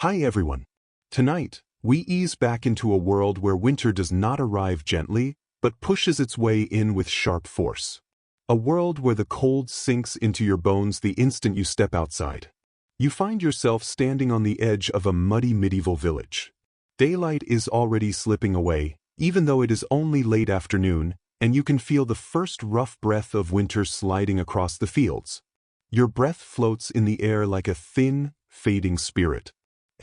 Hi everyone. Tonight, we ease back into a world where winter does not arrive gently, but pushes its way in with sharp force. A world where the cold sinks into your bones the instant you step outside. You find yourself standing on the edge of a muddy medieval village. Daylight is already slipping away, even though it is only late afternoon, and you can feel the first rough breath of winter sliding across the fields. Your breath floats in the air like a thin, fading spirit.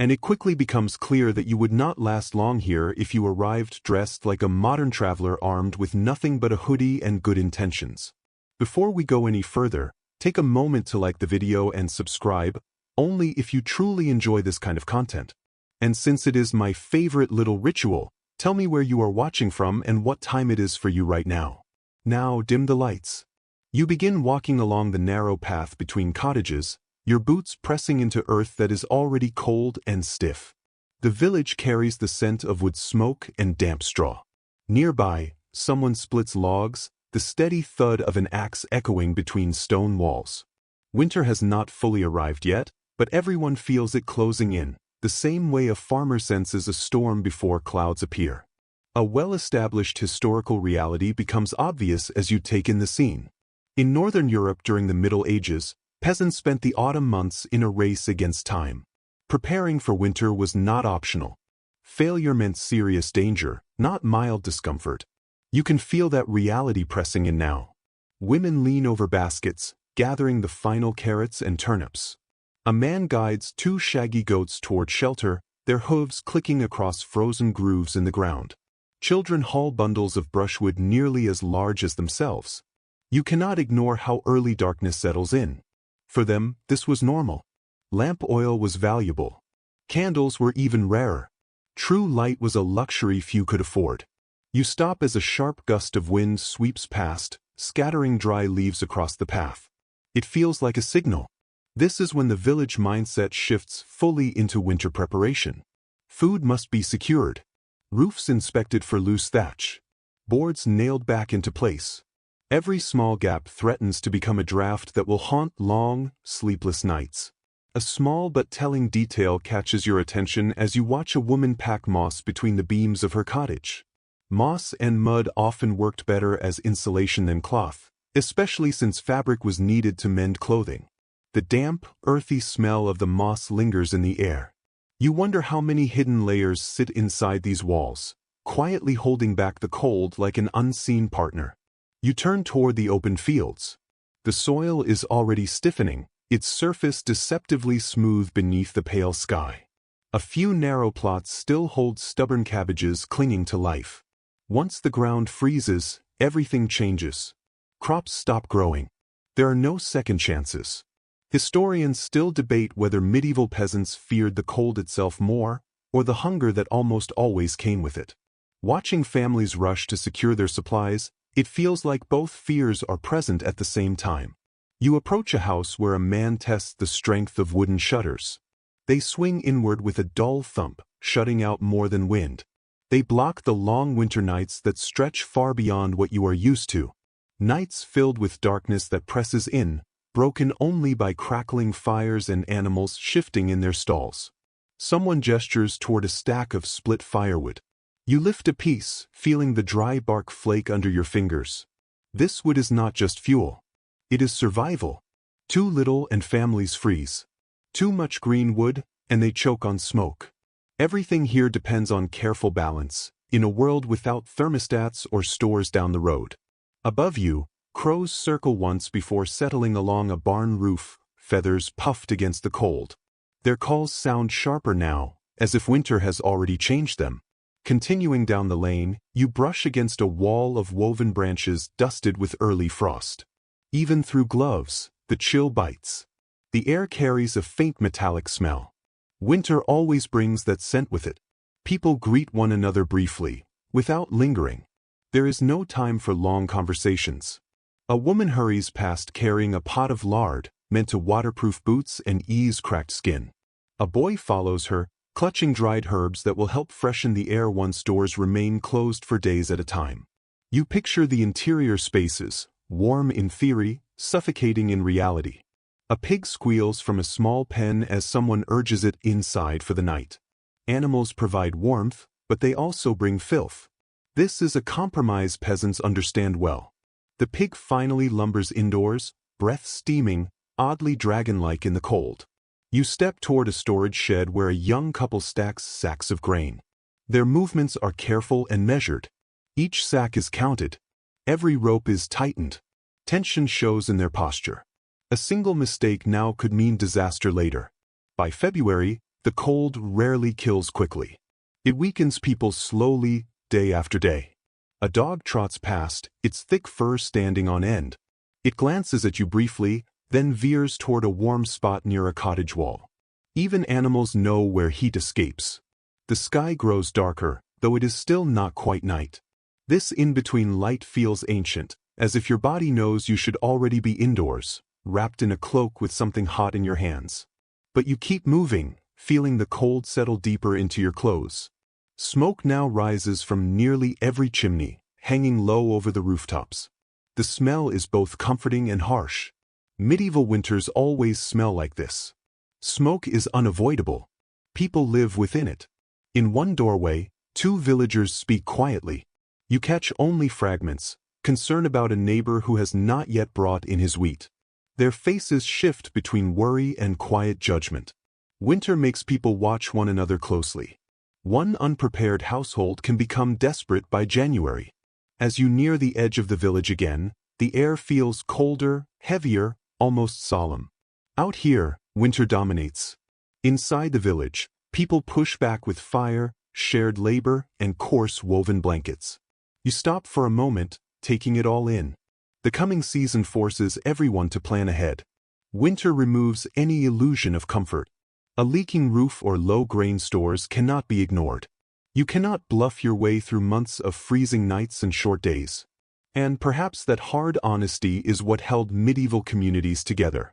And it quickly becomes clear that you would not last long here if you arrived dressed like a modern traveler armed with nothing but a hoodie and good intentions. Before we go any further, take a moment to like the video and subscribe, only if you truly enjoy this kind of content. And since it is my favorite little ritual, tell me where you are watching from and what time it is for you right now. Now dim the lights. You begin walking along the narrow path between cottages, your boots pressing into earth that is already cold and stiff. The village carries the scent of wood smoke and damp straw. Nearby, someone splits logs, the steady thud of an axe echoing between stone walls. Winter has not fully arrived yet, but everyone feels it closing in, the same way a farmer senses a storm before clouds appear. A well-established historical reality becomes obvious as you take in the scene. In Northern Europe during the Middle Ages, peasants spent the autumn months in a race against time. Preparing for winter was not optional. Failure meant serious danger, not mild discomfort. You can feel that reality pressing in now. Women lean over baskets, gathering the final carrots and turnips. A man guides two shaggy goats toward shelter, their hooves clicking across frozen grooves in the ground. Children haul bundles of brushwood nearly as large as themselves. You cannot ignore how early darkness settles in. For them, this was normal. Lamp oil was valuable. Candles were even rarer. True light was a luxury few could afford. You stop as a sharp gust of wind sweeps past, scattering dry leaves across the path. It feels like a signal. This is when the village mindset shifts fully into winter preparation. Food must be secured. Roofs inspected for loose thatch. Boards nailed back into place. Every small gap threatens to become a draft that will haunt long, sleepless nights. A small but telling detail catches your attention as you watch a woman pack moss between the beams of her cottage. Moss and mud often worked better as insulation than cloth, especially since fabric was needed to mend clothing. The damp, earthy smell of the moss lingers in the air. You wonder how many hidden layers sit inside these walls, quietly holding back the cold like an unseen partner. You turn toward the open fields. The soil is already stiffening, its surface deceptively smooth beneath the pale sky. A few narrow plots still hold stubborn cabbages clinging to life. Once the ground freezes, everything changes. Crops stop growing. There are no second chances. Historians still debate whether medieval peasants feared the cold itself more, or the hunger that almost always came with it. Watching families rush to secure their supplies, it feels like both fears are present at the same time. You approach a house where a man tests the strength of wooden shutters. They swing inward with a dull thump, shutting out more than wind. They block the long winter nights that stretch far beyond what you are used to. Nights filled with darkness that presses in, broken only by crackling fires and animals shifting in their stalls. Someone gestures toward a stack of split firewood. You lift a piece, feeling the dry bark flake under your fingers. This wood is not just fuel. It is survival. Too little and families freeze. Too much green wood, and they choke on smoke. Everything here depends on careful balance, in a world without thermostats or stores down the road. Above you, crows circle once before settling along a barn roof, feathers puffed against the cold. Their calls sound sharper now, as if winter has already changed them. Continuing down the lane, you brush against a wall of woven branches dusted with early frost. Even through gloves, the chill bites. The air carries a faint metallic smell. Winter always brings that scent with it. People greet one another briefly, without lingering. There is no time for long conversations. A woman hurries past carrying a pot of lard, meant to waterproof boots and ease cracked skin. A boy follows her, clutching dried herbs that will help freshen the air once doors remain closed for days at a time. You picture the interior spaces, warm in theory, suffocating in reality. A pig squeals from a small pen as someone urges it inside for the night. Animals provide warmth, but they also bring filth. This is a compromise peasants understand well. The pig finally lumbers indoors, breath steaming, oddly dragon-like in the cold. You step toward a storage shed where a young couple stacks sacks of grain. Their movements are careful and measured. Each sack is counted. Every rope is tightened. Tension shows in their posture. A single mistake now could mean disaster later. By February, the cold rarely kills quickly. It weakens people slowly, day after day. A dog trots past, its thick fur standing on end. It glances at you briefly, then veers toward a warm spot near a cottage wall. Even animals know where heat escapes. The sky grows darker, though it is still not quite night. This in-between light feels ancient, as if your body knows you should already be indoors, wrapped in a cloak with something hot in your hands. But you keep moving, feeling the cold settle deeper into your clothes. Smoke now rises from nearly every chimney, hanging low over the rooftops. The smell is both comforting and harsh. Medieval winters always smell like this. Smoke is unavoidable. People live within it. In one doorway, two villagers speak quietly. You catch only fragments, concern about a neighbor who has not yet brought in his wheat. Their faces shift between worry and quiet judgment. Winter makes people watch one another closely. One unprepared household can become desperate by January. As you near the edge of the village again, the air feels colder, heavier, almost solemn. Out here, winter dominates. Inside the village, people push back with fire, shared labor, and coarse woven blankets. You stop for a moment, taking it all in. The coming season forces everyone to plan ahead. Winter removes any illusion of comfort. A leaking roof or low grain stores cannot be ignored. You cannot bluff your way through months of freezing nights and short days. And perhaps that hard honesty is what held medieval communities together.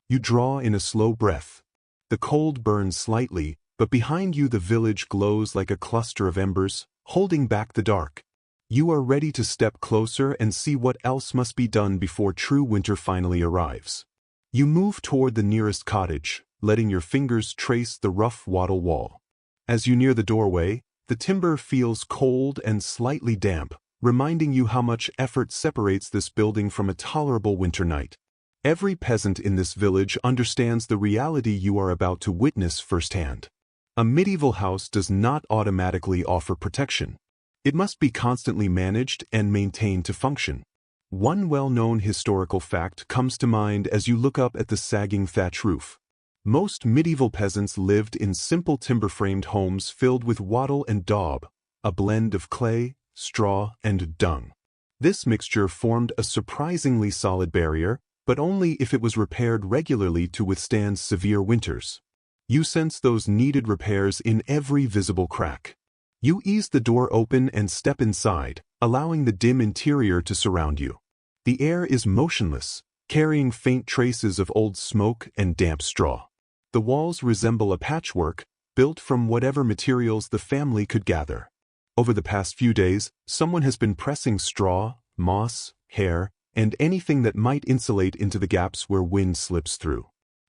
You draw in a slow breath. The cold burns slightly, but behind you the village glows like a cluster of embers, holding back the dark. You are ready to step closer and see what else must be done before true winter finally arrives. You move toward the nearest cottage, letting your fingers trace the rough wattle wall. As you near the doorway, the timber feels cold and slightly damp, reminding you how much effort separates this building from a tolerable winter night. Every peasant in this village understands the reality you are about to witness firsthand. A medieval house does not automatically offer protection. It must be constantly managed and maintained to function. One well-known historical fact comes to mind as you look up at the sagging thatch roof. Most medieval peasants lived in simple timber-framed homes filled with wattle and daub, a blend of clay, straw, and dung. This mixture formed a surprisingly solid barrier, but only if it was repaired regularly to withstand severe winters. You sense those needed repairs in every visible crack. You ease the door open and step inside, allowing the dim interior to surround you. The air is motionless, carrying faint traces of old smoke and damp straw. The walls resemble a patchwork, built from whatever materials the family could gather. Over the past few days, someone has been pressing straw, moss, hair, and anything that might insulate into the gaps where wind slips through.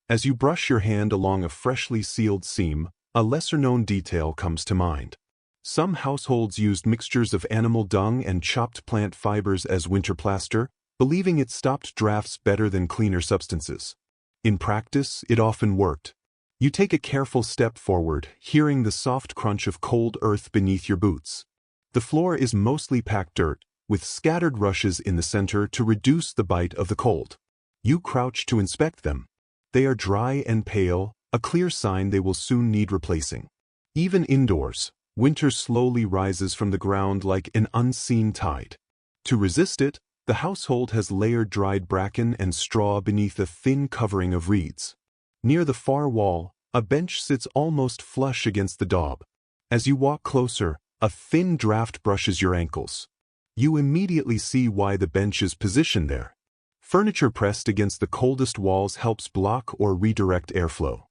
As you brush your hand along a freshly sealed seam, a lesser-known detail comes to mind. Some households used mixtures of animal dung and chopped plant fibers as winter plaster, believing it stopped drafts better than cleaner substances. In practice, it often worked. You take a careful step forward, hearing the soft crunch of cold earth beneath your boots. The floor is mostly packed dirt, with scattered rushes in the center to reduce the bite of the cold. You crouch to inspect them. They are dry and pale, a clear sign they will soon need replacing. Even indoors, winter slowly rises from the ground like an unseen tide. To resist it, the household has layered dried bracken and straw beneath a thin covering of reeds. Near the far wall, a bench sits almost flush against the daub. As you walk closer, a thin draft brushes your ankles. You immediately see why the bench is positioned there. Furniture pressed against the coldest walls helps block or redirect airflow.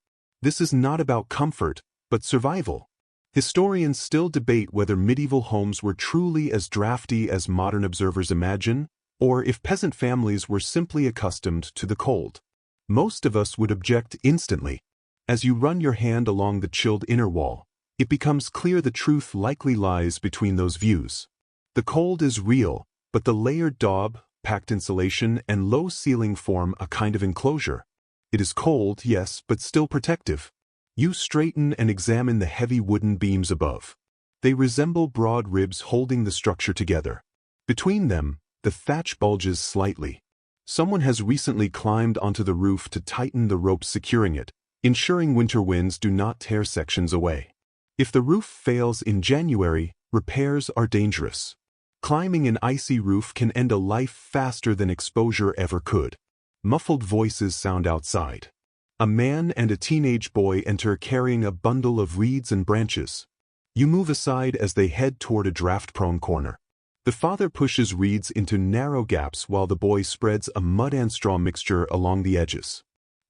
This is not about comfort, but survival. Historians still debate whether medieval homes were truly as drafty as modern observers imagine, or if peasant families were simply accustomed to the cold. Most of us would object instantly. As you run your hand along the chilled inner wall, it becomes clear the truth likely lies between those views. The cold is real, but the layered daub, packed insulation, and low ceiling form a kind of enclosure. It is cold, yes, but still protective. You straighten and examine the heavy wooden beams above. They resemble broad ribs holding the structure together. Between them, the thatch bulges slightly. Someone has recently climbed onto the roof to tighten the ropes securing it, ensuring winter winds do not tear sections away. If the roof fails in January, repairs are dangerous. Climbing an icy roof can end a life faster than exposure ever could. Muffled voices sound outside. A man and a teenage boy enter carrying a bundle of reeds and branches. You move aside as they head toward a draft-prone corner. The father pushes reeds into narrow gaps while the boy spreads a mud and straw mixture along the edges.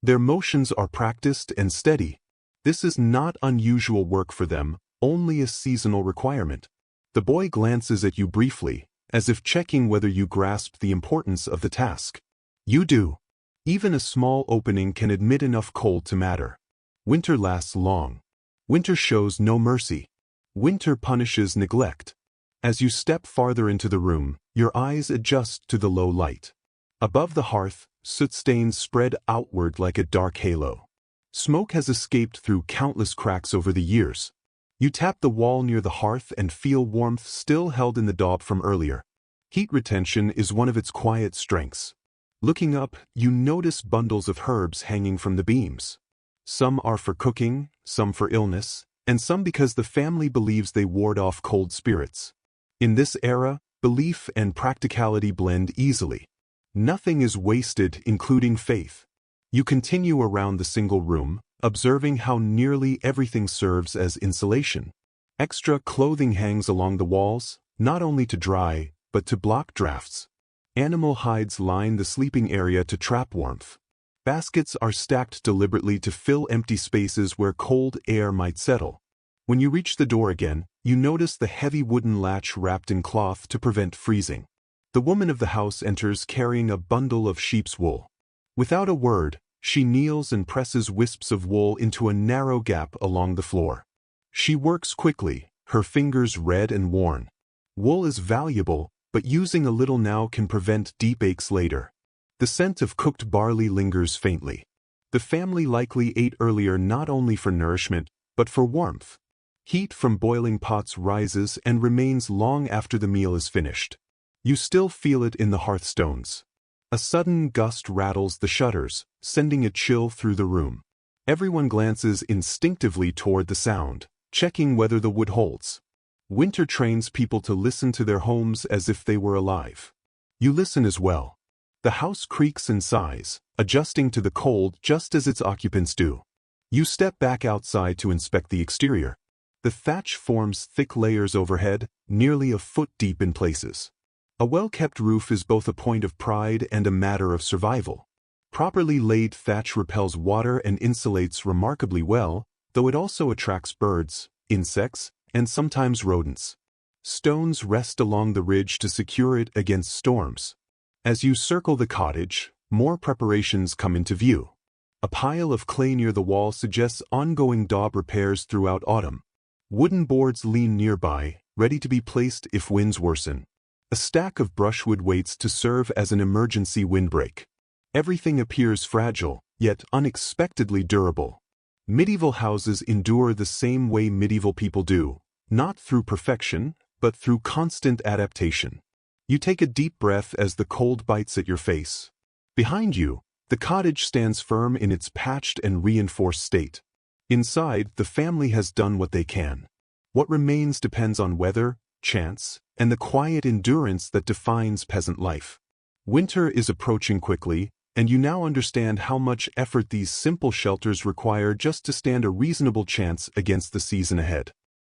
Their motions are practiced and steady. This is not unusual work for them, only a seasonal requirement. The boy glances at you briefly, as if checking whether you grasp the importance of the task. You do. Even a small opening can admit enough cold to matter. Winter lasts long. Winter shows no mercy. Winter punishes neglect. As you step farther into the room, your eyes adjust to the low light. Above the hearth, soot stains spread outward like a dark halo. Smoke has escaped through countless cracks over the years. You tap the wall near the hearth and feel warmth still held in the daub from earlier. Heat retention is one of its quiet strengths. Looking up, you notice bundles of herbs hanging from the beams. Some are for cooking, some for illness, and some because the family believes they ward off cold spirits. In this era, belief and practicality blend easily. Nothing is wasted, including faith. You continue around the single room, observing how nearly everything serves as insulation. Extra clothing hangs along the walls, not only to dry, but to block drafts. Animal hides line the sleeping area to trap warmth. Baskets are stacked deliberately to fill empty spaces where cold air might settle. When you reach the door again, you notice the heavy wooden latch wrapped in cloth to prevent freezing. The woman of the house enters carrying a bundle of sheep's wool. Without a word, she kneels and presses wisps of wool into a narrow gap along the floor. She works quickly, her fingers red and worn. Wool is valuable, but using a little now can prevent deep aches later. The scent of cooked barley lingers faintly. The family likely ate earlier not only for nourishment, but for warmth. Heat from boiling pots rises and remains long after the meal is finished. You still feel it in the hearthstones. A sudden gust rattles the shutters, sending a chill through the room. Everyone glances instinctively toward the sound, checking whether the wood holds. Winter trains people to listen to their homes as if they were alive. You listen as well. The house creaks and sighs, adjusting to the cold just as its occupants do. You step back outside to inspect the exterior. The thatch forms thick layers overhead, nearly a foot deep in places. A well-kept roof is both a point of pride and a matter of survival. Properly laid thatch repels water and insulates remarkably well, though it also attracts birds, insects, and sometimes rodents. Stones rest along the ridge to secure it against storms. As you circle the cottage, more preparations come into view. A pile of clay near the wall suggests ongoing daub repairs throughout autumn. Wooden boards lean nearby, ready to be placed if winds worsen. A stack of brushwood waits to serve as an emergency windbreak. Everything appears fragile, yet unexpectedly durable. Medieval houses endure the same way medieval people do, not through perfection, but through constant adaptation. You take a deep breath as the cold bites at your face. Behind you, the cottage stands firm in its patched and reinforced state. Inside, the family has done what they can. What remains depends on weather, chance, and the quiet endurance that defines peasant life. Winter is approaching quickly, and you now understand how much effort these simple shelters require just to stand a reasonable chance against the season ahead.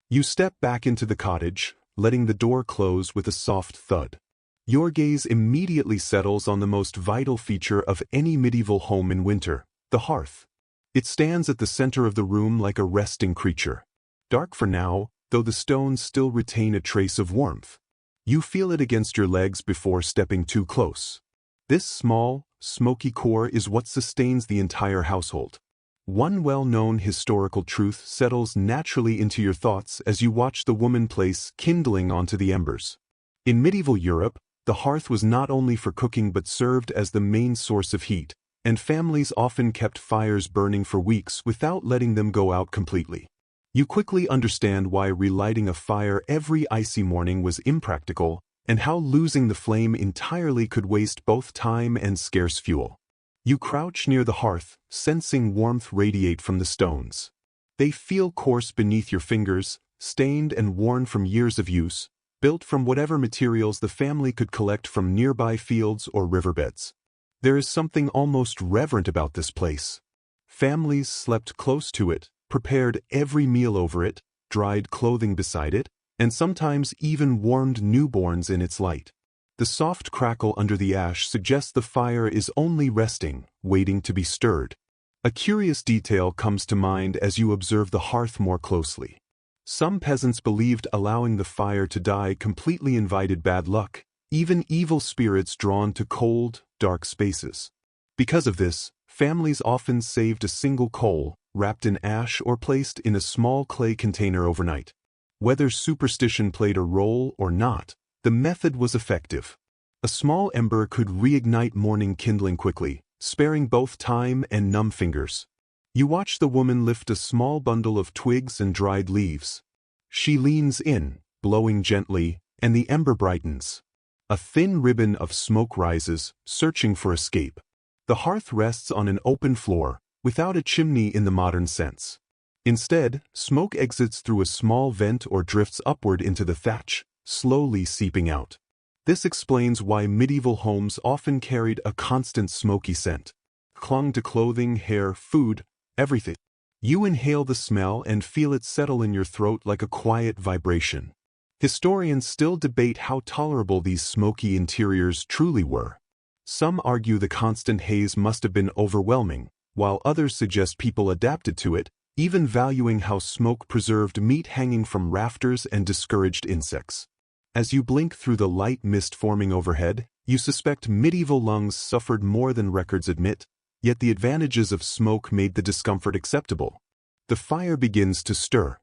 You step back into the cottage, letting the door close with a soft thud. Your gaze immediately settles on the most vital feature of any medieval home in winter, the hearth. It stands at the center of the room like a resting creature. Dark for now, though the stones still retain a trace of warmth. You feel it against your legs before stepping too close. This small, smoky core is what sustains the entire household. One well-known historical truth settles naturally into your thoughts as you watch the woman place kindling onto the embers. In medieval Europe, the hearth was not only for cooking but served as the main source of heat, and families often kept fires burning for weeks without letting them go out completely. You quickly understand why relighting a fire every icy morning was impractical, and how losing the flame entirely could waste both time and scarce fuel. You crouch near the hearth, sensing warmth radiate from the stones. They feel coarse beneath your fingers, stained and worn from years of use, built from whatever materials the family could collect from nearby fields or riverbeds. There is something almost reverent about this place. Families slept close to it, prepared every meal over it, dried clothing beside it, and sometimes even warmed newborns in its light. The soft crackle under the ash suggests the fire is only resting, waiting to be stirred. A curious detail comes to mind as you observe the hearth more closely. Some peasants believed allowing the fire to die completely invited bad luck, even evil spirits drawn to cold, dark spaces. Because of this, families often saved a single coal, wrapped in ash or placed in a small clay container overnight. Whether superstition played a role or not, the method was effective. A small ember could reignite morning kindling quickly, sparing both time and numb fingers. You watch the woman lift a small bundle of twigs and dried leaves. She leans in, blowing gently, and the ember brightens. A thin ribbon of smoke rises, searching for escape. The hearth rests on an open floor, without a chimney in the modern sense. Instead, smoke exits through a small vent or drifts upward into the thatch, slowly seeping out. This explains why medieval homes often carried a constant smoky scent. Clung to clothing, hair, food, everything. You inhale the smell and feel it settle in your throat like a quiet vibration. Historians still debate how tolerable these smoky interiors truly were. Some argue the constant haze must have been overwhelming, while others suggest people adapted to it, even valuing how smoke preserved meat hanging from rafters and discouraged insects. As you blink through the light mist forming overhead, you suspect medieval lungs suffered more than records admit, yet the advantages of smoke made the discomfort acceptable. The fire begins to stir.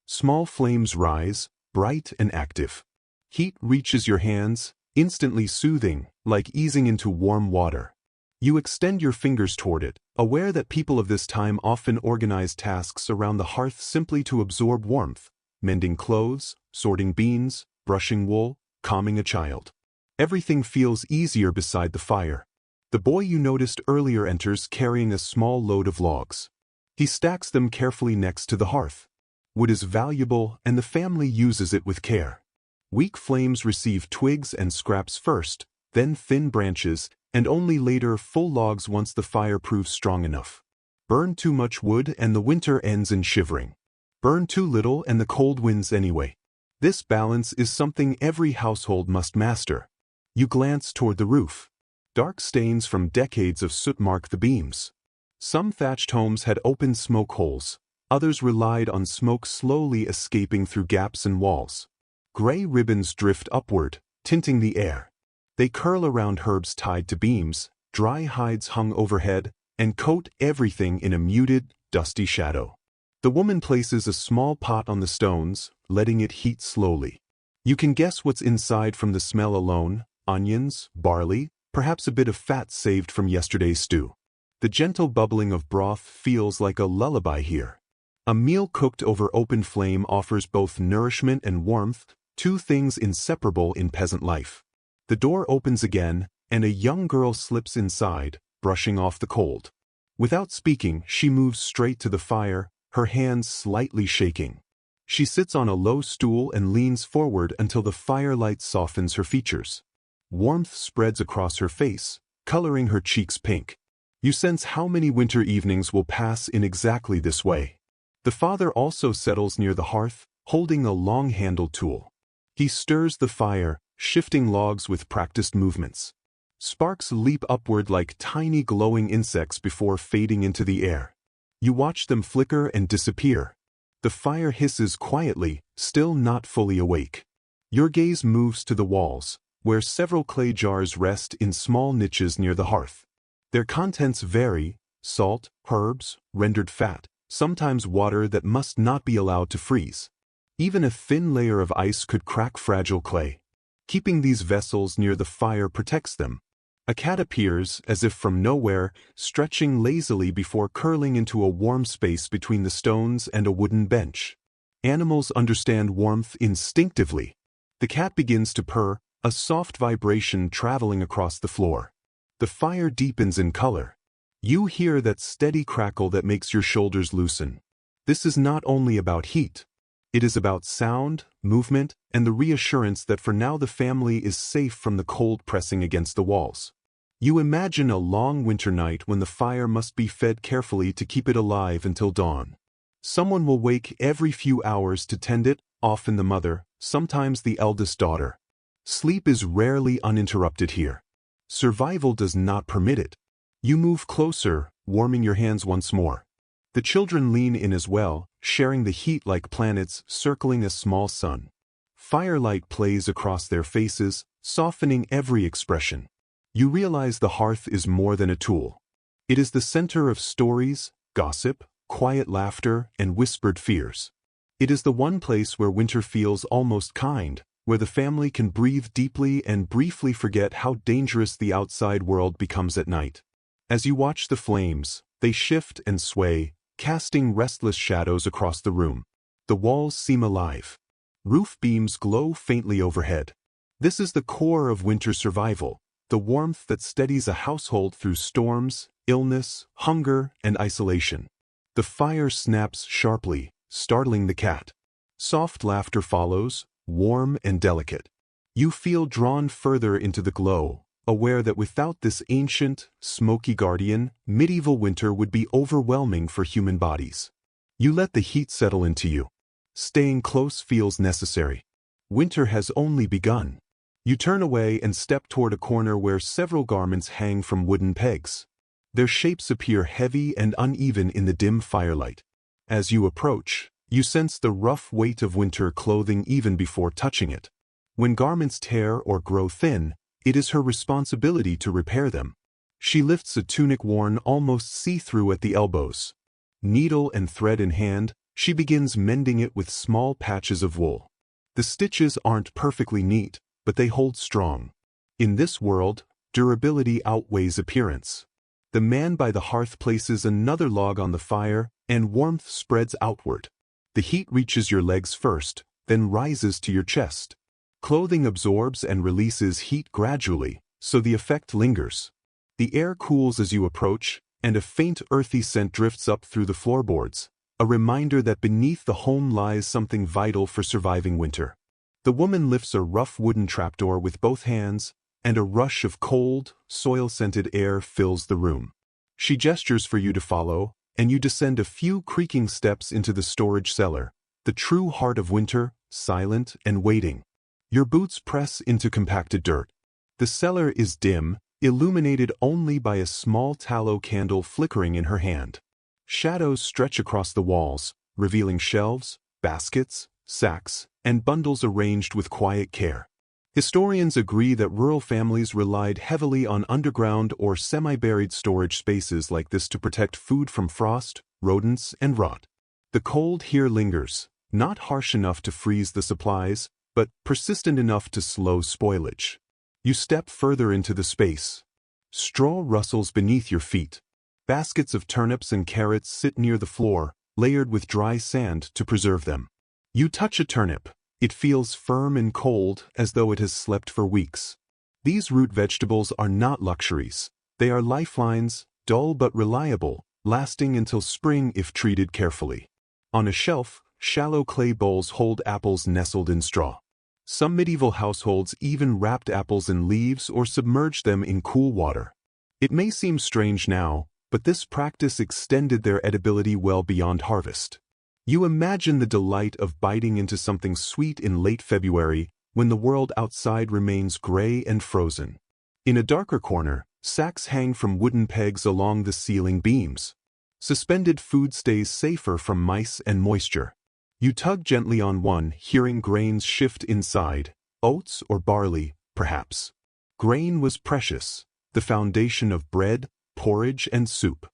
Small flames rise, bright and active. Heat reaches your hands, instantly soothing, like easing into warm water. You extend your fingers toward it, aware that people of this time often organized tasks around the hearth simply to absorb warmth, mending clothes, sorting beans, brushing wool, calming a child. Everything feels easier beside the fire. The boy you noticed earlier enters carrying a small load of logs. He stacks them carefully next to the hearth. Wood is valuable, and the family uses it with care. Weak flames receive twigs and scraps first, then thin branches, and only later full logs once the fire proves strong enough. Burn too much wood and the winter ends in shivering. Burn too little and the cold wins anyway. This balance is something every household must master. You glance toward the roof. Dark stains from decades of soot mark the beams. Some thatched homes had open smoke holes. Others relied on smoke slowly escaping through gaps in walls. Gray ribbons drift upward, tinting the air. They curl around herbs tied to beams, dry hides hung overhead, and coat everything in a muted, dusty shadow. The woman places a small pot on the stones, letting it heat slowly. You can guess what's inside from the smell alone: onions, barley, perhaps a bit of fat saved from yesterday's stew. The gentle bubbling of broth feels like a lullaby here. A meal cooked over open flame offers both nourishment and warmth, two things inseparable in peasant life. The door opens again, and a young girl slips inside, brushing off the cold. Without speaking, she moves straight to the fire, her hands slightly shaking. She sits on a low stool and leans forward until the firelight softens her features. Warmth spreads across her face, coloring her cheeks pink. You sense how many winter evenings will pass in exactly this way. The father also settles near the hearth, holding a long-handled tool. He stirs the fire, shifting logs with practiced movements. Sparks leap upward like tiny glowing insects before fading into the air. You watch them flicker and disappear. The fire hisses quietly, still not fully awake. Your gaze moves to the walls, where several clay jars rest in small niches near the hearth. Their contents vary: salt, herbs, rendered fat, sometimes water that must not be allowed to freeze. Even a thin layer of ice could crack fragile clay. Keeping these vessels near the fire protects them. A cat appears, as if from nowhere, stretching lazily before curling into a warm space between the stones and a wooden bench. Animals understand warmth instinctively. The cat begins to purr, a soft vibration traveling across the floor. The fire deepens in color. You hear that steady crackle that makes your shoulders loosen. This is not only about heat. It is about sound, movement, and the reassurance that for now the family is safe from the cold pressing against the walls. You imagine a long winter night when the fire must be fed carefully to keep it alive until dawn. Someone will wake every few hours to tend it, often the mother, sometimes the eldest daughter. Sleep is rarely uninterrupted here. Survival does not permit it. You move closer, warming your hands once more. The children lean in as well, sharing the heat like planets circling a small sun. Firelight plays across their faces, softening every expression. You realize the hearth is more than a tool. It is the center of stories, gossip, quiet laughter, and whispered fears. It is the one place where winter feels almost kind, where the family can breathe deeply and briefly forget how dangerous the outside world becomes at night. As you watch the flames, they shift and sway, casting restless shadows across the room. The walls seem alive. Roof beams glow faintly overhead. This is the core of winter survival, the warmth that steadies a household through storms, illness, hunger, and isolation. The fire snaps sharply, startling the cat. Soft laughter follows, warm and delicate. You feel drawn further into the glow, aware that without this ancient, smoky guardian, medieval winter would be overwhelming for human bodies. You let the heat settle into you. Staying close feels necessary. Winter has only begun. You turn away and step toward a corner where several garments hang from wooden pegs. Their shapes appear heavy and uneven in the dim firelight. As you approach, you sense the rough weight of winter clothing even before touching it. When garments tear or grow thin, it is her responsibility to repair them. She lifts a tunic worn almost see-through at the elbows. Needle and thread in hand, she begins mending it with small patches of wool. The stitches aren't perfectly neat, but they hold strong. In this world, durability outweighs appearance. The man by the hearth places another log on the fire, and warmth spreads outward. The heat reaches your legs first, then rises to your chest. Clothing absorbs and releases heat gradually, so the effect lingers. The air cools as you approach, and a faint earthy scent drifts up through the floorboards, a reminder that beneath the home lies something vital for surviving winter. The woman lifts a rough wooden trapdoor with both hands, and a rush of cold, soil-scented air fills the room. She gestures for you to follow, and you descend a few creaking steps into the storage cellar, the true heart of winter, silent and waiting. Your boots press into compacted dirt. The cellar is dim, illuminated only by a small tallow candle flickering in her hand. Shadows stretch across the walls, revealing shelves, baskets, sacks, and bundles arranged with quiet care. Historians agree that rural families relied heavily on underground or semi-buried storage spaces like this to protect food from frost, rodents, and rot. The cold here lingers, not harsh enough to freeze the supplies, but persistent enough to slow spoilage. You step further into the space. Straw rustles beneath your feet. Baskets of turnips and carrots sit near the floor, layered with dry sand to preserve them. You touch a turnip. It feels firm and cold, as though it has slept for weeks. These root vegetables are not luxuries. They are lifelines, dull but reliable, lasting until spring if treated carefully. On a shelf, shallow clay bowls hold apples nestled in straw. Some medieval households even wrapped apples in leaves or submerged them in cool water. It may seem strange now, but this practice extended their edibility well beyond harvest. You imagine the delight of biting into something sweet in late February when the world outside remains gray and frozen. In a darker corner, sacks hang from wooden pegs along the ceiling beams. Suspended food stays safer from mice and moisture. You tug gently on one, hearing grains shift inside, oats or barley, perhaps. Grain was precious, the foundation of bread, porridge, and soup.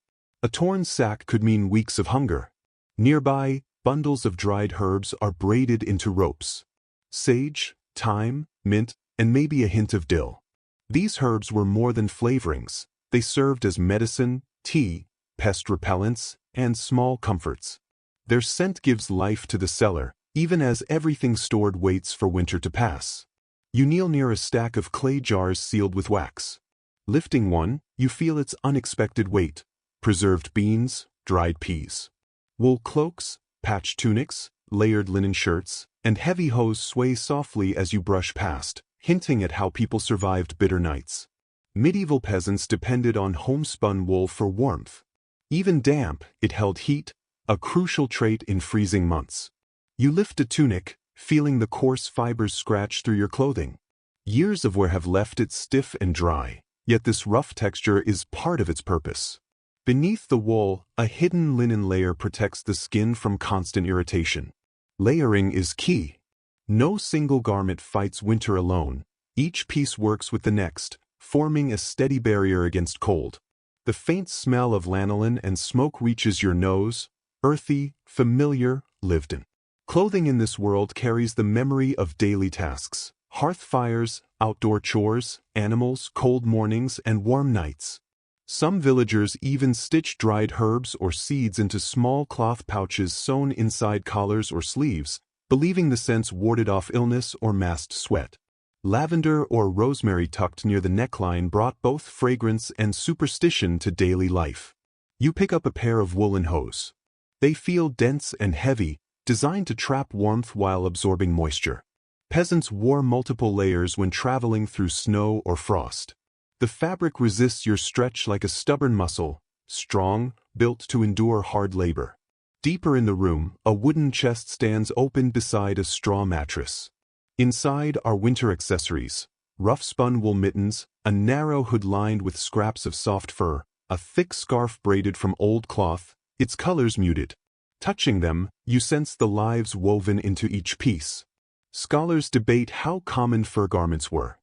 A torn sack could mean weeks of hunger. Nearby, bundles of dried herbs are braided into ropes. Sage, thyme, mint, and maybe a hint of dill. These herbs were more than flavorings. They served as medicine, tea, pest repellents, and small comforts. Their scent gives life to the cellar, even as everything stored waits for winter to pass. You kneel near a stack of clay jars sealed with wax. Lifting one, you feel its unexpected weight: preserved beans, dried peas. Wool cloaks, patched tunics, layered linen shirts, and heavy hose sway softly as you brush past, hinting at how people survived bitter nights. Medieval peasants depended on homespun wool for warmth. Even damp, it held heat, a crucial trait in freezing months. You lift a tunic, feeling the coarse fibers scratch through your clothing. Years of wear have left it stiff and dry, yet this rough texture is part of its purpose. Beneath the wool, a hidden linen layer protects the skin from constant irritation. Layering is key. No single garment fights winter alone. Each piece works with the next, forming a steady barrier against cold. The faint smell of lanolin and smoke reaches your nose, earthy, familiar, lived in. Clothing in this world carries the memory of daily tasks: hearth fires, outdoor chores, animals, cold mornings, and warm nights. Some villagers even stitch dried herbs or seeds into small cloth pouches sewn inside collars or sleeves, believing the scents warded off illness or masked sweat. Lavender or rosemary tucked near the neckline brought both fragrance and superstition to daily life. You pick up a pair of woolen hose. They feel dense and heavy, designed to trap warmth while absorbing moisture. Peasants wore multiple layers when traveling through snow or frost. The fabric resists your stretch like a stubborn muscle, strong, built to endure hard labor. Deeper in the room, a wooden chest stands open beside a straw mattress. Inside are winter accessories: rough-spun wool mittens, a narrow hood lined with scraps of soft fur, a thick scarf braided from old cloth, its colors muted. Touching them, you sense the lives woven into each piece. Scholars debate how common fur garments were.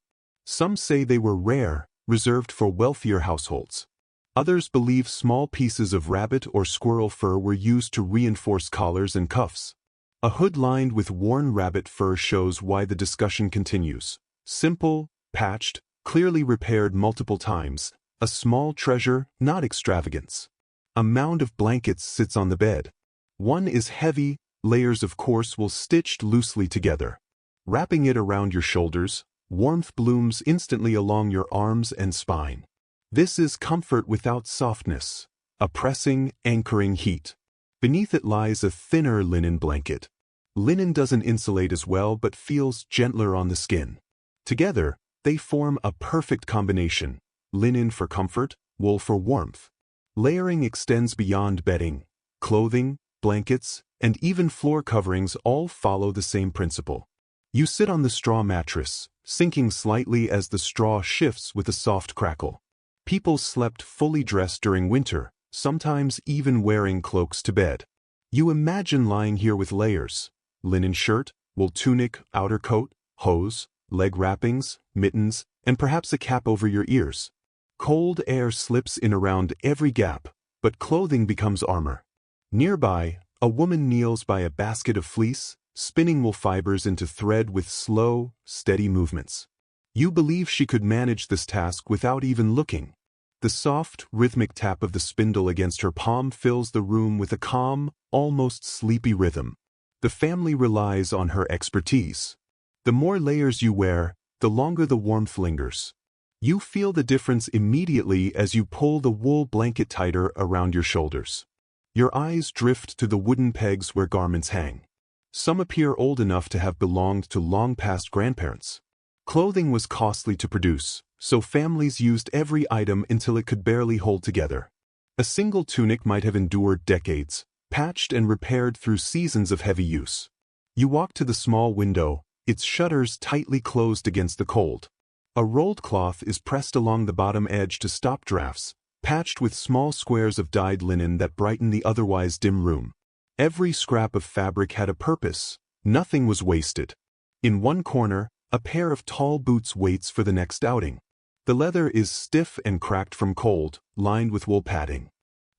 Some say they were rare, reserved for wealthier households. Others believe small pieces of rabbit or squirrel fur were used to reinforce collars and cuffs. A hood lined with worn rabbit fur shows why the discussion continues. Simple, patched, clearly repaired multiple times, a small treasure, not extravagance. A mound of blankets sits on the bed. One is heavy, layers of coarse wool stitched loosely together. Wrapping it around your shoulders, warmth blooms instantly along your arms and spine. This is comfort without softness, a pressing, anchoring heat. Beneath it lies a thinner linen blanket. Linen doesn't insulate as well but feels gentler on the skin. Together, they form a perfect combination: linen for comfort, wool for warmth. Layering extends beyond bedding. Clothing, blankets, and even floor coverings all follow the same principle. You sit on the straw mattress, sinking slightly as the straw shifts with a soft crackle. People slept fully dressed during winter, sometimes even wearing cloaks to bed. You imagine lying here with layers: linen shirt, wool tunic, outer coat, hose, leg wrappings, mittens, and perhaps a cap over your ears. Cold air slips in around every gap, but clothing becomes armor. Nearby, a woman kneels by a basket of fleece, spinning wool fibers into thread with slow, steady movements. You believe she could manage this task without even looking. The soft, rhythmic tap of the spindle against her palm fills the room with a calm, almost sleepy rhythm. The family relies on her expertise. The more layers you wear, the longer the warmth lingers. You feel the difference immediately as you pull the wool blanket tighter around your shoulders. Your eyes drift to the wooden pegs where garments hang. Some appear old enough to have belonged to long-past grandparents. Clothing was costly to produce, so families used every item until it could barely hold together. A single tunic might have endured decades, patched and repaired through seasons of heavy use. You walk to the small window, its shutters tightly closed against the cold. A rolled cloth is pressed along the bottom edge to stop drafts, patched with small squares of dyed linen that brighten the otherwise dim room. Every scrap of fabric had a purpose. Nothing was wasted. In one corner, a pair of tall boots waits for the next outing. The leather is stiff and cracked from cold, lined with wool padding.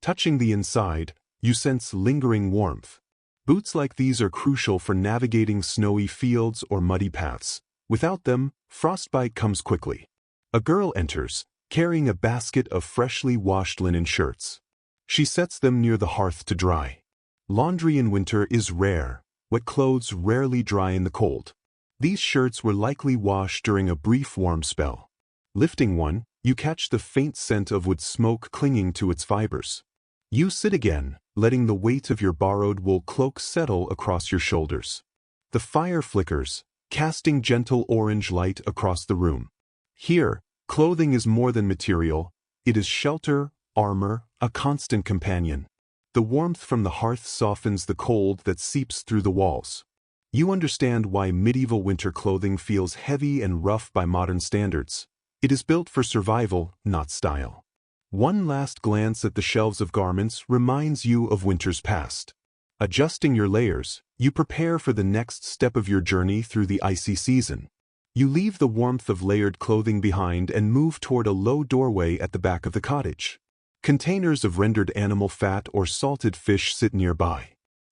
Touching the inside, you sense lingering warmth. Boots like these are crucial for navigating snowy fields or muddy paths. Without them, frostbite comes quickly. A girl enters, carrying a basket of freshly washed linen shirts. She sets them near the hearth to dry. Laundry in winter is rare. Wet clothes rarely dry in the cold. These shirts were likely washed during a brief warm spell. Lifting one, you catch the faint scent of wood smoke clinging to its fibers. You sit again, letting the weight of your borrowed wool cloak settle across your shoulders. The fire flickers, casting gentle orange light across the room. Here, clothing is more than material. It is shelter, armor, a constant companion. The warmth from the hearth softens the cold that seeps through the walls. You understand why medieval winter clothing feels heavy and rough by modern standards. It is built for survival, not style. One last glance at the shelves of garments reminds you of winter's past. Adjusting your layers, you prepare for the next step of your journey through the icy season. You leave the warmth of layered clothing behind and move toward a low doorway at the back of the cottage. Containers of rendered animal fat or salted fish sit nearby.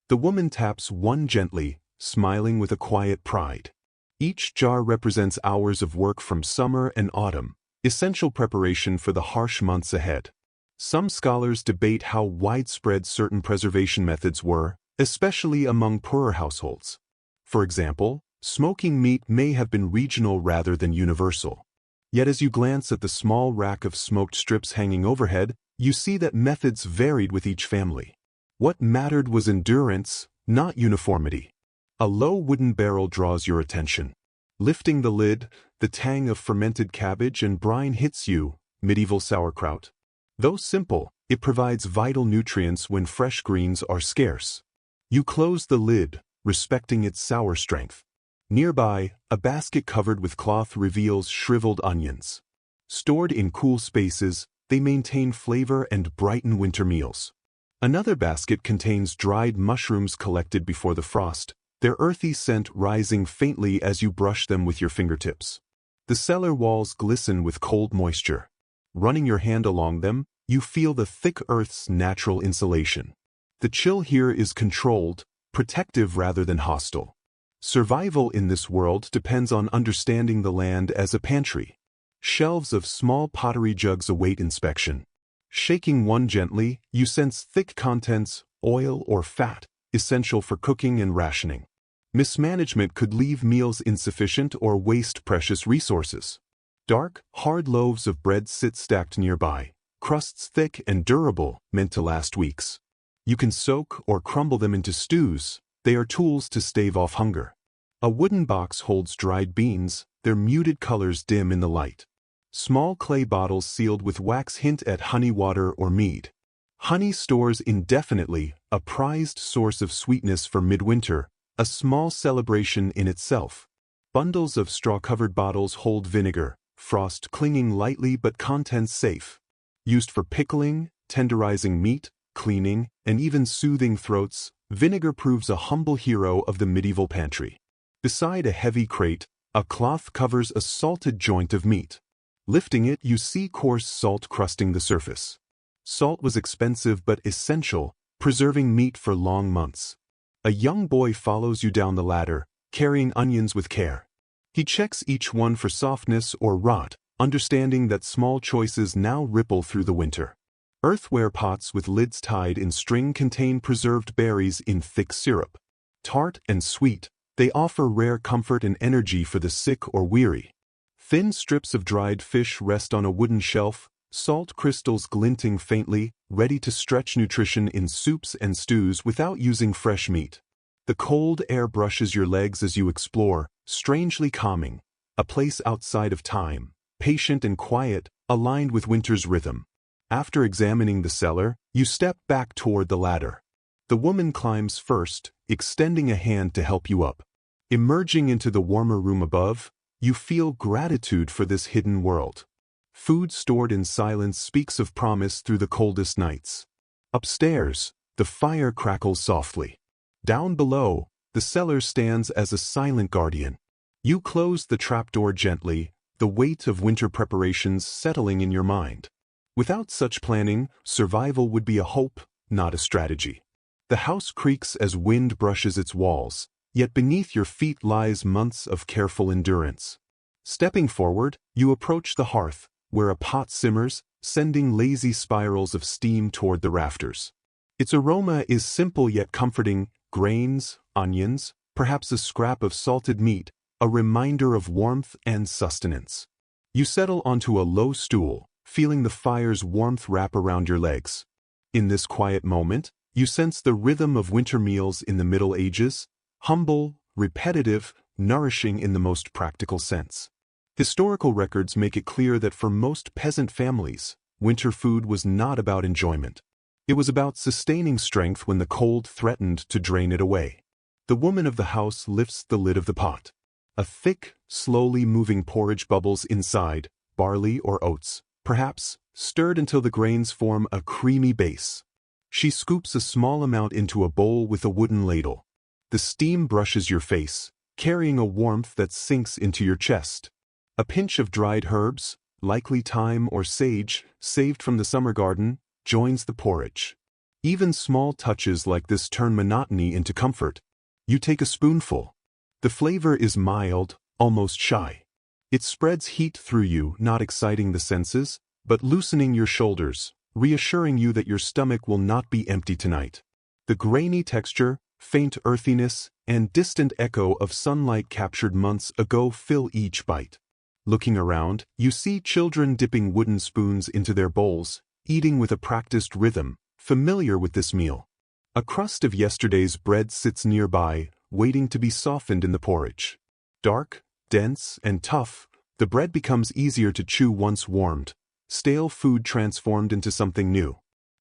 The woman taps one gently, smiling with a quiet pride. Each jar represents hours of work from summer and autumn, essential preparation for the harsh months ahead. Some scholars debate how widespread certain preservation methods were, especially among poorer households. For example, smoking meat may have been regional rather than universal. Yet as you glance at the small rack of smoked strips hanging overhead, you see that methods varied with each family. What mattered was endurance, not uniformity. A low wooden barrel draws your attention. Lifting the lid, the tang of fermented cabbage and brine hits you, medieval sauerkraut. Though simple, it provides vital nutrients when fresh greens are scarce. You close the lid, respecting its sour strength. Nearby, a basket covered with cloth reveals shriveled onions. Stored in cool spaces, they maintain flavor and brighten winter meals. Another basket contains dried mushrooms collected before the frost, their earthy scent rising faintly as you brush them with your fingertips. The cellar walls glisten with cold moisture. Running your hand along them, you feel the thick earth's natural insulation. The chill here is controlled, protective rather than hostile. Survival in this world depends on understanding the land as a pantry. Shelves of small pottery jugs await inspection. Shaking one gently, you sense thick contents, oil or fat, essential for cooking and rationing. Mismanagement could leave meals insufficient or waste precious resources. Dark, hard loaves of bread sit stacked nearby, crusts thick and durable, meant to last weeks. You can soak or crumble them into stews. They are tools to stave off hunger. A wooden box holds dried beans, their muted colors dim in the light. Small clay bottles sealed with wax hint at honey water or mead. Honey stores indefinitely, a prized source of sweetness for midwinter, a small celebration in itself. Bundles of straw-covered bottles hold vinegar, frost clinging lightly but contents safe. Used for pickling, tenderizing meat, cleaning, and even soothing throats, vinegar proves a humble hero of the medieval pantry. Beside a heavy crate, a cloth covers a salted joint of meat. Lifting it, you see coarse salt crusting the surface. Salt was expensive but essential, preserving meat for long months. A young boy follows you down the ladder, carrying onions with care. He checks each one for softness or rot, understanding that small choices now ripple through the winter. Earthenware pots with lids tied in string contain preserved berries in thick syrup. Tart and sweet, they offer rare comfort and energy for the sick or weary. Thin strips of dried fish rest on a wooden shelf, salt crystals glinting faintly, ready to stretch nutrition in soups and stews without using fresh meat. The cold air brushes your legs as you explore, strangely calming, a place outside of time, patient and quiet, aligned with winter's rhythm. After examining the cellar, you step back toward the ladder. The woman climbs first, extending a hand to help you up. Emerging into the warmer room above, you feel gratitude for this hidden world. Food stored in silence speaks of promise through the coldest nights. Upstairs, the fire crackles softly. Down below, the cellar stands as a silent guardian. You close the trapdoor gently, the weight of winter preparations settling in your mind. Without such planning, survival would be a hope, not a strategy. The house creaks as wind brushes its walls, yet beneath your feet lies months of careful endurance. Stepping forward, you approach the hearth, where a pot simmers, sending lazy spirals of steam toward the rafters. Its aroma is simple yet comforting: grains, onions, perhaps a scrap of salted meat, a reminder of warmth and sustenance. You settle onto a low stool, feeling the fire's warmth wrap around your legs. In this quiet moment, you sense the rhythm of winter meals in the Middle Ages: humble, repetitive, nourishing in the most practical sense. Historical records make it clear that for most peasant families, winter food was not about enjoyment. It was about sustaining strength when the cold threatened to drain it away. The woman of the house lifts the lid of the pot. A thick, slowly moving porridge bubbles inside, barley or oats, perhaps, stirred until the grains form a creamy base. She scoops a small amount into a bowl with a wooden ladle. The steam brushes your face, carrying a warmth that sinks into your chest. A pinch of dried herbs, likely thyme or sage, saved from the summer garden, joins the porridge. Even small touches like this turn monotony into comfort. You take a spoonful. The flavor is mild, almost shy. It spreads heat through you, not exciting the senses, but loosening your shoulders, reassuring you that your stomach will not be empty tonight. The grainy texture, faint earthiness, and distant echo of sunlight captured months ago fill each bite. Looking around, you see children dipping wooden spoons into their bowls, eating with a practiced rhythm, familiar with this meal. A crust of yesterday's bread sits nearby, waiting to be softened in the porridge. Dark, dense, and tough, the bread becomes easier to chew once warmed, stale food transformed into something new.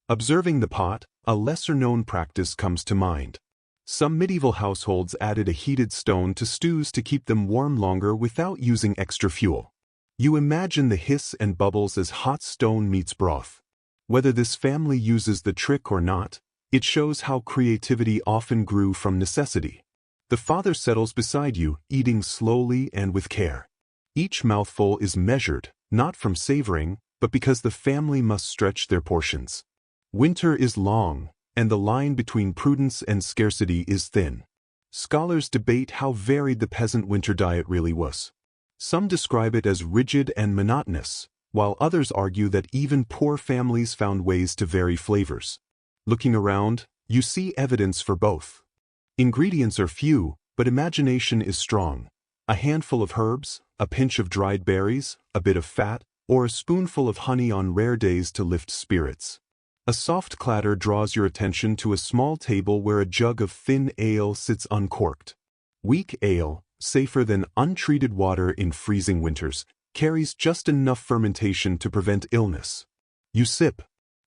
Observing the pot, a lesser-known practice comes to mind. Some medieval households added a heated stone to stews to keep them warm longer without using extra fuel. You imagine the hiss and bubbles as hot stone meets broth. Whether this family uses the trick or not, it shows how creativity often grew from necessity. The father settles beside you, eating slowly and with care. Each mouthful is measured, not from savoring, but because the family must stretch their portions. Winter is long, and the line between prudence and scarcity is thin. Scholars debate how varied the peasant winter diet really was. Some describe it as rigid and monotonous, while others argue that even poor families found ways to vary flavors. Looking around, you see evidence for both. Ingredients are few, but imagination is strong. A handful of herbs, a pinch of dried berries, a bit of fat, or a spoonful of honey on rare days to lift spirits. A soft clatter draws your attention to a small table where a jug of thin ale sits uncorked. Weak ale, safer than untreated water in freezing winters, carries just enough fermentation to prevent illness. You sip.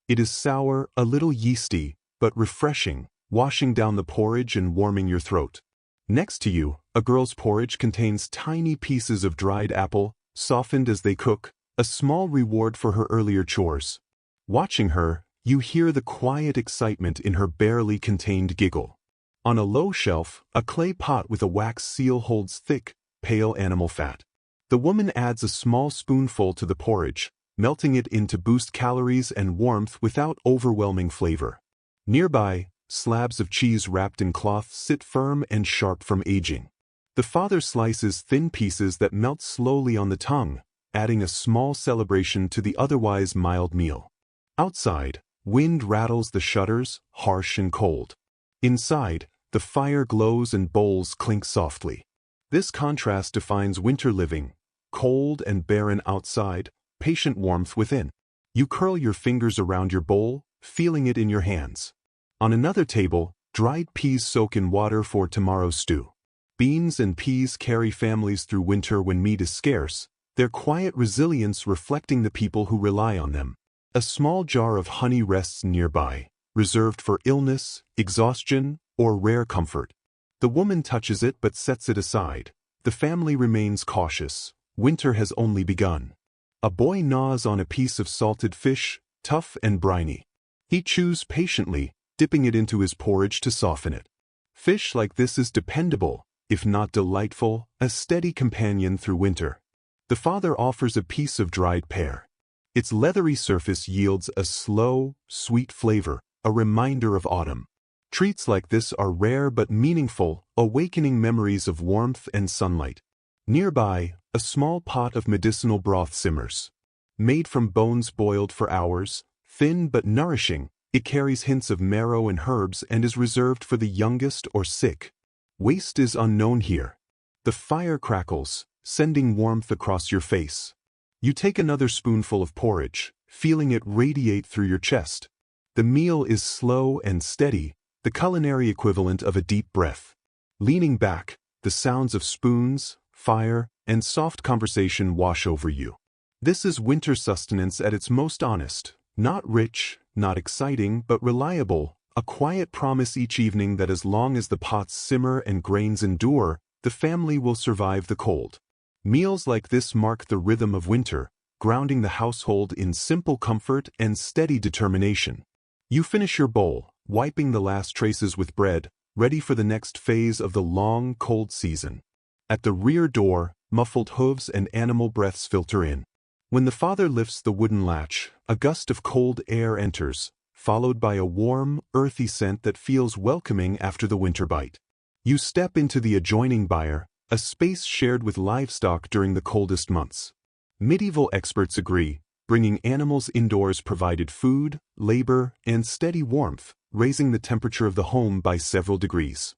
It is sour, a little yeasty, but refreshing, washing down the porridge and warming your throat. Next to you, a girl's porridge contains tiny pieces of dried apple, softened as they cook, a small reward for her earlier chores. Watching her, you hear the quiet excitement in her barely contained giggle. On a low shelf, a clay pot with a wax seal holds thick, pale animal fat. The woman adds a small spoonful to the porridge, melting it in to boost calories and warmth without overwhelming flavor. Nearby, slabs of cheese wrapped in cloth sit firm and sharp from aging. The father slices thin pieces that melt slowly on the tongue, adding a small celebration to the otherwise mild meal. Outside, wind rattles the shutters, harsh and cold. Inside, the fire glows and bowls clink softly. This contrast defines winter living: cold and barren outside, patient warmth within. You curl your fingers around your bowl, feeling it in your hands. On another table, dried peas soak in water for tomorrow's stew. Beans and peas carry families through winter when meat is scarce, their quiet resilience reflecting the people who rely on them. A small jar of honey rests nearby, reserved for illness, exhaustion, or rare comfort. The woman touches it but sets it aside. The family remains cautious. Winter has only begun. A boy gnaws on a piece of salted fish, tough and briny. He chews patiently, dipping it into his porridge to soften it. Fish like this is dependable, if not delightful, a steady companion through winter. The father offers a piece of dried pear. Its leathery surface yields a slow, sweet flavor, a reminder of autumn. Treats like this are rare but meaningful, awakening memories of warmth and sunlight. Nearby, a small pot of medicinal broth simmers. Made from bones boiled for hours, thin but nourishing, it carries hints of marrow and herbs and is reserved for the youngest or sick. Waste is unknown here. The fire crackles, sending warmth across your face. You take another spoonful of porridge, feeling it radiate through your chest. The meal is slow and steady, the culinary equivalent of a deep breath. Leaning back, the sounds of spoons, fire, and soft conversation wash over you. This is winter sustenance at its most honest, not rich, not exciting, but reliable, a quiet promise each evening that as long as the pots simmer and grains endure, the family will survive the cold. Meals like this mark the rhythm of winter, grounding the household in simple comfort and steady determination. You finish your bowl, wiping the last traces with bread, ready for the next phase of the long, cold season. At the rear door, muffled hooves and animal breaths filter in. When the father lifts the wooden latch, a gust of cold air enters, followed by a warm, earthy scent that feels welcoming after the winter bite. You step into the adjoining byre, a space shared with livestock during the coldest months. Medieval experts agree, bringing animals indoors provided food, labor, and steady warmth, raising the temperature of the home by several degrees.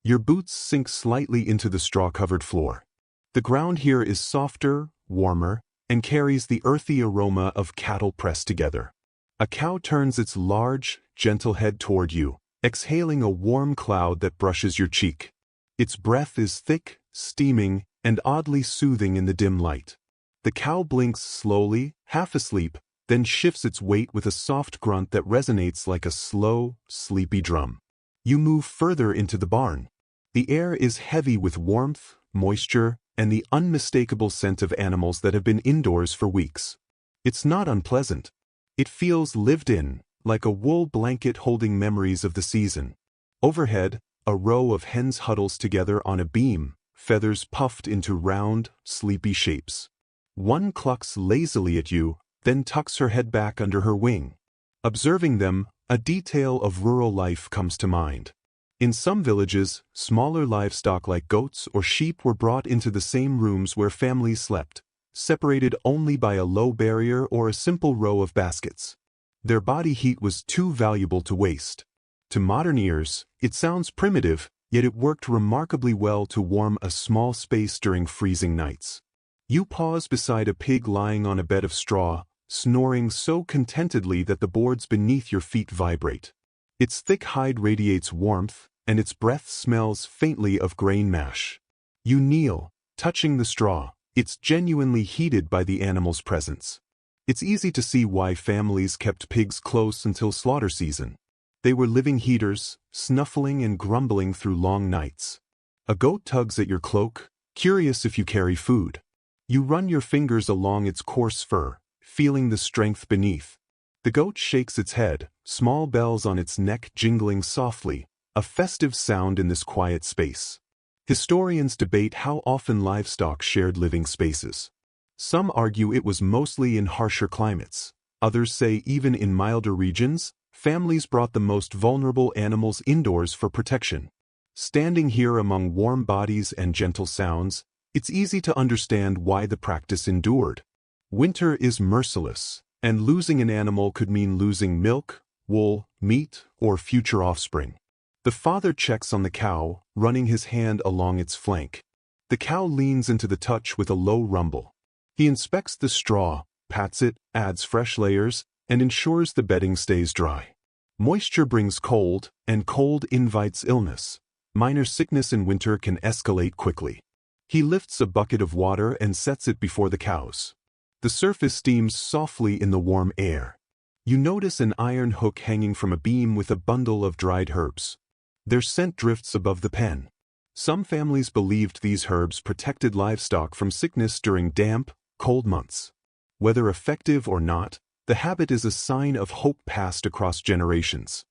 Your boots sink slightly into the straw-covered floor. The ground here is softer, warmer, and carries the earthy aroma of cattle pressed together. A cow turns its large, gentle head toward you, exhaling a warm cloud that brushes your cheek. Its breath is thick, steaming, and oddly soothing in the dim light. The cow blinks slowly, half asleep, then shifts its weight with a soft grunt that resonates like a slow, sleepy drum. You move further into the barn. The air is heavy with warmth, moisture, and the unmistakable scent of animals that have been indoors for weeks. It's not unpleasant. It feels lived in, like a wool blanket holding memories of the season. Overhead, a row of hens huddles together on a beam, feathers puffed into round, sleepy shapes. One clucks lazily at you, then tucks her head back under her wing. Observing them, a detail of rural life comes to mind. In some villages, smaller livestock like goats or sheep were brought into the same rooms where families slept, separated only by a low barrier or a simple row of baskets. Their body heat was too valuable to waste. To modern ears, it sounds primitive, yet it worked remarkably well to warm a small space during freezing nights. You pause beside a pig lying on a bed of straw, snoring so contentedly that the boards beneath your feet vibrate. Its thick hide radiates warmth, and its breath smells faintly of grain mash. You kneel, touching the straw. It's genuinely heated by the animal's presence. It's easy to see why families kept pigs close until slaughter season. They were living heaters, snuffling and grumbling through long nights. A goat tugs at your cloak, curious if you carry food. You run your fingers along its coarse fur, feeling the strength beneath. The goat shakes its head, small bells on its neck jingling softly, a festive sound in this quiet space. Historians debate how often livestock shared living spaces. Some argue it was mostly in harsher climates. Others say even in milder regions, families brought the most vulnerable animals indoors for protection. Standing here among warm bodies and gentle sounds, it's easy to understand why the practice endured. Winter is merciless, and losing an animal could mean losing milk, wool, meat, or future offspring. The father checks on the cow, running his hand along its flank. The cow leans into the touch with a low rumble. He inspects the straw, pats it, adds fresh layers, and ensures the bedding stays dry. Moisture brings cold, and cold invites illness. Minor sickness in winter can escalate quickly. He lifts a bucket of water and sets it before the cows. The surface steams softly in the warm air. You notice an iron hook hanging from a beam with a bundle of dried herbs. Their scent drifts above the pen. Some families believed these herbs protected livestock from sickness during damp, cold months. Whether effective or not, the habit is a sign of hope passed across generations.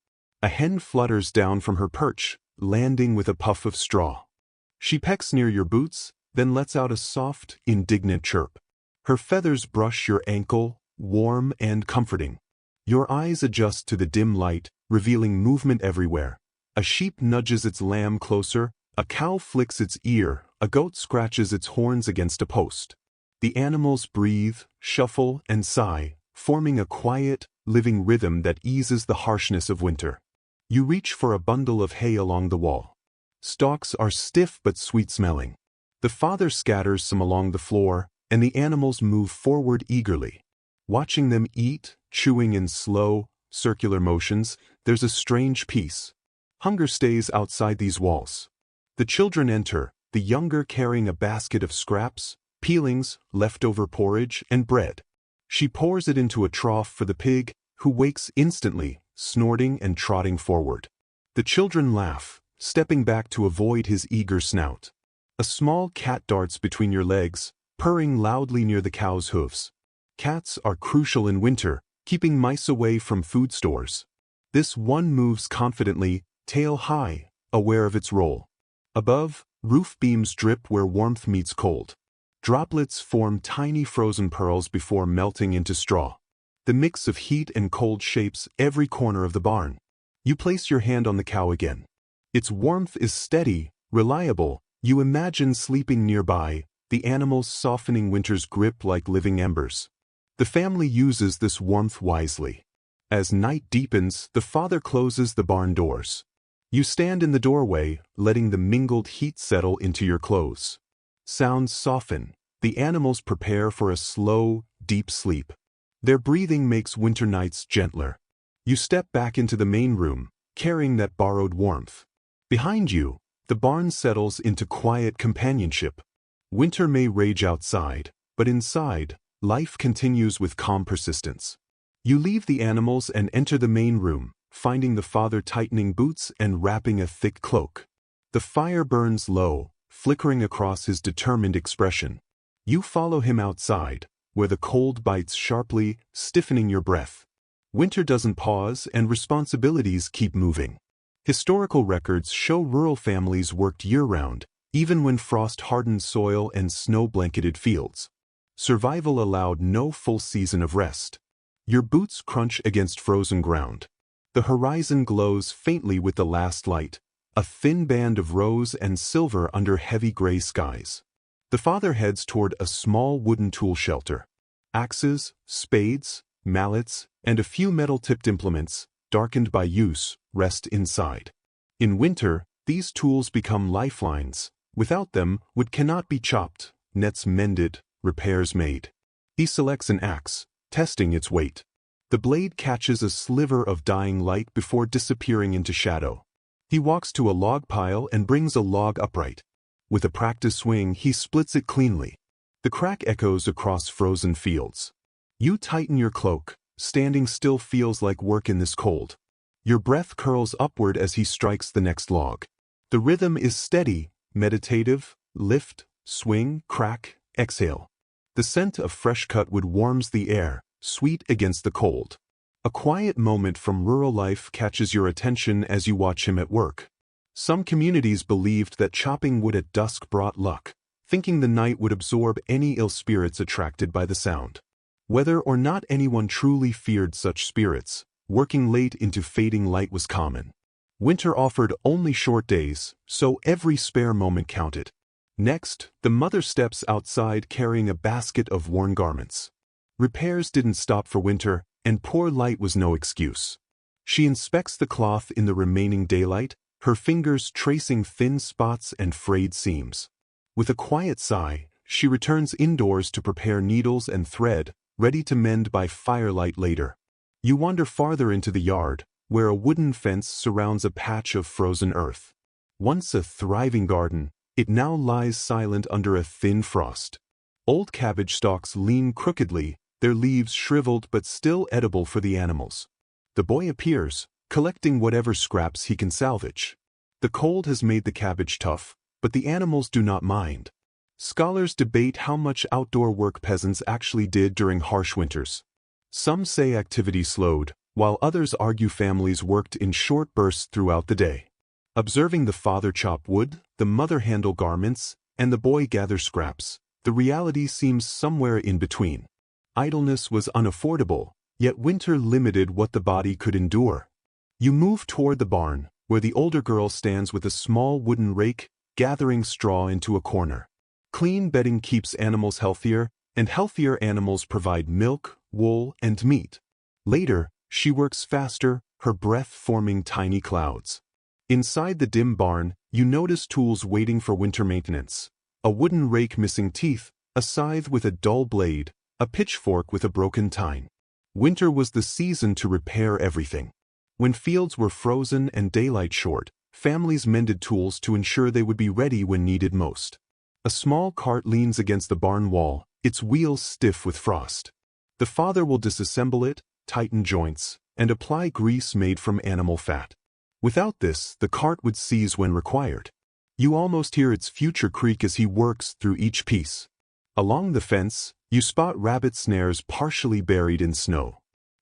A hen flutters down from her perch, landing with a puff of straw. She pecks near your boots, then lets out a soft, indignant chirp. Her feathers brush your ankle, warm and comforting. Your eyes adjust to the dim light, revealing movement everywhere. A sheep nudges its lamb closer, a cow flicks its ear, a goat scratches its horns against a post. The animals breathe, shuffle, and sigh, forming a quiet, living rhythm that eases the harshness of winter. You reach for a bundle of hay along the wall. Stalks are stiff but sweet-smelling. The father scatters some along the floor, and the animals move forward eagerly. Watching them eat, chewing in slow, circular motions, there's a strange peace. Hunger stays outside these walls. The children enter, the younger carrying a basket of scraps, peelings, leftover porridge, and bread. She pours it into a trough for the pig, who wakes instantly, snorting and trotting forward. The children laugh, stepping back to avoid his eager snout. A small cat darts between your legs, purring loudly near the cow's hooves. Cats are crucial in winter, keeping mice away from food stores. This one moves confidently, tail high, aware of its role. Above, roof beams drip where warmth meets cold. Droplets form tiny frozen pearls before melting into straw. The mix of heat and cold shapes every corner of the barn. You place your hand on the cow again. Its warmth is steady, reliable. You imagine sleeping nearby, the animals softening winter's grip like living embers. The family uses this warmth wisely. As night deepens, the father closes the barn doors. You stand in the doorway, letting the mingled heat settle into your clothes. Sounds soften. The animals prepare for a slow, deep sleep. Their breathing makes winter nights gentler. You step back into the main room, carrying that borrowed warmth. Behind you, the barn settles into quiet companionship. Winter may rage outside, but inside, life continues with calm persistence. You leave the animals and enter the main room, finding the father tightening boots and wrapping a thick cloak. The fire burns low, flickering across his determined expression. You follow him outside, where the cold bites sharply, stiffening your breath. Winter doesn't pause and responsibilities keep moving. Historical records show rural families worked year-round, even when frost hardened soil and snow-blanketed fields. Survival allowed no full season of rest. Your boots crunch against frozen ground. The horizon glows faintly with the last light, a thin band of rose and silver under heavy gray skies. The father heads toward a small wooden tool shelter. Axes, spades, mallets, and a few metal-tipped implements, darkened by use, rest inside. In winter, these tools become lifelines. Without them, wood cannot be chopped, nets mended, repairs made. He selects an axe, testing its weight. The blade catches a sliver of dying light before disappearing into shadow. He walks to a log pile and brings a log upright. With a practiced swing, he splits it cleanly. The crack echoes across frozen fields. You tighten your cloak. Standing still feels like work in this cold. Your breath curls upward as he strikes the next log. The rhythm is steady, meditative, lift, swing, crack, exhale. The scent of fresh-cut wood warms the air, sweet against the cold. A quiet moment from rural life catches your attention as you watch him at work. Some communities believed that chopping wood at dusk brought luck, thinking the night would absorb any ill spirits attracted by the sound. Whether or not anyone truly feared such spirits, working late into fading light was common. Winter offered only short days, so every spare moment counted. Next, the mother steps outside carrying a basket of worn garments. Repairs didn't stop for winter, and poor light was no excuse. She inspects the cloth in the remaining daylight, her fingers tracing thin spots and frayed seams. With a quiet sigh, she returns indoors to prepare needles and thread, ready to mend by firelight later. You wander farther into the yard, where a wooden fence surrounds a patch of frozen earth. Once a thriving garden, it now lies silent under a thin frost. Old cabbage stalks lean crookedly, their leaves shriveled but still edible for the animals. The boy appears, collecting whatever scraps he can salvage. The cold has made the cabbage tough, but the animals do not mind. Scholars debate how much outdoor work peasants actually did during harsh winters. Some say activity slowed, while others argue families worked in short bursts throughout the day. Observing the father chop wood, the mother handle garments, and the boy gather scraps, The reality seems somewhere in between. Idleness was unaffordable, yet winter limited what the body could endure. You move toward the barn, where the older girl stands with a small wooden rake, gathering straw into a corner. Clean bedding keeps animals healthier, and healthier animals provide milk, wool, and meat. Later, she works faster, her breath forming tiny clouds. Inside the dim barn, you notice tools waiting for winter maintenance. A wooden rake missing teeth, a scythe with a dull blade, a pitchfork with a broken tine. Winter was the season to repair everything. When fields were frozen and daylight short, families mended tools to ensure they would be ready when needed most. A small cart leans against the barn wall, its wheels stiff with frost. The father will disassemble it, tighten joints, and apply grease made from animal fat. Without this, the cart would seize when required. You almost hear its future creak as he works through each piece. Along the fence, you spot rabbit snares partially buried in snow.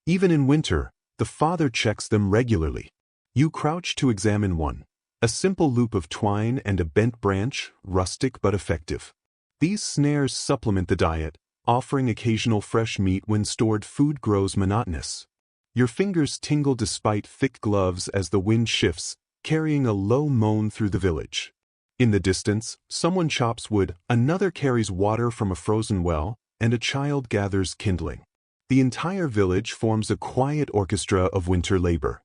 Even in winter, the father checks them regularly. You crouch to examine one. A simple loop of twine and a bent branch, rustic but effective. These snares supplement the diet, offering occasional fresh meat when stored food grows monotonous. Your fingers tingle despite thick gloves as the wind shifts, carrying a low moan through the village. In the distance, someone chops wood, another carries water from a frozen well, and a child gathers kindling. The entire village forms a quiet orchestra of winter labor.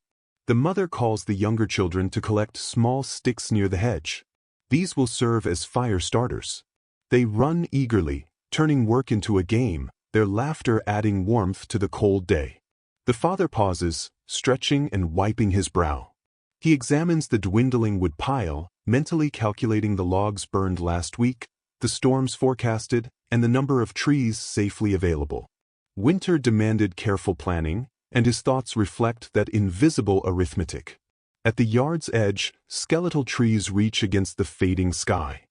The mother calls the younger children to collect small sticks near the hedge. These will serve as fire starters. They run eagerly, turning work into a game, their laughter adding warmth to the cold day. The father pauses, stretching and wiping his brow. He examines the dwindling wood pile, mentally calculating the logs burned last week, the storms forecasted, and the number of trees safely available. Winter demanded careful planning, and his thoughts reflect that invisible arithmetic. At the yard's edge, skeletal trees reach against the fading sky.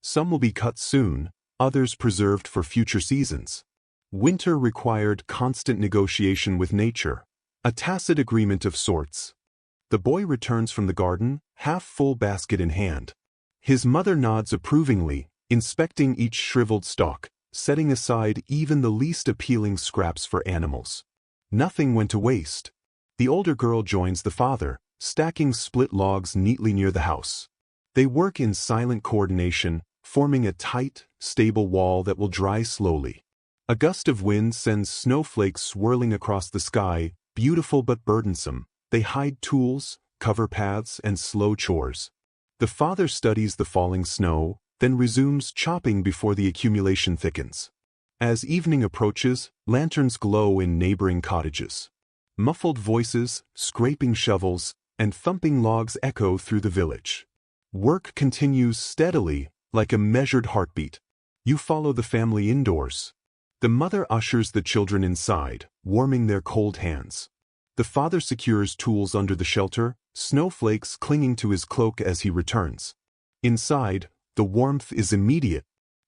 Some will be cut soon, others preserved for future seasons. Winter required constant negotiation with nature, a tacit agreement of sorts. The boy returns from the garden, half-full basket in hand. His mother nods approvingly, inspecting each shriveled stalk, setting aside even the least appealing scraps for animals. Nothing went to waste. The older girl joins the father, stacking split logs neatly near the house. They work in silent coordination, forming a tight, stable wall that will dry slowly. A gust of wind sends snowflakes swirling across the sky, beautiful but burdensome. They hide tools, cover paths, and slow chores. The father studies the falling snow, then resumes chopping before the accumulation thickens. As evening approaches, lanterns glow in neighboring cottages. Muffled voices, scraping shovels, and thumping logs echo through the village. Work continues steadily, like a measured heartbeat. You follow the family indoors. The mother ushers the children inside, warming their cold hands. The father secures tools under the shelter, snowflakes clinging to his cloak as he returns. Inside, the warmth is immediate.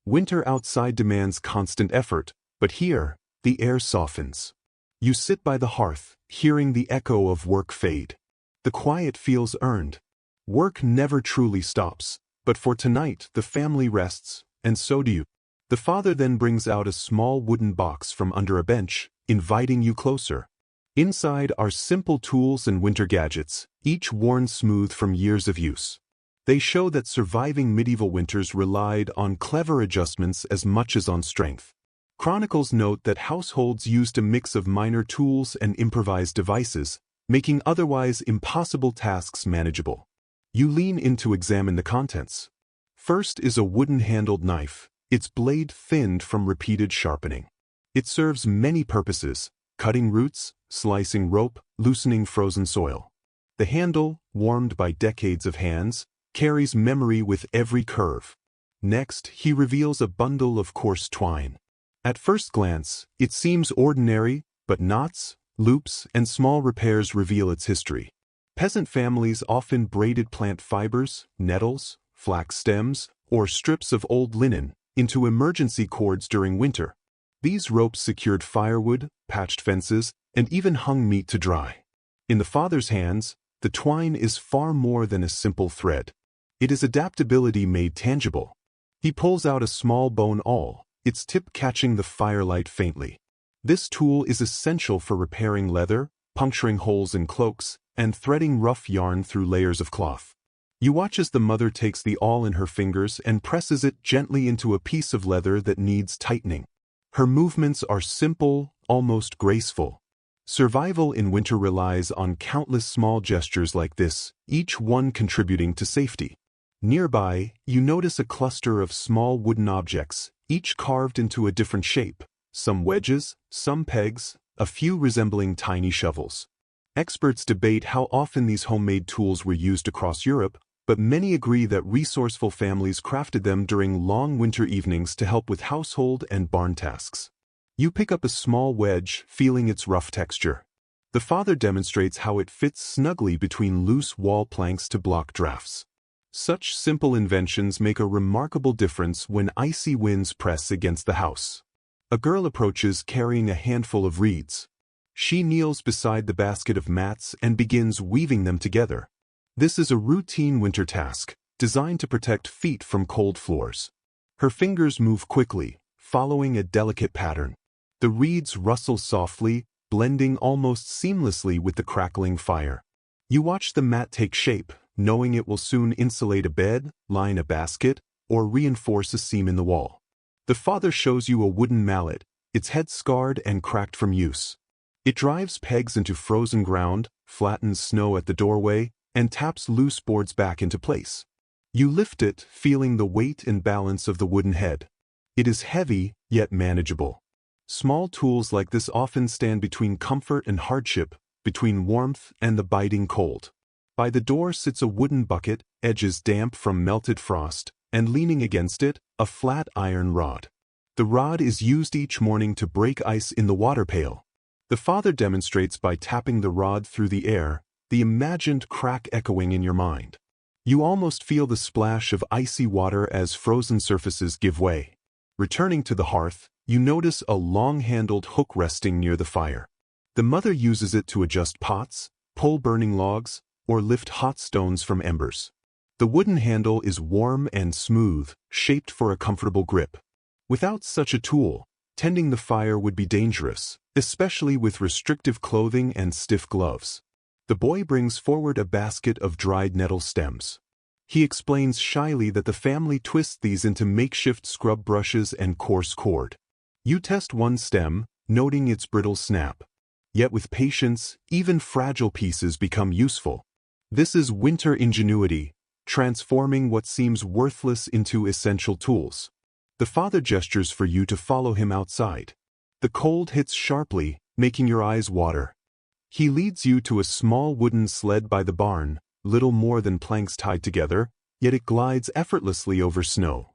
Winter outside demands constant effort, but here, the air softens. You sit by the hearth, hearing the echo of work fade. The quiet feels earned. Work never truly stops, but for tonight the family rests, and so do you. The father then brings out a small wooden box from under a bench, inviting you closer. Inside are simple tools and winter gadgets, each worn smooth from years of use. They show that surviving medieval winters relied on clever adjustments as much as on strength. Chronicles note that households used a mix of minor tools and improvised devices, making otherwise impossible tasks manageable. You lean in to examine the contents. First is a wooden-handled knife, its blade thinned from repeated sharpening. It serves many purposes: cutting roots, slicing rope, loosening frozen soil. The handle, warmed by decades of hands, carries memory with every curve. Next, he reveals a bundle of coarse twine. At first glance, it seems ordinary, but knots, loops, and small repairs reveal its history. Peasant families often braided plant fibers, nettles, flax stems, or strips of old linen into emergency cords during winter. These ropes secured firewood, patched fences, and even hung meat to dry. In the father's hands, the twine is far more than a simple thread. It is adaptability made tangible. He pulls out a small bone awl, its tip catching the firelight faintly. This tool is essential for repairing leather, puncturing holes in cloaks, and threading rough yarn through layers of cloth. You watch as the mother takes the awl in her fingers and presses it gently into a piece of leather that needs tightening. Her movements are simple, almost graceful. Survival in winter relies on countless small gestures like this, each one contributing to safety. Nearby, you notice a cluster of small wooden objects, each carved into a different shape. Some wedges, some pegs, a few resembling tiny shovels. Experts debate how often these homemade tools were used across Europe, but many agree that resourceful families crafted them during long winter evenings to help with household and barn tasks. You pick up a small wedge, feeling its rough texture. The father demonstrates how it fits snugly between loose wall planks to block drafts. Such simple inventions make a remarkable difference when icy winds press against the house. A girl approaches carrying a handful of reeds. She kneels beside the basket of mats and begins weaving them together. This is a routine winter task, designed to protect feet from cold floors. Her fingers move quickly, following a delicate pattern. The reeds rustle softly, blending almost seamlessly with the crackling fire. You watch the mat take shape, knowing it will soon insulate a bed, line a basket, or reinforce a seam in the wall. The father shows you a wooden mallet, its head scarred and cracked from use. It drives pegs into frozen ground, flattens snow at the doorway, and taps loose boards back into place. You lift it, feeling the weight and balance of the wooden head. It is heavy, yet manageable. Small tools like this often stand between comfort and hardship, between warmth and the biting cold. By the door sits a wooden bucket, edges damp from melted frost, and leaning against it, a flat iron rod. The rod is used each morning to break ice in the water pail. The father demonstrates by tapping the rod through the air, the imagined crack echoing in your mind. You almost feel the splash of icy water as frozen surfaces give way. Returning to the hearth, you notice a long-handled hook resting near the fire. The mother uses it to adjust pots, pull burning logs, or lift hot stones from embers. The wooden handle is warm and smooth, shaped for a comfortable grip. Without such a tool, tending the fire would be dangerous, especially with restrictive clothing and stiff gloves. The boy brings forward a basket of dried nettle stems. He explains shyly that the family twists these into makeshift scrub brushes and coarse cord. You test one stem, noting its brittle snap. Yet with patience, even fragile pieces become useful. This is winter ingenuity, transforming what seems worthless into essential tools. The father gestures for you to follow him outside. The cold hits sharply, making your eyes water. He leads you to a small wooden sled by the barn, little more than planks tied together, yet it glides effortlessly over snow.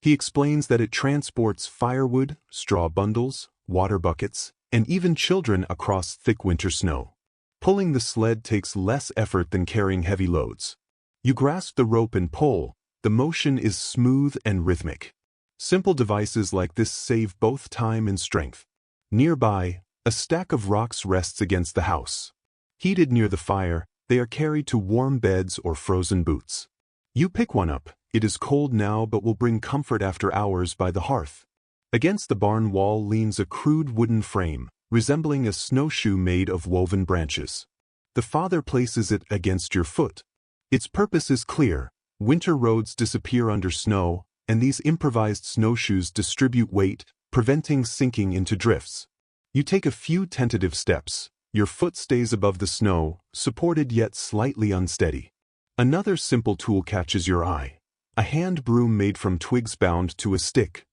He explains that it transports firewood, straw bundles, water buckets, and even children across thick winter snow. Pulling the sled takes less effort than carrying heavy loads. You grasp the rope and pull. The motion is smooth and rhythmic. Simple devices like this save both time and strength. Nearby, a stack of rocks rests against the house. Heated near the fire, they are carried to warm beds or frozen boots. You pick one up. It is cold now but will bring comfort after hours by the hearth. Against the barn wall leans a crude wooden frame, resembling a snowshoe made of woven branches. The father places it against your foot. Its purpose is clear. Winter roads disappear under snow, and these improvised snowshoes distribute weight, preventing sinking into drifts. You take a few tentative steps. Your foot stays above the snow, supported yet slightly unsteady. Another simple tool catches your eye. A hand broom made from twigs bound to a stick.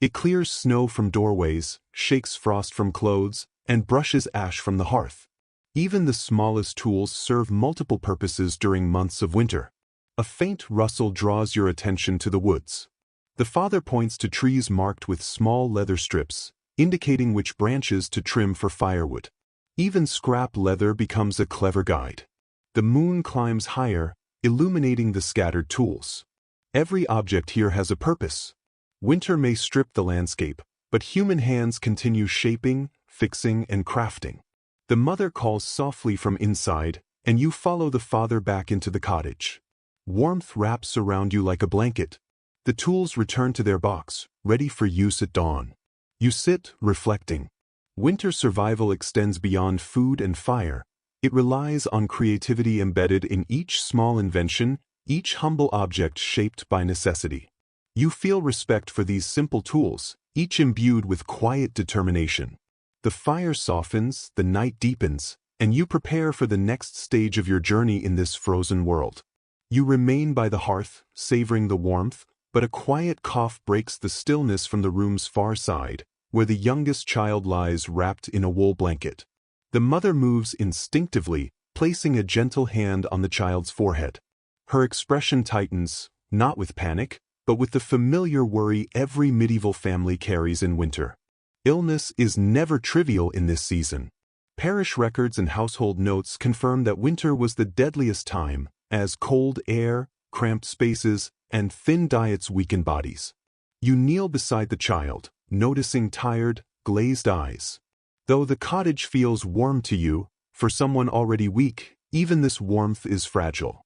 It clears snow from doorways, shakes frost from clothes, and brushes ash from the hearth. Even the smallest tools serve multiple purposes during months of winter. A faint rustle draws your attention to the woods. The father points to trees marked with small leather strips, indicating which branches to trim for firewood. Even scrap leather becomes a clever guide. The moon climbs higher, illuminating the scattered tools. Every object here has a purpose. Winter may strip the landscape, but human hands continue shaping, fixing, and crafting. The mother calls softly from inside, and you follow the father back into the cottage. Warmth wraps around you like a blanket. The tools return to their box, ready for use at dawn. You sit, reflecting. Winter survival extends beyond food and fire. It relies on creativity embedded in each small invention, each humble object shaped by necessity. You feel respect for these simple tools, each imbued with quiet determination. The fire softens, the night deepens, and you prepare for the next stage of your journey in this frozen world. You remain by the hearth, savoring the warmth, but a quiet cough breaks the stillness from the room's far side, where the youngest child lies wrapped in a wool blanket. The mother moves instinctively, placing a gentle hand on the child's forehead. Her expression tightens, not with panic, but with the familiar worry every medieval family carries in winter. Illness is never trivial in this season. Parish records and household notes confirm that winter was the deadliest time, as cold air, cramped spaces, and thin diets weaken bodies. You kneel beside the child, noticing tired, glazed eyes. Though the cottage feels warm to you, for someone already weak, even this warmth is fragile.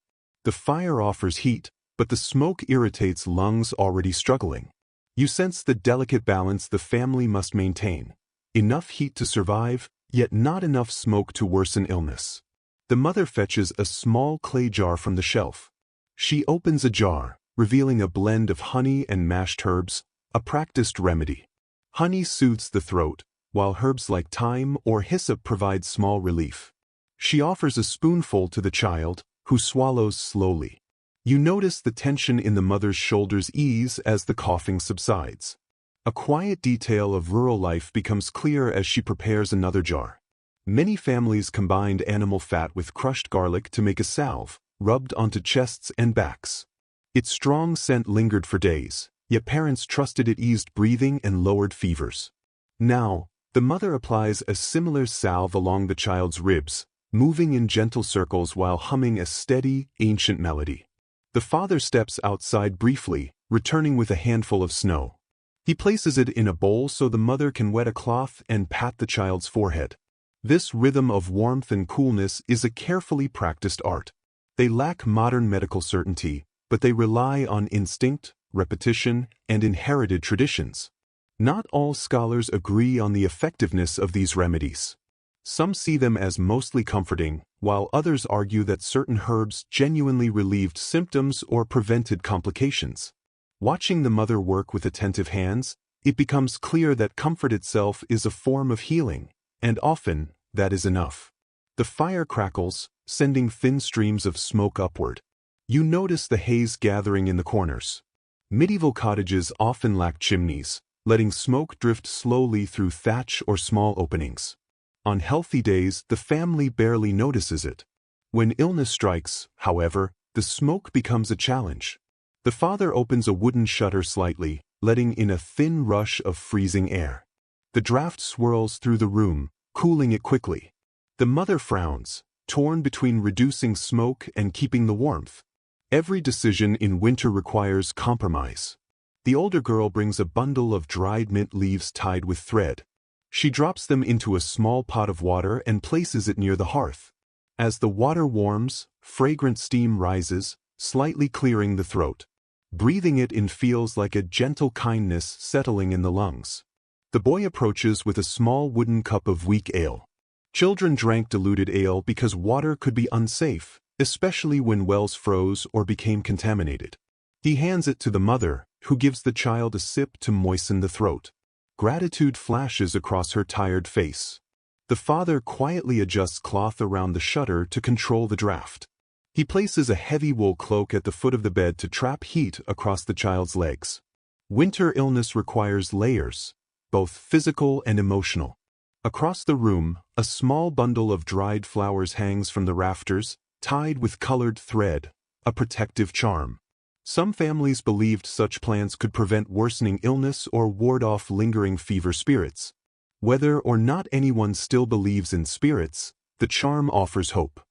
The fire offers heat, but the smoke irritates lungs already struggling. You sense the delicate balance the family must maintain. Enough heat to survive, yet not enough smoke to worsen illness. The mother fetches a small clay jar from the shelf. She opens a jar, revealing a blend of honey and mashed herbs, a practiced remedy. Honey soothes the throat, while herbs like thyme or hyssop provide small relief. She offers a spoonful to the child, who swallows slowly. You notice the tension in the mother's shoulders ease as the coughing subsides. A quiet detail of rural life becomes clear as she prepares another jar. Many families combined animal fat with crushed garlic to make a salve, rubbed onto chests and backs. Its strong scent lingered for days, yet parents trusted it eased breathing and lowered fevers. Now, the mother applies a similar salve along the child's ribs, moving in gentle circles while humming a steady, ancient melody. The father steps outside briefly, returning with a handful of snow. He places it in a bowl so the mother can wet a cloth and pat the child's forehead. This rhythm of warmth and coolness is a carefully practiced art. They lack modern medical certainty, but they rely on instinct, repetition, and inherited traditions. Not all scholars agree on the effectiveness of these remedies. Some see them as mostly comforting, while others argue that certain herbs genuinely relieved symptoms or prevented complications. Watching the mother work with attentive hands, it becomes clear that comfort itself is a form of healing, and often, that is enough. The fire crackles, sending thin streams of smoke upward. You notice the haze gathering in the corners. Medieval cottages often lack chimneys, letting smoke drift slowly through thatch or small openings. On healthy days, the family barely notices it. When illness strikes, however, the smoke becomes a challenge. The father opens a wooden shutter slightly, letting in a thin rush of freezing air. The draft swirls through the room, cooling it quickly. The mother frowns, torn between reducing smoke and keeping the warmth. Every decision in winter requires compromise. The older girl brings a bundle of dried mint leaves tied with thread. She drops them into a small pot of water and places it near the hearth. As the water warms, fragrant steam rises, slightly clearing the throat. Breathing it in feels like a gentle kindness settling in the lungs. The boy approaches with a small wooden cup of weak ale. Children drank diluted ale because water could be unsafe, especially when wells froze or became contaminated. He hands it to the mother, who gives the child a sip to moisten the throat. Gratitude flashes across her tired face. The father quietly adjusts cloth around the shutter to control the draft. He places a heavy wool cloak at the foot of the bed to trap heat across the child's legs. Winter illness requires layers, both physical and emotional. Across the room, a small bundle of dried flowers hangs from the rafters, tied with colored thread, a protective charm. Some families believed such plants could prevent worsening illness or ward off lingering fever spirits. Whether or not anyone still believes in spirits, the charm offers hope.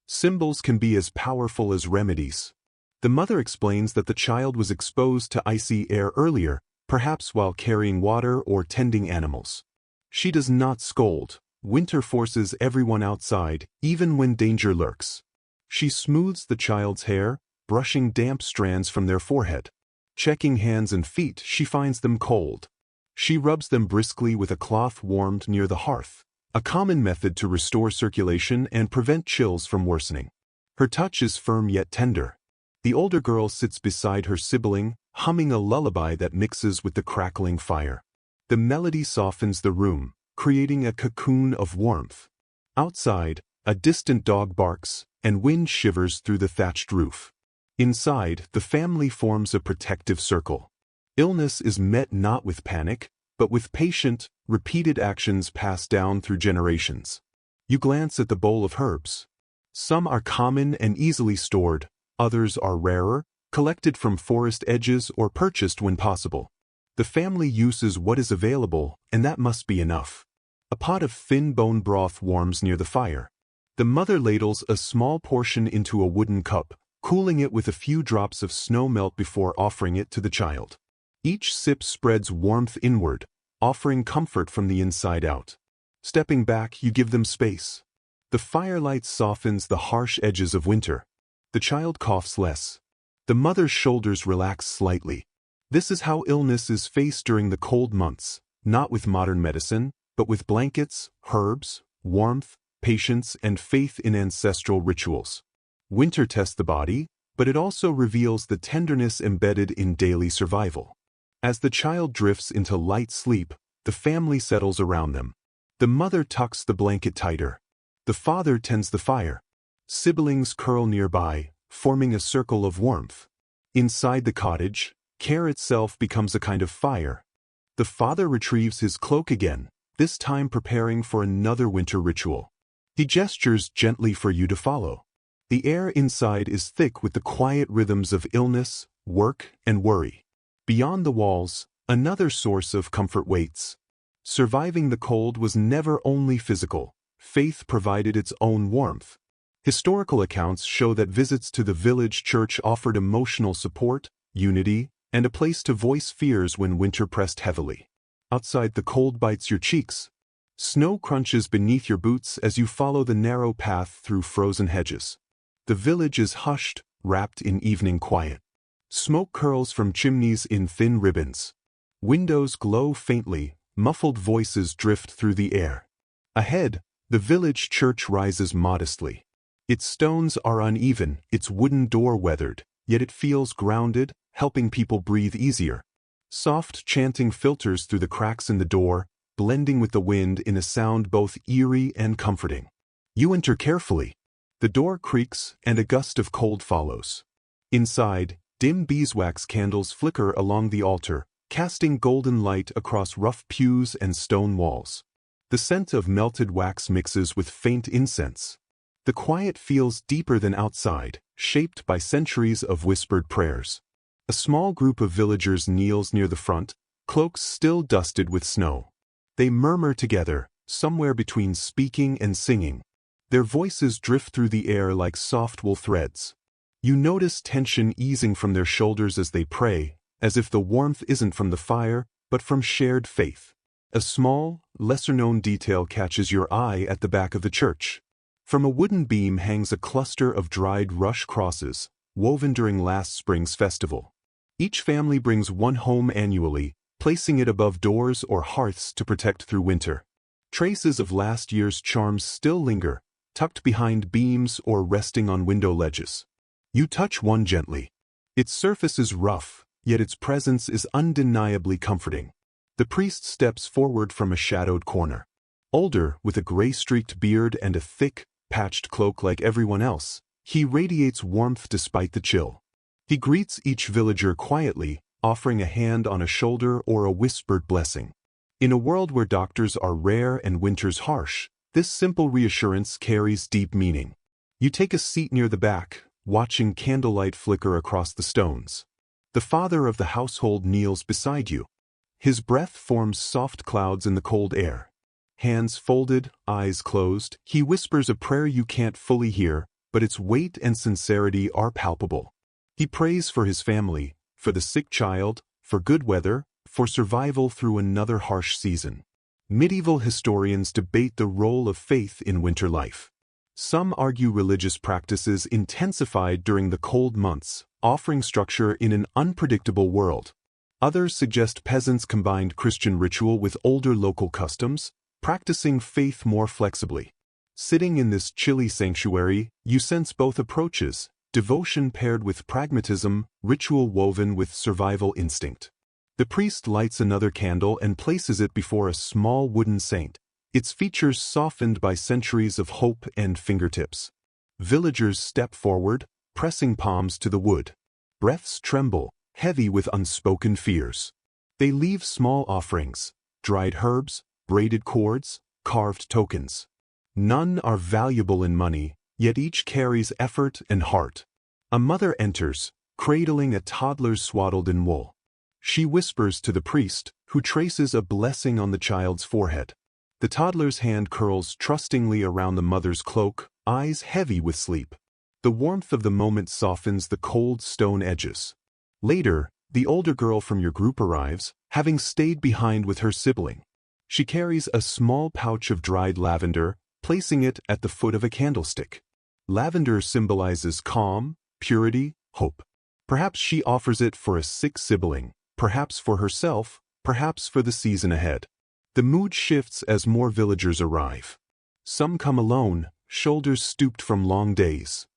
Symbols can be as powerful as remedies. The mother explains that the child was exposed to icy air earlier, perhaps while carrying water or tending animals. She does not scold. Winter forces everyone outside, even when danger lurks. She smooths the child's hair, brushing damp strands from their forehead. Checking hands and feet, she finds them cold. She rubs them briskly with a cloth warmed near the hearth, a common method to restore circulation and prevent chills from worsening. Her touch is firm yet tender. The older girl sits beside her sibling, humming a lullaby that mixes with the crackling fire. The melody softens the room, creating a cocoon of warmth. Outside, a distant dog barks, and wind shivers through the thatched roof. Inside, the family forms a protective circle. Illness is met not with panic, but with patient, repeated actions passed down through generations. You glance at the bowl of herbs. Some are common and easily stored, others are rarer, collected from forest edges or purchased when possible. The family uses what is available, and that must be enough. A pot of thin bone broth warms near the fire. The mother ladles a small portion into a wooden cup, cooling it with a few drops of snow melt before offering it to the child. Each sip spreads warmth inward, offering comfort from the inside out. Stepping back, you give them space. The firelight softens the harsh edges of winter. The child coughs less. The mother's shoulders relax slightly. This is how illness is faced during the cold months, not with modern medicine, but with blankets, herbs, warmth, patience, and faith in ancestral rituals. Winter tests the body, but it also reveals the tenderness embedded in daily survival. As the child drifts into light sleep, the family settles around them. The mother tucks the blanket tighter. The father tends the fire. Siblings curl nearby, forming a circle of warmth. Inside the cottage, care itself becomes a kind of fire. The father retrieves his cloak again, this time preparing for another winter ritual. He gestures gently for you to follow. The air inside is thick with the quiet rhythms of illness, work, and worry. Beyond the walls, another source of comfort waits. Surviving the cold was never only physical. Faith provided its own warmth. Historical accounts show that visits to the village church offered emotional support, unity, and a place to voice fears when winter pressed heavily. Outside, the cold bites your cheeks. Snow crunches beneath your boots as you follow the narrow path through frozen hedges. The village is hushed, wrapped in evening quiet. Smoke curls from chimneys in thin ribbons. Windows glow faintly, muffled voices drift through the air. Ahead, the village church rises modestly. Its stones are uneven, its wooden door weathered, yet it feels grounded, helping people breathe easier. Soft chanting filters through the cracks in the door, blending with the wind in a sound both eerie and comforting. You enter carefully. The door creaks, and a gust of cold follows. Inside, dim beeswax candles flicker along the altar, casting golden light across rough pews and stone walls. The scent of melted wax mixes with faint incense. The quiet feels deeper than outside, shaped by centuries of whispered prayers. A small group of villagers kneels near the front, cloaks still dusted with snow. They murmur together, somewhere between speaking and singing. Their voices drift through the air like soft wool threads. You notice tension easing from their shoulders as they pray, as if the warmth isn't from the fire, but from shared faith. A small, lesser-known detail catches your eye at the back of the church. From a wooden beam hangs a cluster of dried rush crosses, woven during last spring's festival. Each family brings one home annually, placing it above doors or hearths to protect through winter. Traces of last year's charms still linger, tucked behind beams or resting on window ledges. You touch one gently. Its surface is rough, yet its presence is undeniably comforting. The priest steps forward from a shadowed corner. Older, with a gray-streaked beard and a thick, patched cloak like everyone else, he radiates warmth despite the chill. He greets each villager quietly, offering a hand on a shoulder or a whispered blessing. In a world where doctors are rare and winters harsh, this simple reassurance carries deep meaning. You take a seat near the back, watching candlelight flicker across the stones. The father of the household kneels beside you. His breath forms soft clouds in the cold air. Hands folded, eyes closed, he whispers a prayer you can't fully hear, but its weight and sincerity are palpable. He prays for his family, for the sick child, for good weather, for survival through another harsh season. Medieval historians debate the role of faith in winter life. Some argue religious practices intensified during the cold months, offering structure in an unpredictable world. Others suggest peasants combined Christian ritual with older local customs, practicing faith more flexibly. Sitting in this chilly sanctuary, you sense both approaches, devotion paired with pragmatism, ritual woven with survival instinct. The priest lights another candle and places it before a small wooden saint, its features softened by centuries of hope and fingertips. Villagers step forward, pressing palms to the wood. Breaths tremble, heavy with unspoken fears. They leave small offerings, dried herbs, braided cords, carved tokens. None are valuable in money, yet each carries effort and heart. A mother enters, cradling a toddler swaddled in wool. She whispers to the priest, who traces a blessing on the child's forehead. The toddler's hand curls trustingly around the mother's cloak, eyes heavy with sleep. The warmth of the moment softens the cold stone edges. Later, the older girl from your group arrives, having stayed behind with her sibling. She carries a small pouch of dried lavender, placing it at the foot of a candlestick. Lavender symbolizes calm, purity, hope. Perhaps she offers it for a sick sibling, perhaps for herself, perhaps for the season ahead. The mood shifts as more villagers arrive. Some come alone, shoulders stooped from long days.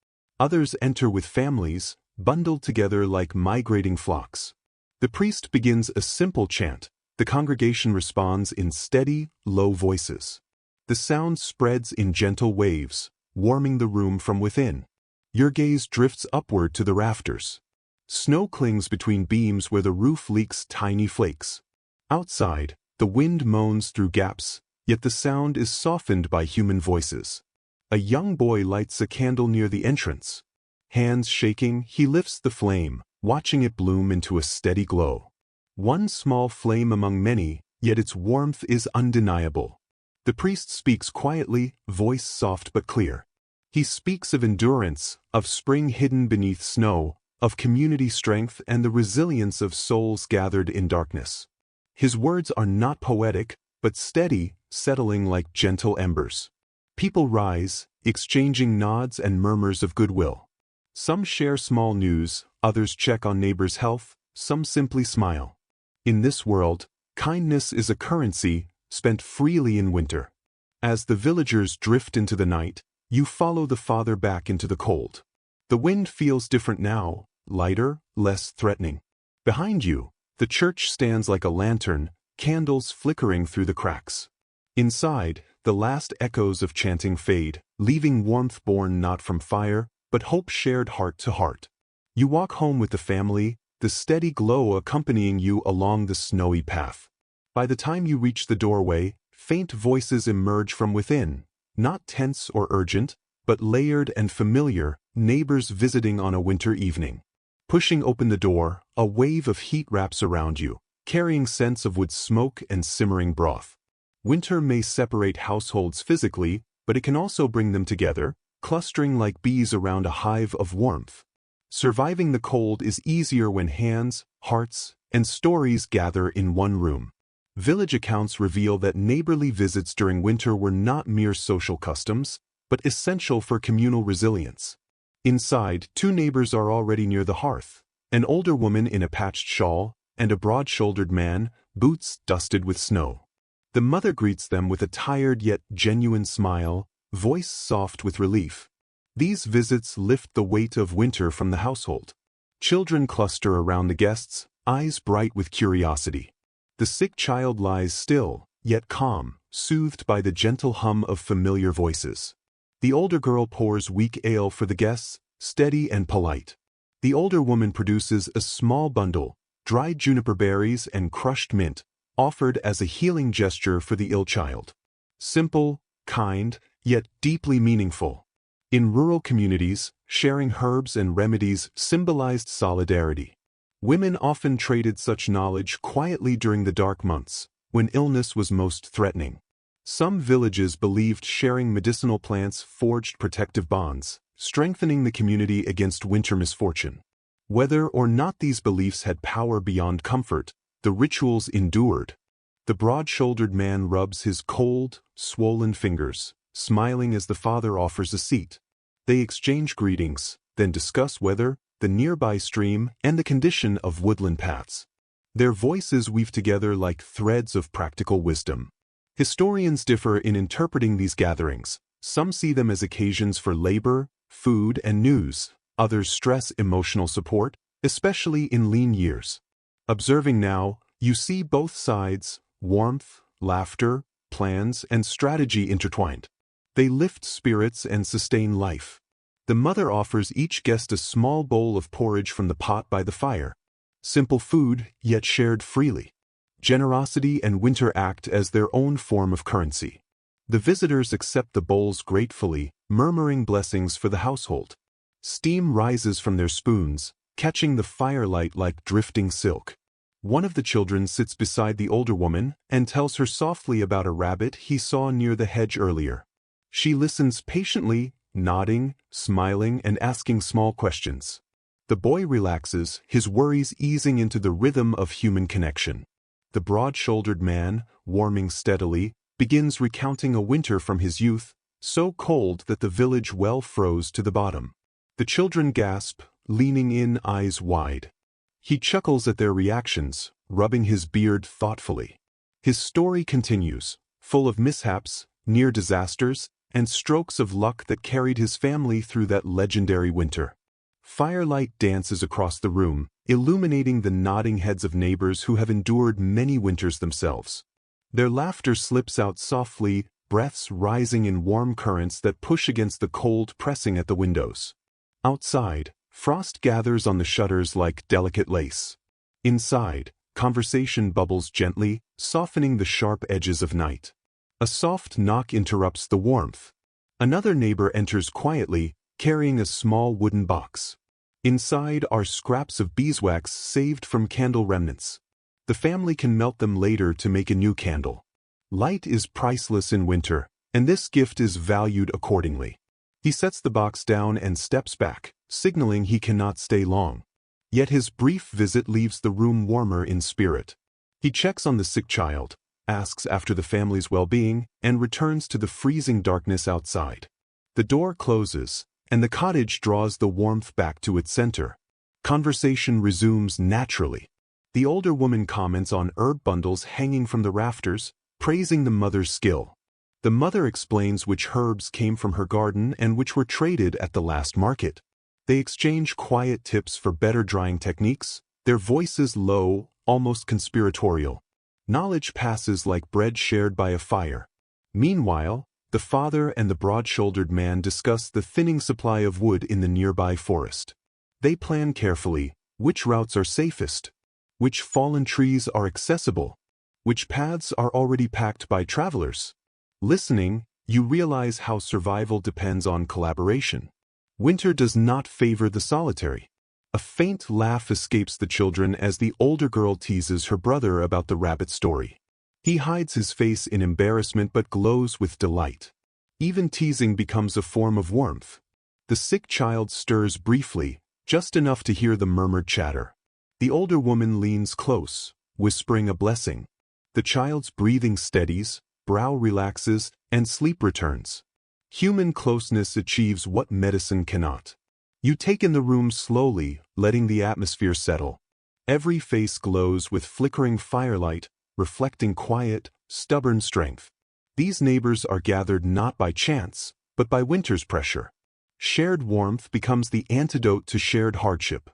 Others enter with families, bundled together like migrating flocks. The priest begins a simple chant. The congregation responds in steady, low voices. The sound spreads in gentle waves, warming the room from within. Your gaze drifts upward to the rafters. Snow clings between beams where the roof leaks tiny flakes. Outside, the wind moans through gaps, yet the sound is softened by human voices. A young boy lights a candle near the entrance. Hands shaking, he lifts the flame, watching it bloom into a steady glow. One small flame among many, yet its warmth is undeniable. The priest speaks quietly, voice soft but clear. He speaks of endurance, of spring hidden beneath snow, of community strength and the resilience of souls gathered in darkness. His words are not poetic, but steady, settling like gentle embers. People rise, exchanging nods and murmurs of goodwill. Some share small news, others check on neighbors' health, some simply smile. In this world, kindness is a currency, spent freely in winter. As the villagers drift into the night, you follow the father back into the cold. The wind feels different now, lighter, less threatening. Behind you, the church stands like a lantern, candles flickering through the cracks. Inside, the last echoes of chanting fade, leaving warmth born not from fire, but hope shared heart to heart. You walk home with the family, the steady glow accompanying you along the snowy path. By the time you reach the doorway, faint voices emerge from within, not tense or urgent, but layered and familiar, neighbors visiting on a winter evening. Pushing open the door, a wave of heat wraps around you, carrying scents of wood smoke and simmering broth. Winter may separate households physically, but it can also bring them together, clustering like bees around a hive of warmth. Surviving the cold is easier when hands, hearts, and stories gather in one room. Village accounts reveal that neighborly visits during winter were not mere social customs, but essential for communal resilience. Inside, two neighbors are already near the hearth, an older woman in a patched shawl, and a broad-shouldered man, boots dusted with snow. The mother greets them with a tired yet genuine smile, voice soft with relief. These visits lift the weight of winter from the household. Children cluster around the guests, eyes bright with curiosity. The sick child lies still, yet calm, soothed by the gentle hum of familiar voices. The older girl pours weak ale for the guests, steady and polite. The older woman produces a small bundle, dried juniper berries and crushed mint, offered as a healing gesture for the ill child. Simple, kind, yet deeply meaningful. In rural communities, sharing herbs and remedies symbolized solidarity. Women often traded such knowledge quietly during the dark months, when illness was most threatening. Some villages believed sharing medicinal plants forged protective bonds, strengthening the community against winter misfortune. Whether or not these beliefs had power beyond comfort, the rituals endured. The broad-shouldered man rubs his cold, swollen fingers, smiling as the father offers a seat. They exchange greetings, then discuss whether, the nearby stream, and the condition of woodland paths. Their voices weave together like threads of practical wisdom. Historians differ in interpreting these gatherings. Some see them as occasions for labor, food, and news. Others stress emotional support, especially in lean years. Observing now, you see both sides: warmth, laughter, plans, and strategy intertwined. They lift spirits and sustain life. The mother offers each guest a small bowl of porridge from the pot by the fire. Simple food, yet shared freely. Generosity and winter act as their own form of currency. The visitors accept the bowls gratefully, murmuring blessings for the household. Steam rises from their spoons, catching the firelight like drifting silk. One of the children sits beside the older woman and tells her softly about a rabbit he saw near the hedge earlier. She listens patiently, nodding, smiling, and asking small questions. The boy relaxes, his worries easing into the rhythm of human connection. The broad-shouldered man, warming steadily, begins recounting a winter from his youth, so cold that the village well froze to the bottom. The children gasp, leaning in, eyes wide. He chuckles at their reactions, rubbing his beard thoughtfully. His story continues, full of mishaps, near disasters, and strokes of luck that carried his family through that legendary winter. Firelight dances across the room, illuminating the nodding heads of neighbors who have endured many winters themselves. Their laughter slips out softly, breaths rising in warm currents that push against the cold pressing at the windows. Outside, frost gathers on the shutters like delicate lace. Inside, conversation bubbles gently, softening the sharp edges of night. A soft knock interrupts the warmth. Another neighbor enters quietly, carrying a small wooden box. Inside are scraps of beeswax saved from candle remnants. The family can melt them later to make a new candle. Light is priceless in winter, and this gift is valued accordingly. He sets the box down and steps back, signaling he cannot stay long. Yet his brief visit leaves the room warmer in spirit. He checks on the sick child, asks after the family's well-being, and returns to the freezing darkness outside. The door closes, and the cottage draws the warmth back to its center. Conversation resumes naturally. The older woman comments on herb bundles hanging from the rafters, praising the mother's skill. The mother explains which herbs came from her garden and which were traded at the last market. They exchange quiet tips for better drying techniques, their voices low, almost conspiratorial. Knowledge passes like bread shared by a fire. Meanwhile, the father and the broad-shouldered man discuss the thinning supply of wood in the nearby forest. They plan carefully which routes are safest, which fallen trees are accessible, which paths are already packed by travelers. Listening, you realize how survival depends on collaboration. Winter does not favor the solitary. A faint laugh escapes the children as the older girl teases her brother about the rabbit story. He hides his face in embarrassment but glows with delight. Even teasing becomes a form of warmth. The sick child stirs briefly, just enough to hear the murmured chatter. The older woman leans close, whispering a blessing. The child's breathing steadies, brow relaxes, and sleep returns. Human closeness achieves what medicine cannot. You take in the room slowly, letting the atmosphere settle. Every face glows with flickering firelight, reflecting quiet, stubborn strength. These neighbors are gathered not by chance, but by winter's pressure. Shared warmth becomes the antidote to shared hardship.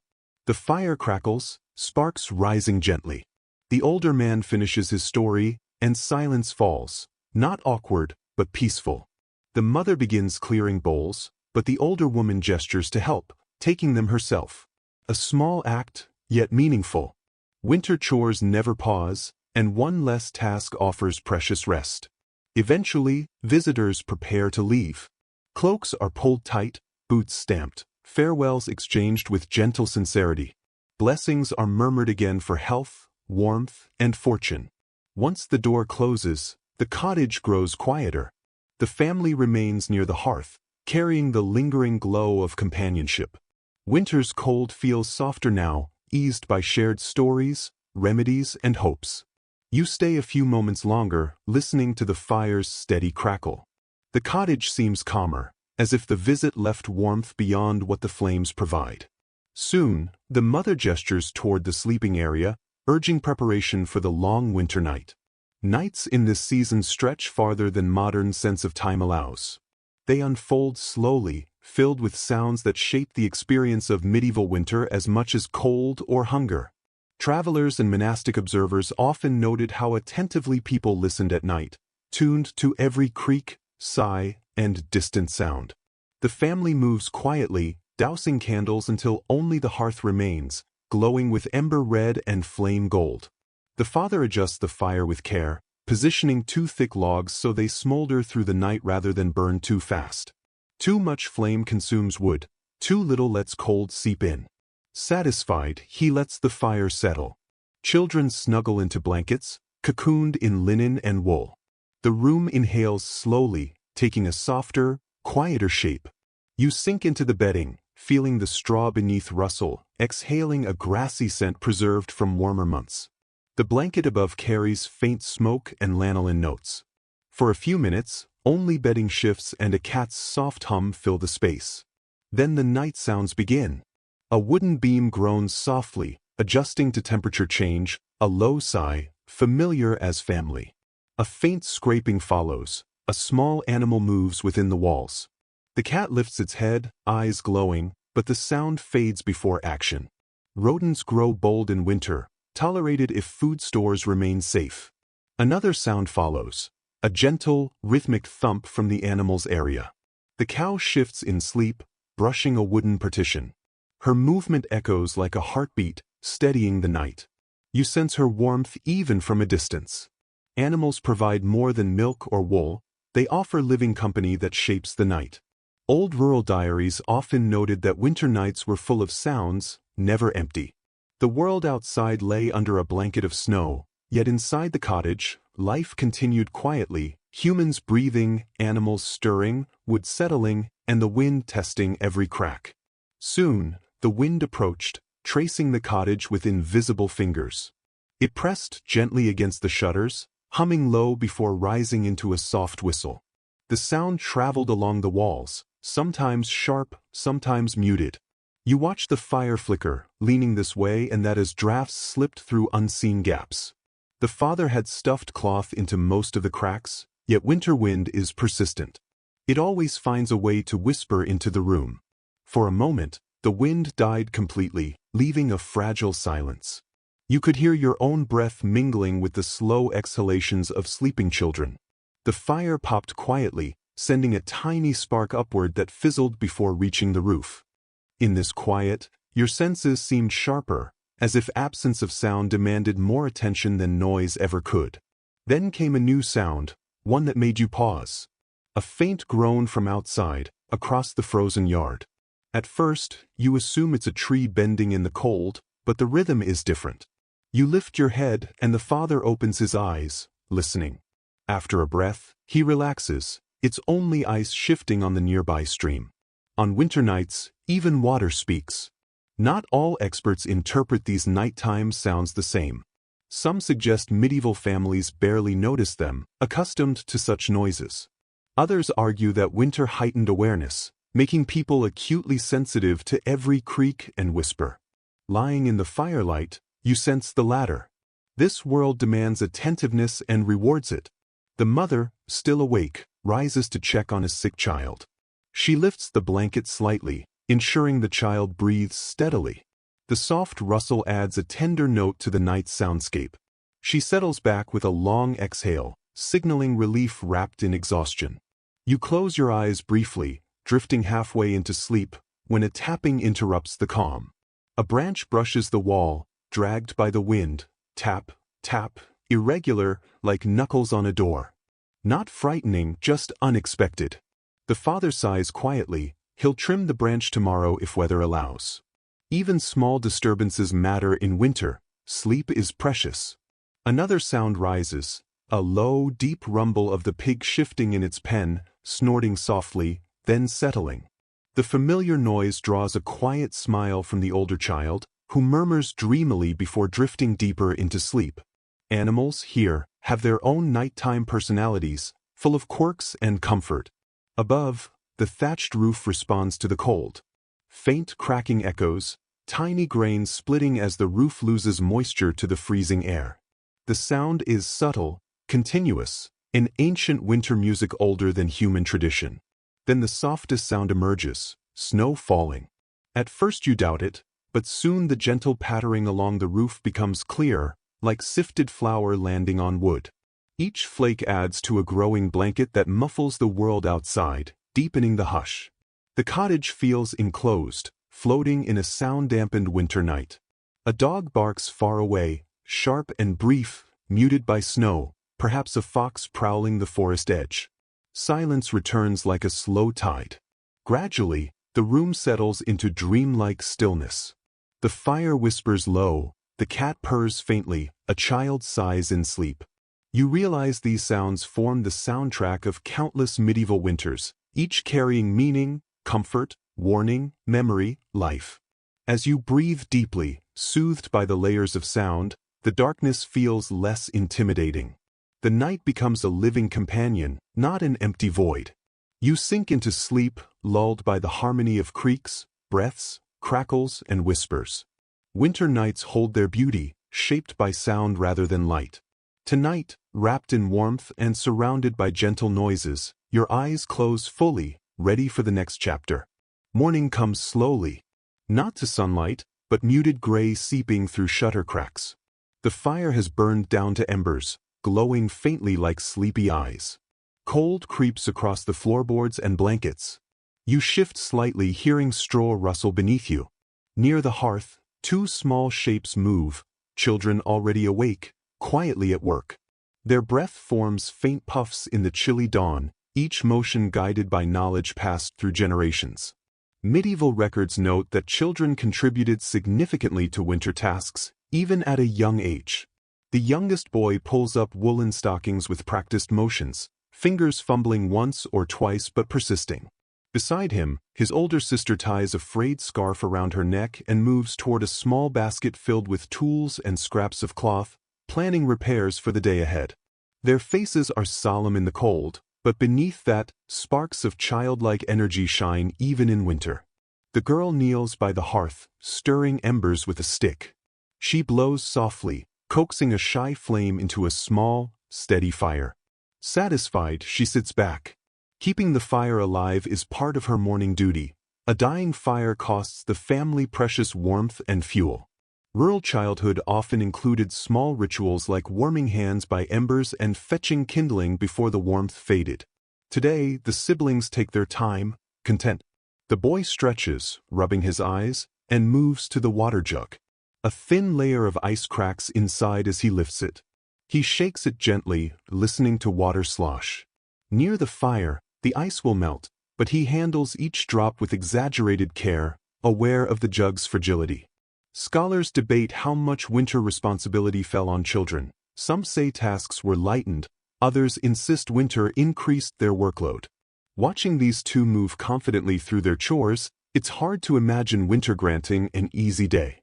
The fire crackles, sparks rising gently. The older man finishes his story, and silence falls, not awkward, but peaceful. The mother begins clearing bowls, but the older woman gestures to help, taking them herself. A small act, yet meaningful. Winter chores never pause, and one less task offers precious rest. Eventually, visitors prepare to leave. Cloaks are pulled tight, boots stamped, farewells exchanged with gentle sincerity. Blessings are murmured again for health, warmth, and fortune. Once the door closes, the cottage grows quieter. The family remains near the hearth, carrying the lingering glow of companionship. Winter's cold feels softer now, eased by shared stories, remedies, and hopes. You stay a few moments longer, listening to the fire's steady crackle. The cottage seems calmer, as if the visit left warmth beyond what the flames provide. Soon, the mother gestures toward the sleeping area, urging preparation for the long winter night. Nights in this season stretch farther than modern sense of time allows. They unfold slowly, filled with sounds that shape the experience of medieval winter as much as cold or hunger. Travelers and monastic observers often noted how attentively people listened at night, tuned to every creak, sigh, and distant sound. The family moves quietly, dousing candles until only the hearth remains, glowing with ember red and flame gold. The father adjusts the fire with care, positioning two thick logs so they smolder through the night rather than burn too fast. Too much flame consumes wood, too little lets cold seep in. Satisfied, he lets the fire settle. Children snuggle into blankets, cocooned in linen and wool. The room inhales slowly, taking a softer, quieter shape. You sink into the bedding, feeling the straw beneath rustle, exhaling a grassy scent preserved from warmer months. The blanket above carries faint smoke and lanolin notes. For a few minutes, only bedding shifts and a cat's soft hum fill the space. Then the night sounds begin. A wooden beam groans softly, adjusting to temperature change, a low sigh, familiar as family. A faint scraping follows, a small animal moves within the walls. The cat lifts its head, eyes glowing, but the sound fades before action. Rodents grow bold in winter, tolerated if food stores remain safe. Another sound follows, a gentle, rhythmic thump from the animal's area. The cow shifts in sleep, brushing a wooden partition. Her movement echoes like a heartbeat, steadying the night. You sense her warmth even from a distance. Animals provide more than milk or wool, they offer living company that shapes the night. Old rural diaries often noted that winter nights were full of sounds, never empty. The world outside lay under a blanket of snow, yet inside the cottage, life continued quietly, humans breathing, animals stirring, wood settling, and the wind testing every crack. Soon, the wind approached, tracing the cottage with invisible fingers. It pressed gently against the shutters, humming low before rising into a soft whistle. The sound traveled along the walls, sometimes sharp, sometimes muted. You watched the fire flicker, leaning this way and that as drafts slipped through unseen gaps. The father had stuffed cloth into most of the cracks, yet winter wind is persistent. It always finds a way to whisper into the room. For a moment, the wind died completely, leaving a fragile silence. You could hear your own breath mingling with the slow exhalations of sleeping children. The fire popped quietly, sending a tiny spark upward that fizzled before reaching the roof. In this quiet, your senses seemed sharper, as if absence of sound demanded more attention than noise ever could. Then came a new sound, one that made you pause. A faint groan from outside, across the frozen yard. At first, you assume it's a tree bending in the cold, but the rhythm is different. You lift your head and the father opens his eyes, listening. After a breath, he relaxes, it's only ice shifting on the nearby stream. On winter nights, even water speaks. Not all experts interpret these nighttime sounds the same. Some suggest medieval families barely noticed them, accustomed to such noises. Others argue that winter heightened awareness, making people acutely sensitive to every creak and whisper. Lying in the firelight, you sense the latter. This world demands attentiveness and rewards it. The mother, still awake, rises to check on a sick child. She lifts the blanket slightly, ensuring the child breathes steadily. The soft rustle adds a tender note to the night's soundscape. She settles back with a long exhale, signaling relief wrapped in exhaustion. You close your eyes briefly, drifting halfway into sleep, when a tapping interrupts the calm. A branch brushes the wall, dragged by the wind, tap, tap, irregular, like knuckles on a door. Not frightening, just unexpected. The father sighs quietly, he'll trim the branch tomorrow if weather allows. Even small disturbances matter in winter, sleep is precious. Another sound rises, a low, deep rumble of the pig shifting in its pen, snorting softly, then settling. The familiar noise draws a quiet smile from the older child, who murmurs dreamily before drifting deeper into sleep. Animals, here, have their own nighttime personalities, full of quirks and comfort. Above, the thatched roof responds to the cold. Faint cracking echoes, tiny grains splitting as the roof loses moisture to the freezing air. The sound is subtle, continuous, an ancient winter music older than human tradition. Then the softest sound emerges, snow falling. At first you doubt it, but soon the gentle pattering along the roof becomes clear, like sifted flour landing on wood. Each flake adds to a growing blanket that muffles the world outside, deepening the hush. The cottage feels enclosed, floating in a sound-dampened winter night. A dog barks far away, sharp and brief, muted by snow, perhaps a fox prowling the forest edge. Silence returns like a slow tide. Gradually, the room settles into dreamlike stillness. The fire whispers low, the cat purrs faintly, a child sighs in sleep. You realize these sounds form the soundtrack of countless medieval winters, each carrying meaning, comfort, warning, memory, life. As you breathe deeply, soothed by the layers of sound, the darkness feels less intimidating. The night becomes a living companion, not an empty void. You sink into sleep, lulled by the harmony of creaks, breaths, crackles, and whispers. Winter nights hold their beauty, shaped by sound rather than light. Tonight, wrapped in warmth and surrounded by gentle noises, your eyes close fully, ready for the next chapter. Morning comes slowly. Not to sunlight, but muted gray seeping through shutter cracks. The fire has burned down to embers, glowing faintly like sleepy eyes. Cold creeps across the floorboards and blankets. You shift slightly, hearing straw rustle beneath you. Near the hearth, two small shapes move, children already awake, quietly at work. Their breath forms faint puffs in the chilly dawn, each motion guided by knowledge passed through generations. Medieval records note that children contributed significantly to winter tasks, even at a young age. The youngest boy pulls up woolen stockings with practiced motions, fingers fumbling once or twice but persisting. Beside him, his older sister ties a frayed scarf around her neck and moves toward a small basket filled with tools and scraps of cloth, planning repairs for the day ahead. Their faces are solemn in the cold, but beneath that, sparks of childlike energy shine even in winter. The girl kneels by the hearth, stirring embers with a stick. She blows softly, coaxing a shy flame into a small, steady fire. Satisfied, she sits back. Keeping the fire alive is part of her morning duty. A dying fire costs the family precious warmth and fuel. Rural childhood often included small rituals like warming hands by embers and fetching kindling before the warmth faded. Today, the siblings take their time, content. The boy stretches, rubbing his eyes, and moves to the water jug. A thin layer of ice cracks inside as he lifts it. He shakes it gently, listening to water slosh. Near the fire, the ice will melt, but he handles each drop with exaggerated care, aware of the jug's fragility. Scholars debate how much winter responsibility fell on children. Some say tasks were lightened, others insist winter increased their workload. Watching these two move confidently through their chores, it's hard to imagine winter granting an easy day.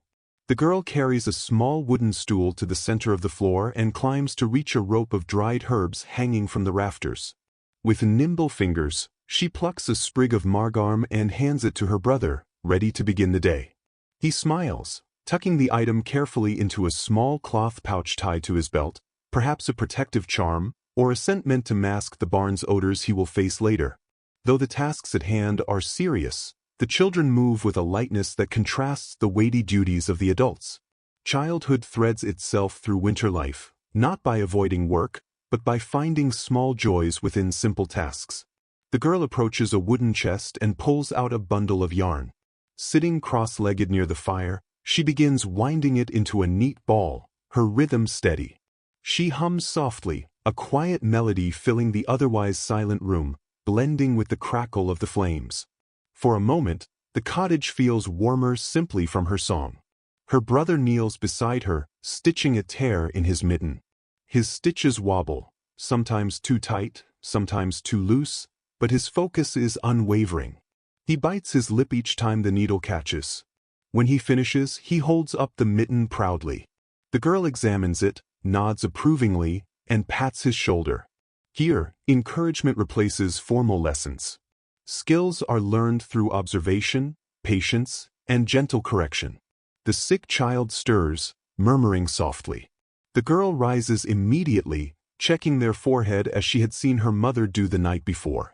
The girl carries a small wooden stool to the center of the floor and climbs to reach a rope of dried herbs hanging from the rafters. With nimble fingers, she plucks a sprig of marjoram and hands it to her brother, ready to begin the day. He smiles, tucking the item carefully into a small cloth pouch tied to his belt, perhaps a protective charm, or a scent meant to mask the barn's odors he will face later. Though the tasks at hand are serious, the children move with a lightness that contrasts the weighty duties of the adults. Childhood threads itself through winter life, not by avoiding work, but by finding small joys within simple tasks. The girl approaches a wooden chest and pulls out a bundle of yarn. Sitting cross-legged near the fire, she begins winding it into a neat ball, her rhythm steady. She hums softly, a quiet melody filling the otherwise silent room, blending with the crackle of the flames. For a moment, the cottage feels warmer simply from her song. Her brother kneels beside her, stitching a tear in his mitten. His stitches wobble, sometimes too tight, sometimes too loose, but his focus is unwavering. He bites his lip each time the needle catches. When he finishes, he holds up the mitten proudly. The girl examines it, nods approvingly, and pats his shoulder. Here, encouragement replaces formal lessons. Skills are learned through observation, patience, and gentle correction. The sick child stirs, murmuring softly. The girl rises immediately, checking their forehead as she had seen her mother do the night before.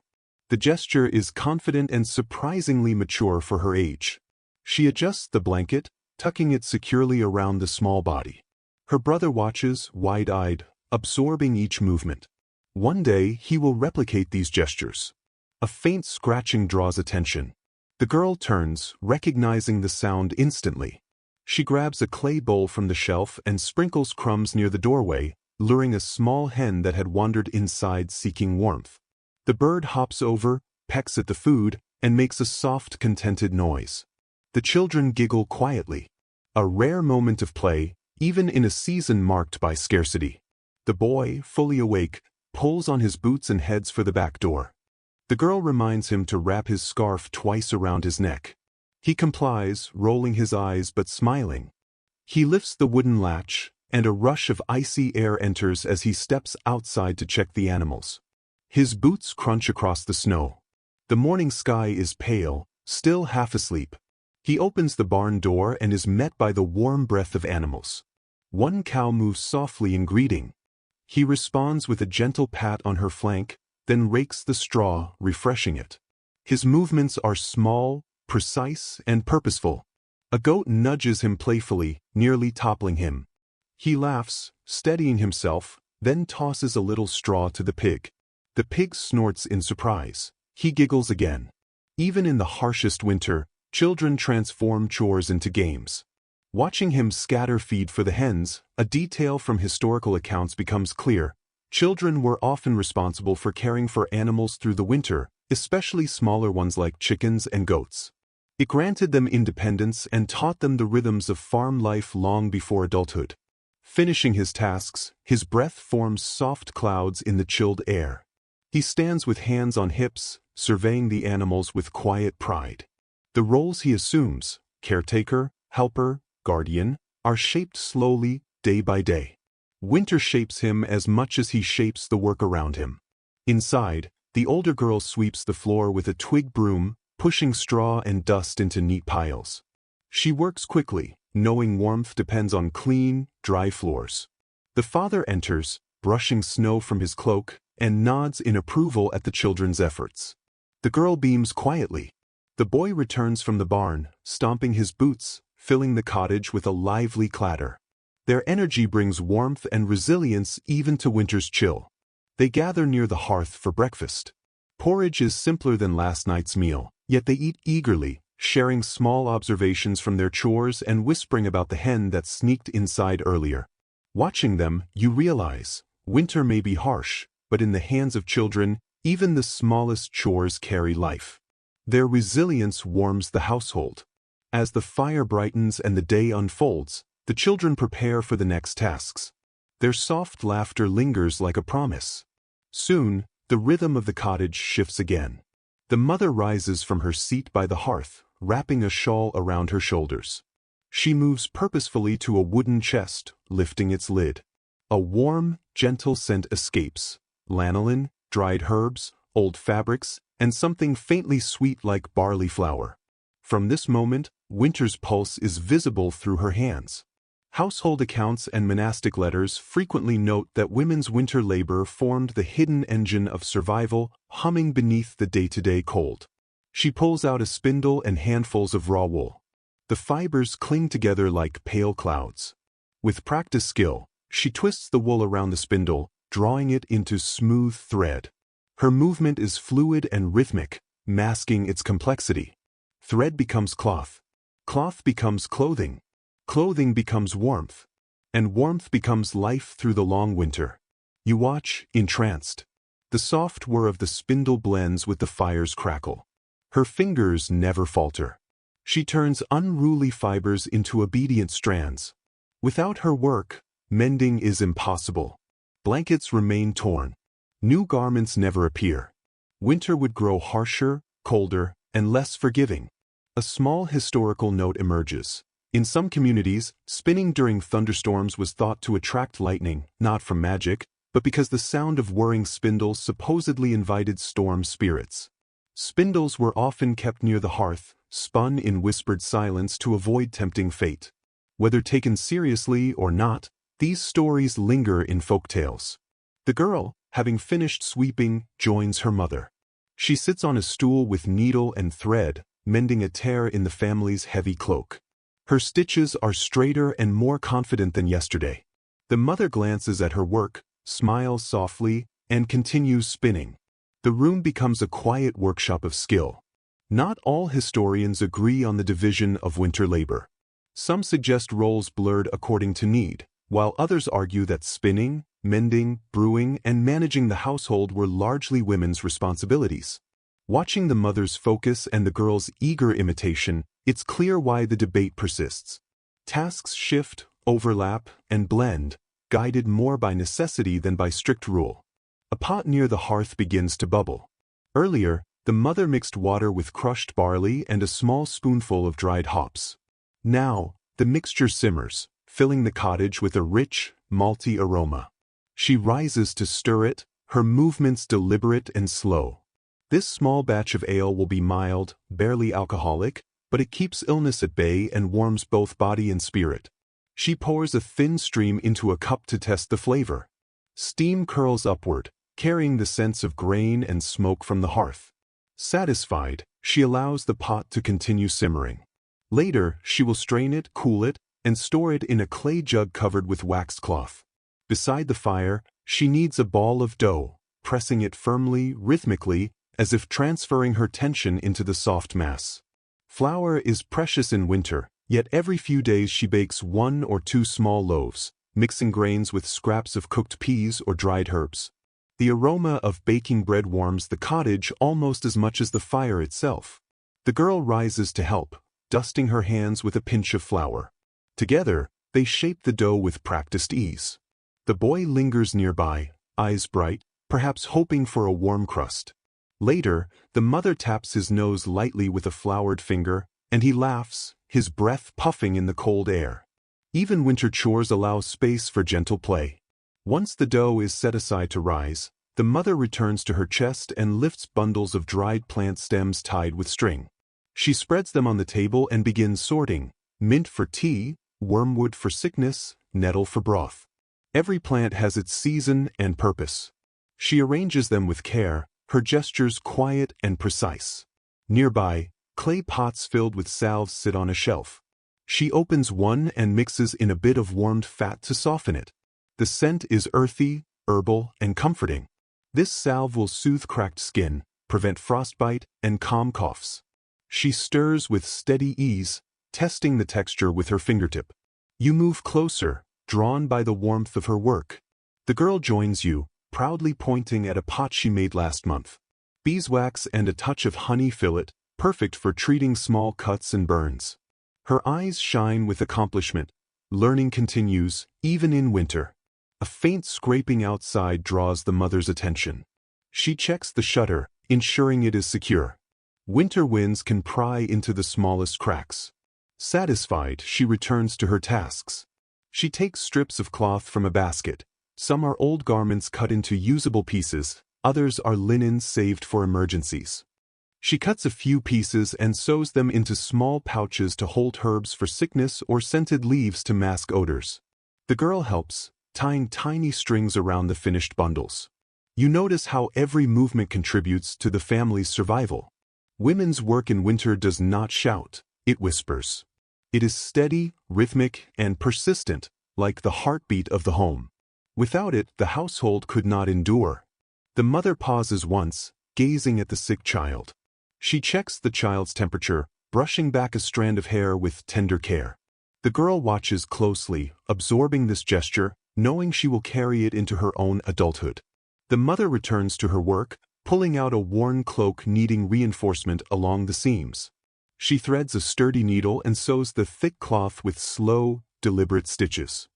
The gesture is confident and surprisingly mature for her age. She adjusts the blanket, tucking it securely around the small body. Her brother watches, wide-eyed, absorbing each movement. One day he will replicate these gestures. A faint scratching draws attention. The girl turns, recognizing the sound instantly. She grabs a clay bowl from the shelf and sprinkles crumbs near the doorway, luring a small hen that had wandered inside seeking warmth. The bird hops over, pecks at the food, and makes a soft, contented noise. The children giggle quietly. A rare moment of play, even in a season marked by scarcity. The boy, fully awake, pulls on his boots and heads for the back door. The girl reminds him to wrap his scarf twice around his neck. He complies, rolling his eyes but smiling. He lifts the wooden latch, and a rush of icy air enters as he steps outside to check the animals. His boots crunch across the snow. The morning sky is pale, still half asleep. He opens the barn door and is met by the warm breath of animals. One cow moves softly in greeting. He responds with a gentle pat on her flank, then rakes the straw, refreshing it. His movements are small, precise, and purposeful. A goat nudges him playfully, nearly toppling him. He laughs, steadying himself, then tosses a little straw to the pig. The pig snorts in surprise. He giggles again. Even in the harshest winter, children transform chores into games. Watching him scatter feed for the hens, a detail from historical accounts becomes clear. Children were often responsible for caring for animals through the winter, especially smaller ones like chickens and goats. It granted them independence and taught them the rhythms of farm life long before adulthood. Finishing his tasks, his breath forms soft clouds in the chilled air. He stands with hands on hips, surveying the animals with quiet pride. The roles he assumes, caretaker, helper, guardian, are shaped slowly, day by day. Winter shapes him as much as he shapes the work around him. Inside, the older girl sweeps the floor with a twig broom, pushing straw and dust into neat piles. She works quickly, knowing warmth depends on clean, dry floors. The father enters, brushing snow from his cloak, and nods in approval at the children's efforts. The girl beams quietly. The boy returns from the barn, stomping his boots, filling the cottage with a lively clatter. Their energy brings warmth and resilience even to winter's chill. They gather near the hearth for breakfast. Porridge is simpler than last night's meal, yet they eat eagerly, sharing small observations from their chores and whispering about the hen that sneaked inside earlier. Watching them, you realize, winter may be harsh, but in the hands of children, even the smallest chores carry life. Their resilience warms the household. As the fire brightens and the day unfolds, the children prepare for the next tasks. Their soft laughter lingers like a promise. Soon, the rhythm of the cottage shifts again. The mother rises from her seat by the hearth, wrapping a shawl around her shoulders. She moves purposefully to a wooden chest, lifting its lid. A warm, gentle scent escapes. Lanolin, dried herbs, old fabrics, and something faintly sweet like barley flour. From this moment, winter's pulse is visible through her hands. Household accounts and monastic letters frequently note that women's winter labor formed the hidden engine of survival, humming beneath the day-to-day cold. She pulls out a spindle and handfuls of raw wool. The fibers cling together like pale clouds. With practiced skill, she twists the wool around the spindle, drawing it into smooth thread. Her movement is fluid and rhythmic, masking its complexity. Thread becomes cloth. Cloth becomes clothing. Clothing becomes warmth. And warmth becomes life through the long winter. You watch, entranced. The soft whir of the spindle blends with the fire's crackle. Her fingers never falter. She turns unruly fibers into obedient strands. Without her work, mending is impossible. Blankets remain torn. New garments never appear. Winter would grow harsher, colder, and less forgiving. A small historical note emerges. In some communities, spinning during thunderstorms was thought to attract lightning, not from magic, but because the sound of whirring spindles supposedly invited storm spirits. Spindles were often kept near the hearth, spun in whispered silence to avoid tempting fate. Whether taken seriously or not, these stories linger in folktales. The girl, having finished sweeping, joins her mother. She sits on a stool with needle and thread, mending a tear in the family's heavy cloak. Her stitches are straighter and more confident than yesterday. The mother glances at her work, smiles softly, and continues spinning. The room becomes a quiet workshop of skill. Not all historians agree on the division of winter labor. Some suggest roles blurred according to need, while others argue that spinning, mending, brewing, and managing the household were largely women's responsibilities. Watching the mother's focus and the girl's eager imitation, it's clear why the debate persists. Tasks shift, overlap, and blend, guided more by necessity than by strict rule. A pot near the hearth begins to bubble. Earlier, the mother mixed water with crushed barley and a small spoonful of dried hops. Now, the mixture simmers, filling the cottage with a rich, malty aroma. She rises to stir it, her movements deliberate and slow. This small batch of ale will be mild, barely alcoholic, but it keeps illness at bay and warms both body and spirit. She pours a thin stream into a cup to test the flavor. Steam curls upward, carrying the scents of grain and smoke from the hearth. Satisfied, she allows the pot to continue simmering. Later, she will strain it, cool it, and store it in a clay jug covered with waxed cloth. Beside the fire, she kneads a ball of dough, pressing it firmly, rhythmically, as if transferring her tension into the soft mass. Flour is precious in winter, yet every few days she bakes 1 or 2 small loaves, mixing grains with scraps of cooked peas or dried herbs. The aroma of baking bread warms the cottage almost as much as the fire itself. The girl rises to help, dusting her hands with a pinch of flour. Together, they shape the dough with practiced ease. The boy lingers nearby, eyes bright, perhaps hoping for a warm crust. Later, the mother taps his nose lightly with a floured finger, and he laughs, his breath puffing in the cold air. Even winter chores allow space for gentle play. Once the dough is set aside to rise, the mother returns to her chest and lifts bundles of dried plant stems tied with string. She spreads them on the table and begins sorting: mint for tea, wormwood for sickness, nettle for broth. Every plant has its season and purpose. She arranges them with care, her gestures quiet and precise. Nearby, clay pots filled with salves sit on a shelf. She opens one and mixes in a bit of warmed fat to soften it. The scent is earthy, herbal, and comforting. This salve will soothe cracked skin, prevent frostbite, and calm coughs. She stirs with steady ease, testing the texture with her fingertip. You move closer, drawn by the warmth of her work. The girl joins you, proudly pointing at a pot she made last month. Beeswax and a touch of honey fill it, perfect for treating small cuts and burns. Her eyes shine with accomplishment. Learning continues, even in winter. A faint scraping outside draws the mother's attention. She checks the shutter, ensuring it is secure. Winter winds can pry into the smallest cracks. Satisfied, she returns to her tasks. She takes strips of cloth from a basket. Some are old garments cut into usable pieces, others are linen saved for emergencies. She cuts a few pieces and sews them into small pouches to hold herbs for sickness or scented leaves to mask odors. The girl helps, tying tiny strings around the finished bundles. You notice how every movement contributes to the family's survival. Women's work in winter does not shout, it whispers. It is steady, rhythmic, and persistent, like the heartbeat of the home. Without it, the household could not endure. The mother pauses once, gazing at the sick child. She checks the child's temperature, brushing back a strand of hair with tender care. The girl watches closely, absorbing this gesture, knowing she will carry it into her own adulthood. The mother returns to her work, pulling out a worn cloak needing reinforcement along the seams. She threads a sturdy needle and sews the thick cloth with slow, deliberate stitches.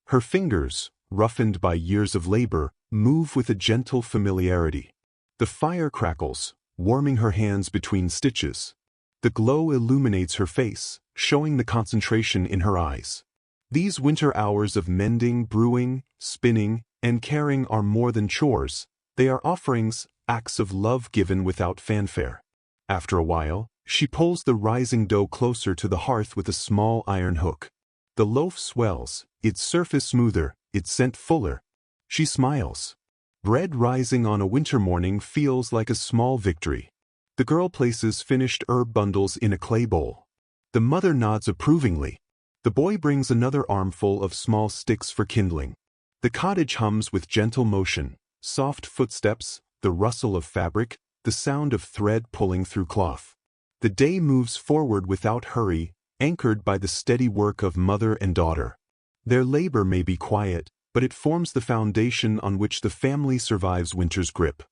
Her fingers, roughened by years of labor, move with a gentle familiarity. The fire crackles, warming her hands between stitches. The glow illuminates her face, showing the concentration in her eyes. These winter hours of mending, brewing, spinning, and caring are more than chores. They are offerings, acts of love given without fanfare. After a while, she pulls the rising dough closer to the hearth with a small iron hook. The loaf swells, its surface smoother, its scent fuller. She smiles. Bread rising on a winter morning feels like a small victory. The girl places finished herb bundles in a clay bowl. The mother nods approvingly. The boy brings another armful of small sticks for kindling. The cottage hums with gentle motion, soft footsteps, the rustle of fabric, the sound of thread pulling through cloth. The day moves forward without hurry, anchored by the steady work of mother and daughter. Their labor may be quiet, but it forms the foundation on which the family survives winter's grip.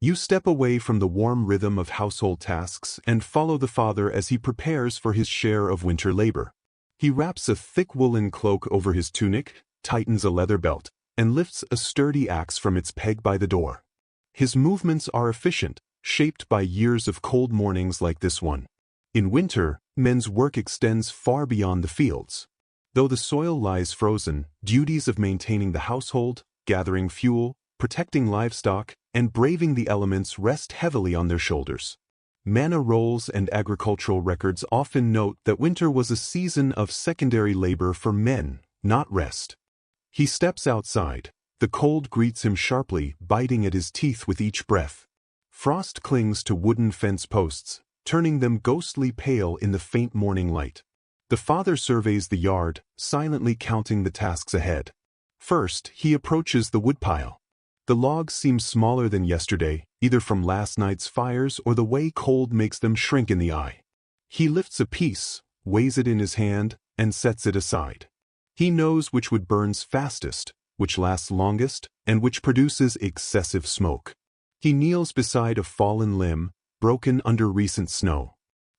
You step away from the warm rhythm of household tasks and follow the father as he prepares for his share of winter labor. He wraps a thick woolen cloak over his tunic, tightens a leather belt, and lifts a sturdy axe from its peg by the door. His movements are efficient, shaped by years of cold mornings like this one. In winter, men's work extends far beyond the fields. Though the soil lies frozen, duties of maintaining the household, gathering fuel, protecting livestock, and braving the elements rest heavily on their shoulders. Manor rolls and agricultural records often note that winter was a season of secondary labor for men, not rest. He steps outside. The cold greets him sharply, biting at his teeth with each breath. Frost clings to wooden fence posts, turning them ghostly pale in the faint morning light. The father surveys the yard, silently counting the tasks ahead. First, he approaches the woodpile. The logs seem smaller than yesterday, either from last night's fires or the way cold makes them shrink in the eye. He lifts a piece, weighs it in his hand, and sets it aside. He knows which wood burns fastest, which lasts longest, and which produces excessive smoke. He kneels beside a fallen limb, broken under recent snow.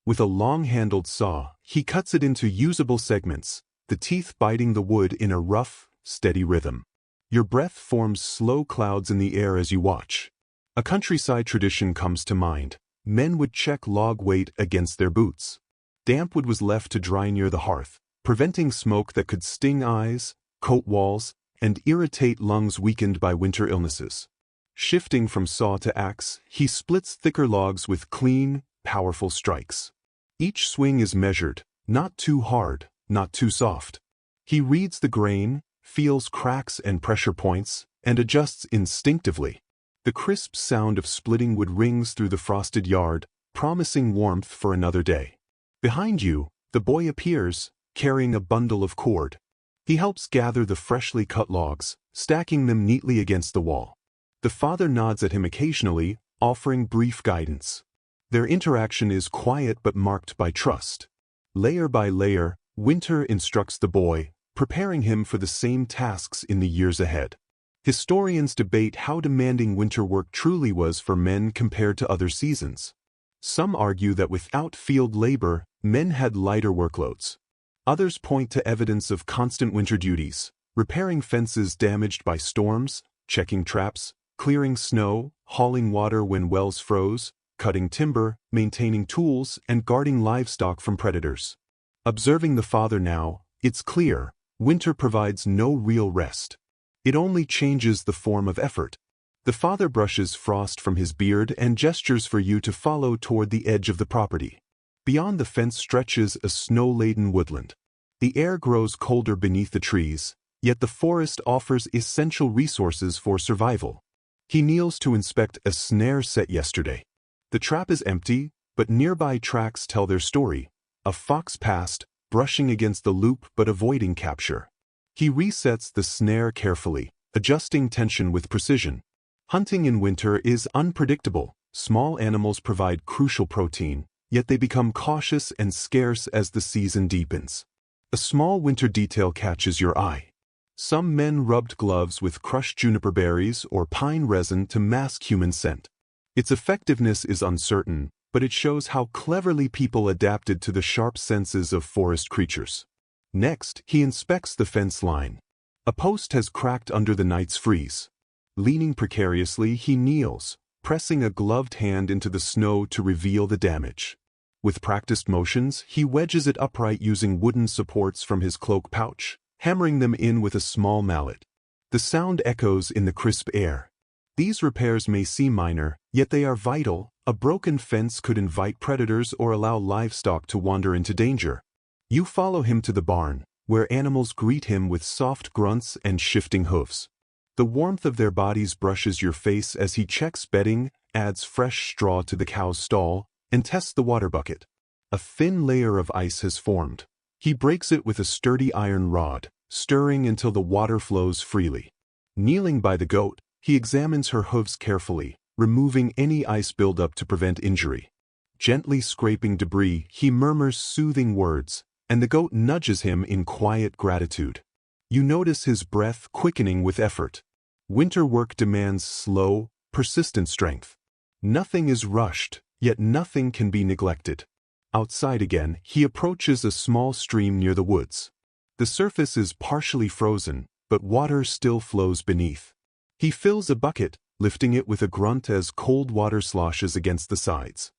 With a long-handled saw, he cuts it into usable segments, the teeth biting the wood in a rough, steady rhythm. Your breath forms slow clouds in the air as you watch. A countryside tradition comes to mind. Men would check log weight against their boots. Damp wood was left to dry near the hearth, preventing smoke that could sting eyes, coat walls, and irritate lungs weakened by winter illnesses. Shifting from saw to axe, he splits thicker logs with clean, powerful strikes. Each swing is measured, not too hard, not too soft. He reads the grain, feels cracks and pressure points, and adjusts instinctively. The crisp sound of splitting wood rings through the frosted yard, promising warmth for another day. Behind you, the boy appears, carrying a bundle of cord. He helps gather the freshly cut logs, stacking them neatly against the wall. The father nods at him occasionally, offering brief guidance. Their interaction is quiet but marked by trust. Layer by layer, winter instructs the boy, preparing him for the same tasks in the years ahead. Historians debate how demanding winter work truly was for men compared to other seasons. Some argue that without field labor, men had lighter workloads. Others point to evidence of constant winter duties, repairing fences damaged by storms, checking traps, clearing snow, hauling water when wells froze, cutting timber, maintaining tools, and guarding livestock from predators. Observing the father now, it's clear, winter provides no real rest. It only changes the form of effort. The father brushes frost from his beard and gestures for you to follow toward the edge of the property. Beyond the fence stretches a snow-laden woodland. The air grows colder beneath the trees, yet the forest offers essential resources for survival. He kneels to inspect a snare set yesterday. The trap is empty, but nearby tracks tell their story. A fox passed, brushing against the loop but avoiding capture. He resets the snare carefully, adjusting tension with precision. Hunting in winter is unpredictable. Small animals provide crucial protein, yet they become cautious and scarce as the season deepens. A small winter detail catches your eye. Some men rubbed gloves with crushed juniper berries or pine resin to mask human scent. Its effectiveness is uncertain, but it shows how cleverly people adapted to the sharp senses of forest creatures. Next, he inspects the fence line. A post has cracked under the night's freeze. Leaning precariously, he kneels, pressing a gloved hand into the snow to reveal the damage. With practiced motions, he wedges it upright using wooden supports from his cloak pouch, hammering them in with a small mallet. The sound echoes in the crisp air. These repairs may seem minor, yet they are vital. A broken fence could invite predators or allow livestock to wander into danger. You follow him to the barn, where animals greet him with soft grunts and shifting hooves. The warmth of their bodies brushes your face as he checks bedding, adds fresh straw to the cow's stall, and tests the water bucket. A thin layer of ice has formed. He breaks it with a sturdy iron rod, stirring until the water flows freely. Kneeling by the goat, he examines her hooves carefully, removing any ice buildup to prevent injury. Gently scraping debris, he murmurs soothing words, and the goat nudges him in quiet gratitude. You notice his breath quickening with effort. Winter work demands slow, persistent strength. Nothing is rushed, yet nothing can be neglected. Outside again, he approaches a small stream near the woods. The surface is partially frozen, but water still flows beneath. He fills a bucket, lifting it with a grunt as cold water sloshes against the sides.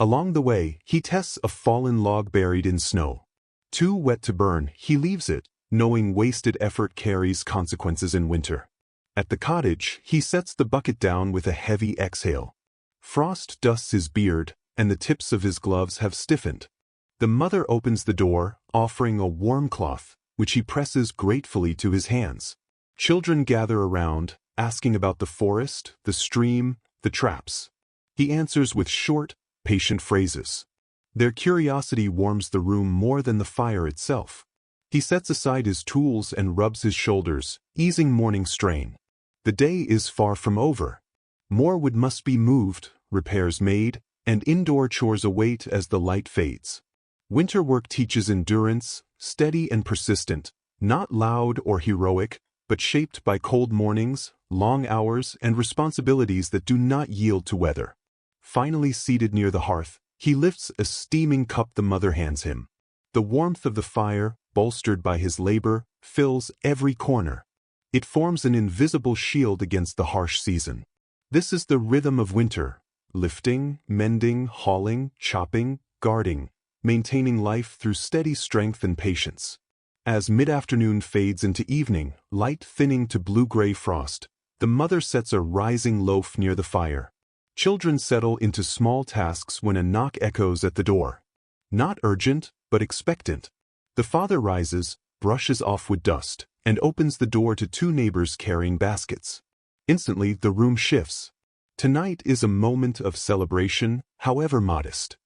Along the way, he tests a fallen log buried in snow. Too wet to burn, he leaves it, knowing wasted effort carries consequences in winter. At the cottage, he sets the bucket down with a heavy exhale. Frost dusts his beard, and the tips of his gloves have stiffened. The mother opens the door, offering a warm cloth, which he presses gratefully to his hands. Children gather around, asking about the forest, the stream, the traps. He answers with short, patient phrases. Their curiosity warms the room more than the fire itself. He sets aside his tools and rubs his shoulders, easing morning strain. The day is far from over. More wood must be moved, repairs made, and indoor chores await as the light fades. Winter work teaches endurance, steady and persistent, not loud or heroic, but shaped by cold mornings, long hours, and responsibilities that do not yield to weather. Finally seated near the hearth, he lifts a steaming cup the mother hands him. The warmth of the fire, bolstered by his labor, fills every corner. It forms an invisible shield against the harsh season. This is the rhythm of winter: lifting, mending, hauling, chopping, guarding, maintaining life through steady strength and patience. As mid-afternoon fades into evening, light thinning to blue-gray frost, the mother sets a rising loaf near the fire. Children settle into small tasks when a knock echoes at the door. Not urgent, but expectant. The father rises, brushes off wood dust, and opens the door to two neighbors carrying baskets. Instantly, the room shifts. Tonight is a moment of celebration, however modest.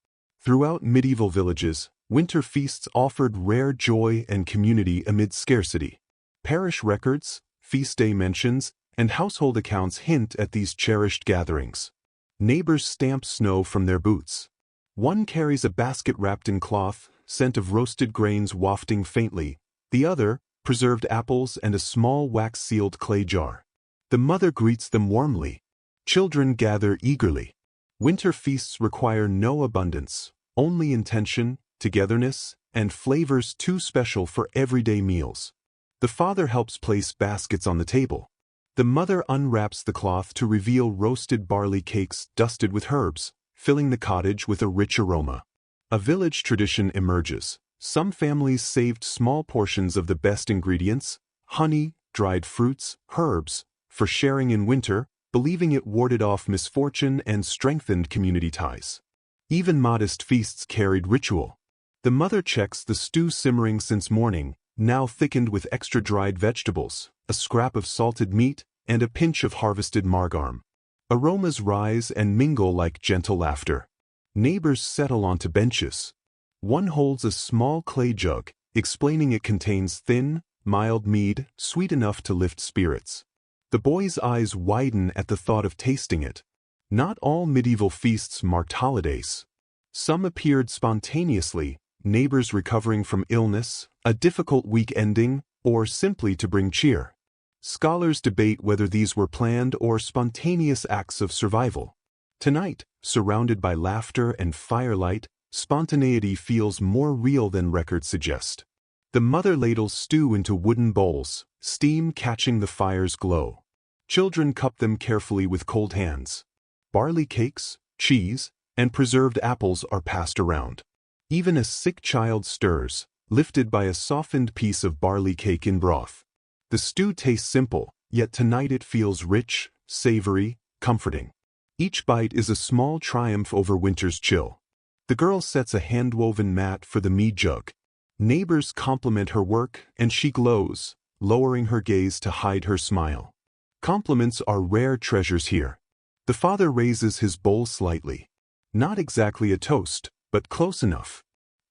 Throughout medieval villages, winter feasts offered rare joy and community amid scarcity. Parish records, feast day mentions, and household accounts hint at these cherished gatherings. Neighbors stamp snow from their boots. One carries a basket wrapped in cloth, scent of roasted grains wafting faintly. The other, preserved apples and a small wax-sealed clay jar. The mother greets them warmly. Children gather eagerly. Winter feasts require no abundance, only intention, togetherness, and flavors too special for everyday meals. The father helps place baskets on the table. The mother unwraps the cloth to reveal roasted barley cakes dusted with herbs, filling the cottage with a rich aroma. A village tradition emerges. Some families saved small portions of the best ingredients, honey, dried fruits, herbs, for sharing in winter, believing it warded off misfortune and strengthened community ties. Even modest feasts carried ritual. The mother checks the stew simmering since morning, now thickened with extra dried vegetables, a scrap of salted meat, and a pinch of harvested marjoram. Aromas rise and mingle like gentle laughter. Neighbors settle onto benches. One holds a small clay jug, explaining it contains thin, mild mead, sweet enough to lift spirits. The boy's eyes widen at the thought of tasting it. Not all medieval feasts marked holidays. Some appeared spontaneously, neighbors recovering from illness, a difficult week ending, or simply to bring cheer. Scholars debate whether these were planned or spontaneous acts of survival. Tonight, surrounded by laughter and firelight, spontaneity feels more real than records suggest. The mother ladles stew into wooden bowls, steam catching the fire's glow. Children cup them carefully with cold hands. Barley cakes, cheese, and preserved apples are passed around. Even a sick child stirs, lifted by a softened piece of barley cake in broth. The stew tastes simple, yet tonight it feels rich, savory, comforting. Each bite is a small triumph over winter's chill. The girl sets a hand-woven mat for the mead jug. Neighbors compliment her work, and she glows, lowering her gaze to hide her smile. Compliments are rare treasures here. The father raises his bowl slightly. Not exactly a toast, but close enough.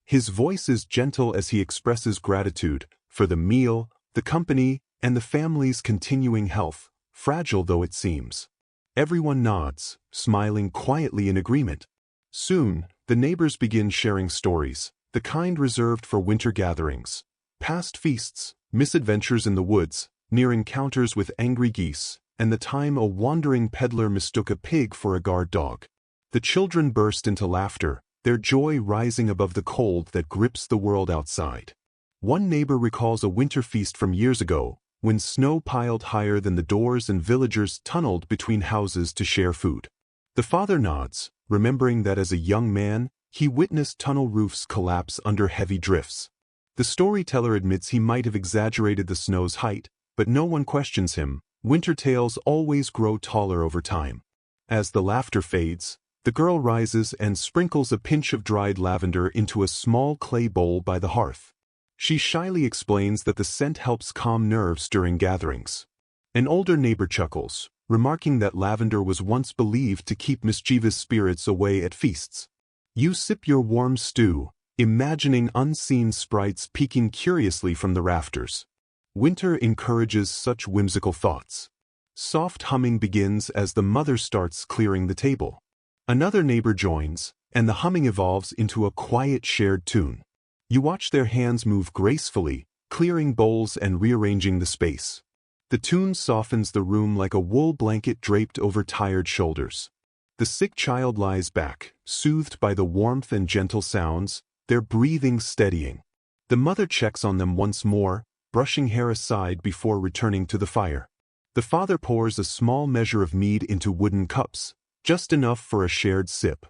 His voice is gentle as he expresses gratitude for the meal, the company, and the family's continuing health, fragile though it seems. Everyone nods, smiling quietly in agreement. Soon, the neighbors begin sharing stories, the kind reserved for winter gatherings. Past feasts, misadventures in the woods, near encounters with angry geese, and the time a wandering peddler mistook a pig for a guard dog. The children burst into laughter, their joy rising above the cold that grips the world outside. One neighbor recalls a winter feast from years ago, when snow piled higher than the doors and villagers tunneled between houses to share food. The father nods, remembering that as a young man, he witnessed tunnel roofs collapse under heavy drifts. The storyteller admits he might have exaggerated the snow's height, but no one questions him. Winter tales always grow taller over time. As the laughter fades, the girl rises and sprinkles a pinch of dried lavender into a small clay bowl by the hearth. She shyly explains that the scent helps calm nerves during gatherings. An older neighbor chuckles, remarking that lavender was once believed to keep mischievous spirits away at feasts. You sip your warm stew, imagining unseen sprites peeking curiously from the rafters. Winter encourages such whimsical thoughts. Soft humming begins as the mother starts clearing the table. Another neighbor joins, and the humming evolves into a quiet shared tune. You watch their hands move gracefully, clearing bowls and rearranging the space. The tune softens the room like a wool blanket draped over tired shoulders. The sick child lies back, soothed by the warmth and gentle sounds, their breathing steadying. The mother checks on them once more, brushing hair aside before returning to the fire. The father pours a small measure of mead into wooden cups, just enough for a shared sip.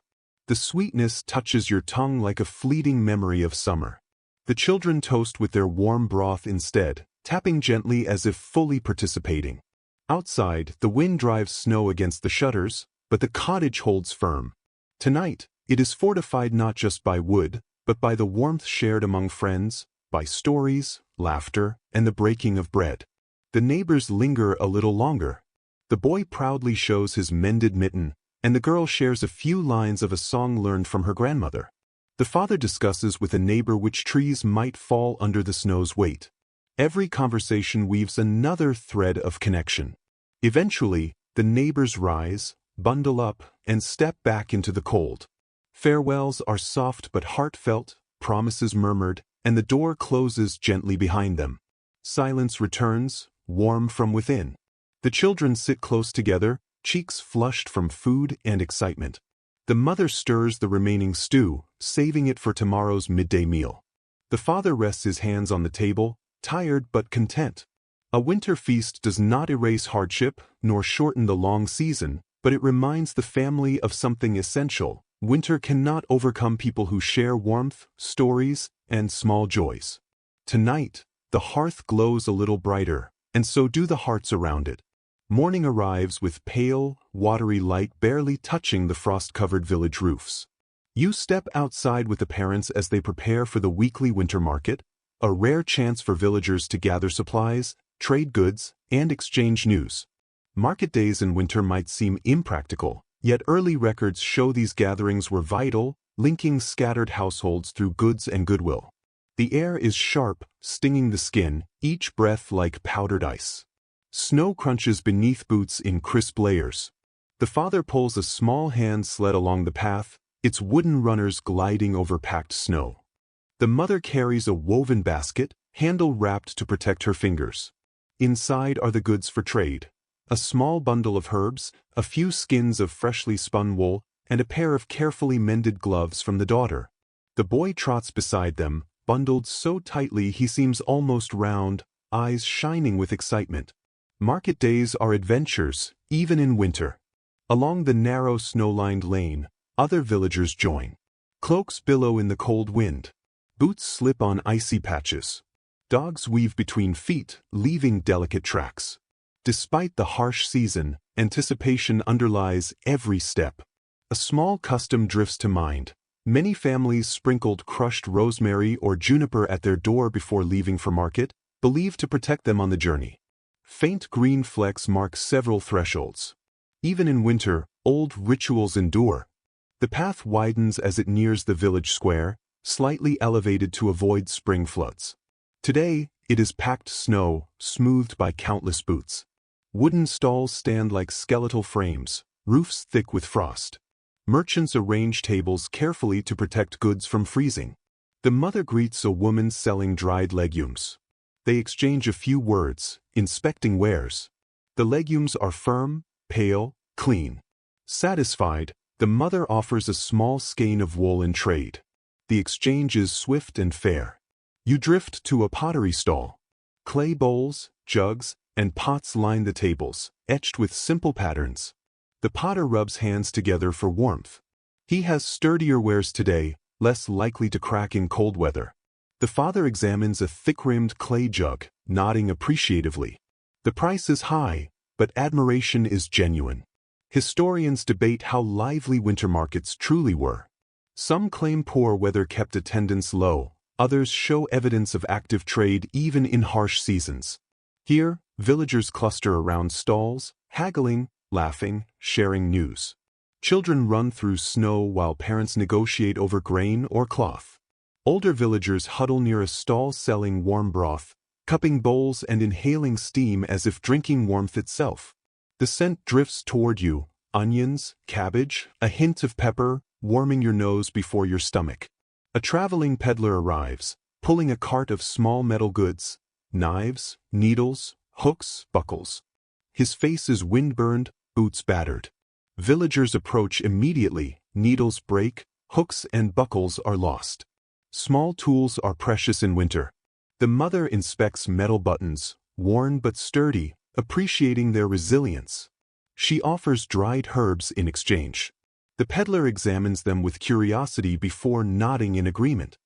The sweetness touches your tongue like a fleeting memory of summer. The children toast with their warm broth instead, tapping gently as if fully participating. Outside, the wind drives snow against the shutters, but the cottage holds firm. Tonight, it is fortified not just by wood, but by the warmth shared among friends, by stories, laughter, and the breaking of bread. The neighbors linger a little longer. The boy proudly shows his mended mitten, and the girl shares a few lines of a song learned from her grandmother. The father discusses with a neighbor which trees might fall under the snow's weight. Every conversation weaves another thread of connection. Eventually, the neighbors rise, bundle up, and step back into the cold. Farewells are soft but heartfelt, promises murmured, and the door closes gently behind them. Silence returns, warm from within. The children sit close together, cheeks flushed from food and excitement. The mother stirs the remaining stew, saving it for tomorrow's midday meal. The father rests his hands on the table, tired but content. A winter feast does not erase hardship, nor shorten the long season, but it reminds the family of something essential. Winter cannot overcome people who share warmth, stories, and small joys. Tonight, the hearth glows a little brighter, and so do the hearts around it. Morning arrives with pale, watery light barely touching the frost-covered village roofs. You step outside with the parents as they prepare for the weekly winter market, a rare chance for villagers to gather supplies, trade goods, and exchange news. Market days in winter might seem impractical, yet early records show these gatherings were vital, linking scattered households through goods and goodwill. The air is sharp, stinging the skin, each breath like powdered ice. Snow crunches beneath boots in crisp layers. The father pulls a small hand sled along the path, its wooden runners gliding over packed snow. The mother carries a woven basket, handle wrapped to protect her fingers. Inside are the goods for trade. A small bundle of herbs, a few skins of freshly spun wool, and a pair of carefully mended gloves from the daughter. The boy trots beside them, bundled so tightly he seems almost round, eyes shining with excitement. Market days are adventures, even in winter. Along the narrow snow-lined lane, other villagers join. Cloaks billow in the cold wind. Boots slip on icy patches. Dogs weave between feet, leaving delicate tracks. Despite the harsh season, anticipation underlies every step. A small custom drifts to mind. Many families sprinkled crushed rosemary or juniper at their door before leaving for market, believed to protect them on the journey. Faint green flecks mark several thresholds. Even in winter, old rituals endure. The path widens as it nears the village square, slightly elevated to avoid spring floods. Today, it is packed snow, smoothed by countless boots. Wooden stalls stand like skeletal frames, roofs thick with frost. Merchants arrange tables carefully to protect goods from freezing. The mother greets a woman selling dried legumes. They exchange a few words, inspecting wares. The legumes are firm, pale, clean. Satisfied, the mother offers a small skein of wool in trade. The exchange is swift and fair. You drift to a pottery stall. Clay bowls, jugs, and pots line the tables, etched with simple patterns. The potter rubs hands together for warmth. He has sturdier wares today, less likely to crack in cold weather. The father examines a thick-rimmed clay jug, nodding appreciatively. The price is high, but admiration is genuine. Historians debate how lively winter markets truly were. Some claim poor weather kept attendance low, others show evidence of active trade even in harsh seasons. Here, villagers cluster around stalls, haggling, laughing, sharing news. Children run through snow while parents negotiate over grain or cloth. Older villagers huddle near a stall selling warm broth, cupping bowls and inhaling steam as if drinking warmth itself. The scent drifts toward you, onions, cabbage, a hint of pepper, warming your nose before your stomach. A traveling peddler arrives, pulling a cart of small metal goods, knives, needles, hooks, buckles. His face is windburned, boots battered. Villagers approach immediately, needles break, hooks and buckles are lost. Small tools are precious in winter. The mother inspects metal buttons, worn but sturdy, appreciating their resilience. She offers dried herbs in exchange. The peddler examines them with curiosity before nodding in agreement.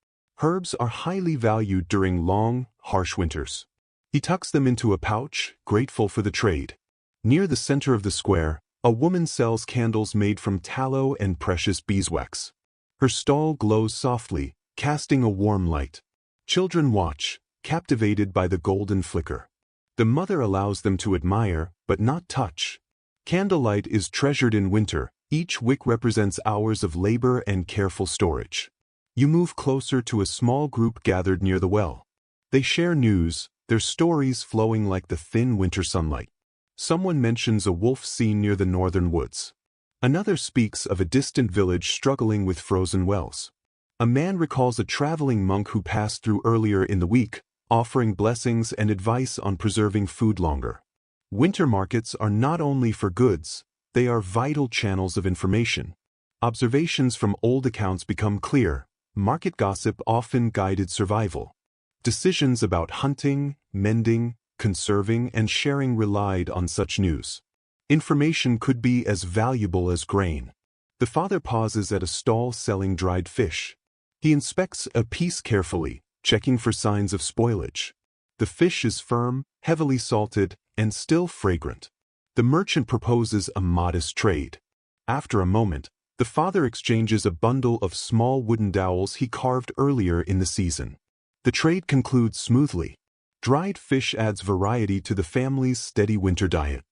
Herbs are highly valued during long, harsh winters. He tucks them into a pouch, grateful for the trade. Near the center of the square, a woman sells candles made from tallow and precious beeswax. Her stall glows softly, casting a warm light. Children watch, captivated by the golden flicker. The mother allows them to admire, but not touch. Candlelight is treasured in winter. Each wick represents hours of labor and careful storage. You move closer to a small group gathered near the well. They share news, their stories flowing like the thin winter sunlight. Someone mentions a wolf seen near the northern woods. Another speaks of a distant village struggling with frozen wells. A man recalls a traveling monk who passed through earlier in the week, offering blessings and advice on preserving food longer. Winter markets are not only for goods, they are vital channels of information. Observations from old accounts become clear. Market gossip often guided survival. Decisions about hunting, mending, conserving, and sharing relied on such news. Information could be as valuable as grain. The father pauses at a stall selling dried fish. He inspects a piece carefully, checking for signs of spoilage. The fish is firm, heavily salted, and still fragrant. The merchant proposes a modest trade. After a moment, the father exchanges a bundle of small wooden dowels he carved earlier in the season. The trade concludes smoothly. Dried fish adds variety to the family's steady winter diet.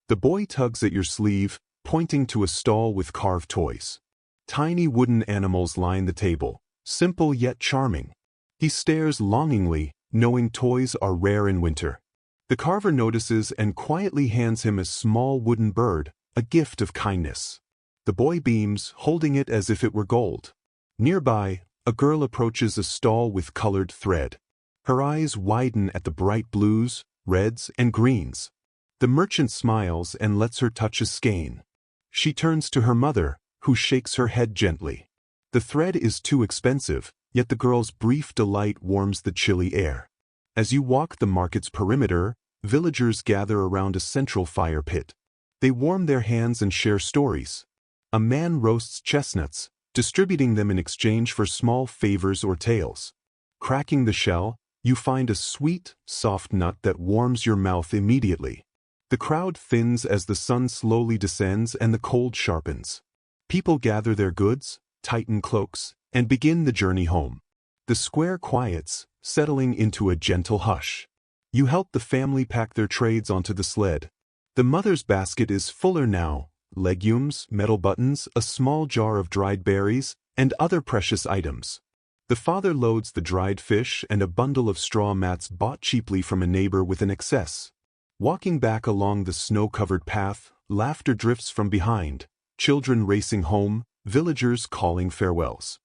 The boy tugs at your sleeve, pointing to a stall with carved toys. Tiny wooden animals line the table, simple yet charming. He stares longingly, knowing toys are rare in winter. The carver notices and quietly hands him a small wooden bird, a gift of kindness. The boy beams, holding it as if it were gold. Nearby, a girl approaches a stall with colored thread. Her eyes widen at the bright blues, reds, and greens. The merchant smiles and lets her touch a skein. She turns to her mother, who shakes her head gently. The thread is too expensive, yet the girl's brief delight warms the chilly air. As you walk the market's perimeter, villagers gather around a central fire pit. They warm their hands and share stories. A man roasts chestnuts, distributing them in exchange for small favors or tales. Cracking the shell, you find a sweet, soft nut that warms your mouth immediately. The crowd thins as the sun slowly descends and the cold sharpens. People gather their goods, tighten cloaks, and begin the journey home. The square quiets, settling into a gentle hush. You help the family pack their trades onto the sled. The mother's basket is fuller now, legumes, metal buttons, a small jar of dried berries, and other precious items. The father loads the dried fish and a bundle of straw mats bought cheaply from a neighbor with an excess. Walking back along the snow-covered path, laughter drifts from behind, children racing home, villagers calling farewells.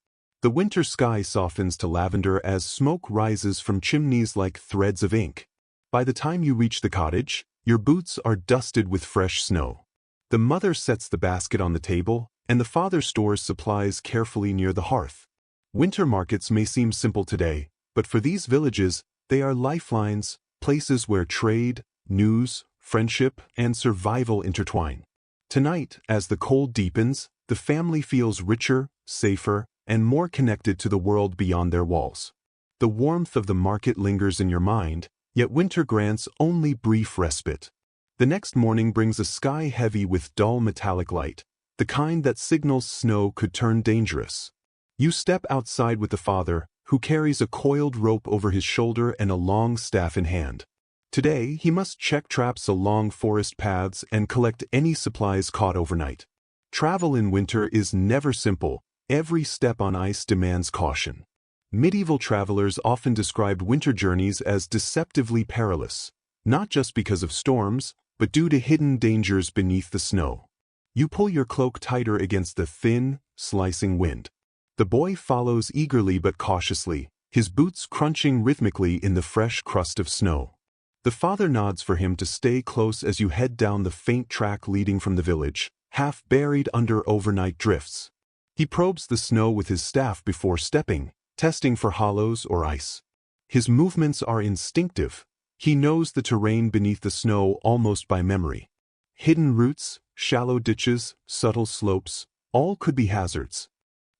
The winter sky softens to lavender as smoke rises from chimneys like threads of ink. By the time you reach the cottage, your boots are dusted with fresh snow. The mother sets the basket on the table, and the father stores supplies carefully near the hearth. Winter markets may seem simple today, but for these villages, they are lifelines, places where trade, news, friendship, and survival intertwine. Tonight, as the cold deepens, the family feels richer, safer, and more connected to the world beyond their walls. The warmth of the market lingers in your mind, yet winter grants only brief respite. The next morning brings a sky heavy with dull metallic light, the kind that signals snow could turn dangerous. You step outside with the father, who carries a coiled rope over his shoulder and a long staff in hand. Today, he must check traps along forest paths and collect any supplies caught overnight. Travel in winter is never simple. Every step on ice demands caution. Medieval travelers often described winter journeys as deceptively perilous, not just because of storms, but due to hidden dangers beneath the snow. You pull your cloak tighter against the thin, slicing wind. The boy follows eagerly but cautiously, his boots crunching rhythmically in the fresh crust of snow. The father nods for him to stay close as you head down the faint track leading from the village, half buried under overnight drifts. He probes the snow with his staff before stepping, testing for hollows or ice. His movements are instinctive. He knows the terrain beneath the snow almost by memory. Hidden roots, shallow ditches, subtle slopes, all could be hazards.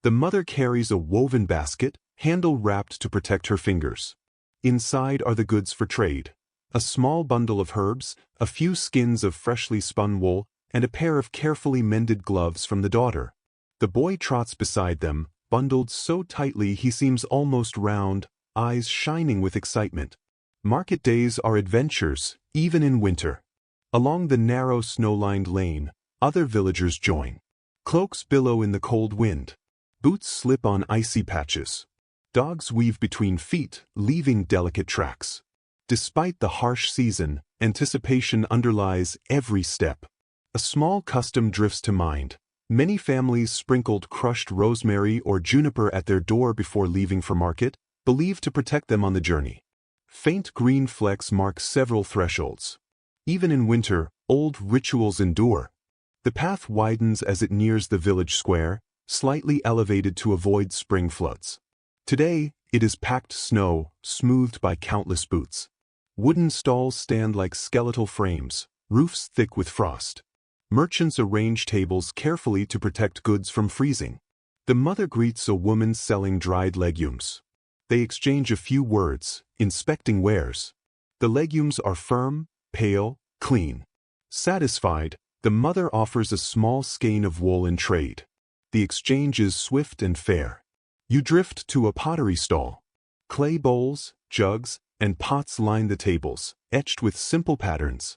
The mother carries a woven basket, handle wrapped to protect her fingers. Inside are the goods for trade. A small bundle of herbs, a few skins of freshly spun wool, and a pair of carefully mended gloves from the daughter. The boy trots beside them, bundled so tightly he seems almost round, eyes shining with excitement. Market days are adventures, even in winter. Along the narrow snow-lined lane, other villagers join. Cloaks billow in the cold wind. Boots slip on icy patches. Dogs weave between feet, leaving delicate tracks. Despite the harsh season, anticipation underlies every step. A small custom drifts to mind. Many families sprinkled crushed rosemary or juniper at their door before leaving for market, believed to protect them on the journey. Faint green flecks mark several thresholds. Even in winter, old rituals endure. The path widens as it nears the village square, slightly elevated to avoid spring floods. Today, it is packed snow, smoothed by countless boots. Wooden stalls stand like skeletal frames, roofs thick with frost. Merchants arrange tables carefully to protect goods from freezing. The mother greets a woman selling dried legumes. They exchange a few words, inspecting wares. The legumes are firm, pale, clean. Satisfied, the mother offers a small skein of wool in trade. The exchange is swift and fair. You drift to a pottery stall. Clay bowls, jugs, and pots line the tables, etched with simple patterns.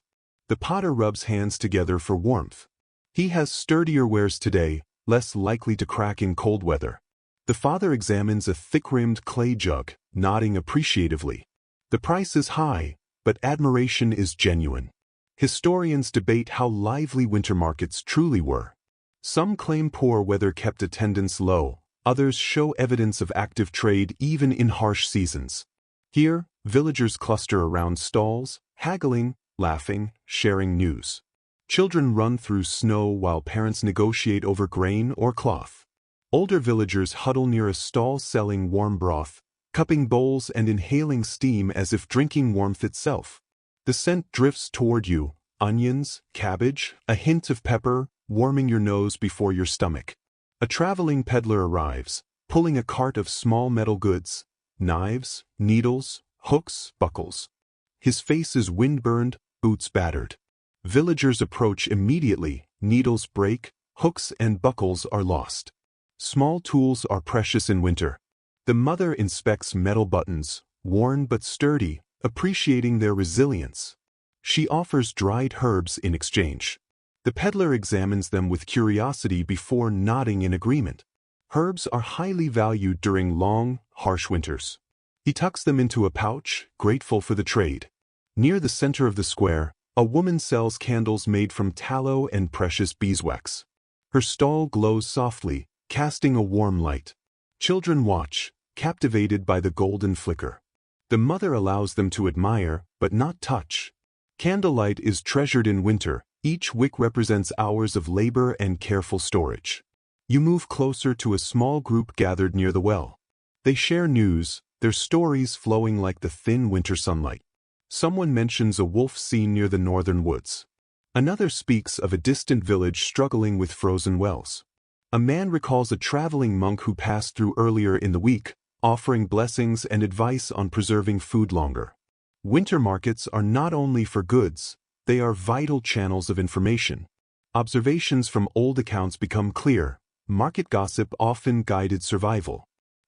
The potter rubs hands together for warmth. He has sturdier wares today, less likely to crack in cold weather. The father examines a thick-rimmed clay jug, nodding appreciatively. The price is high, but admiration is genuine. Historians debate how lively winter markets truly were. Some claim poor weather kept attendance low, others show evidence of active trade even in harsh seasons. Here, villagers cluster around stalls, haggling, laughing, sharing news. Children run through snow while parents negotiate over grain or cloth. Older villagers huddle near a stall selling warm broth, cupping bowls and inhaling steam as if drinking warmth itself. The scent drifts toward you, onions, cabbage, a hint of pepper, warming your nose before your stomach. A traveling peddler arrives, pulling a cart of small metal goods, knives, needles, hooks, buckles. His face is wind-burned, boots battered. Villagers approach immediately, needles break, hooks and buckles are lost. Small tools are precious in winter. The mother inspects metal buttons, worn but sturdy, appreciating their resilience. She offers dried herbs in exchange. The peddler examines them with curiosity before nodding in agreement. Herbs are highly valued during long, harsh winters. He tucks them into a pouch, grateful for the trade. Near the center of the square, a woman sells candles made from tallow and precious beeswax. Her stall glows softly, casting a warm light. Children watch, captivated by the golden flicker. The mother allows them to admire, but not touch. Candlelight is treasured in winter. Each wick represents hours of labor and careful storage. You move closer to a small group gathered near the well. They share news, their stories flowing like the thin winter sunlight. Someone mentions a wolf seen near the northern woods. Another speaks of a distant village struggling with frozen wells. A man recalls a traveling monk who passed through earlier in the week, offering blessings and advice on preserving food longer. Winter markets are not only for goods, they are vital channels of information. Observations from old accounts become clear. Market gossip often guided survival.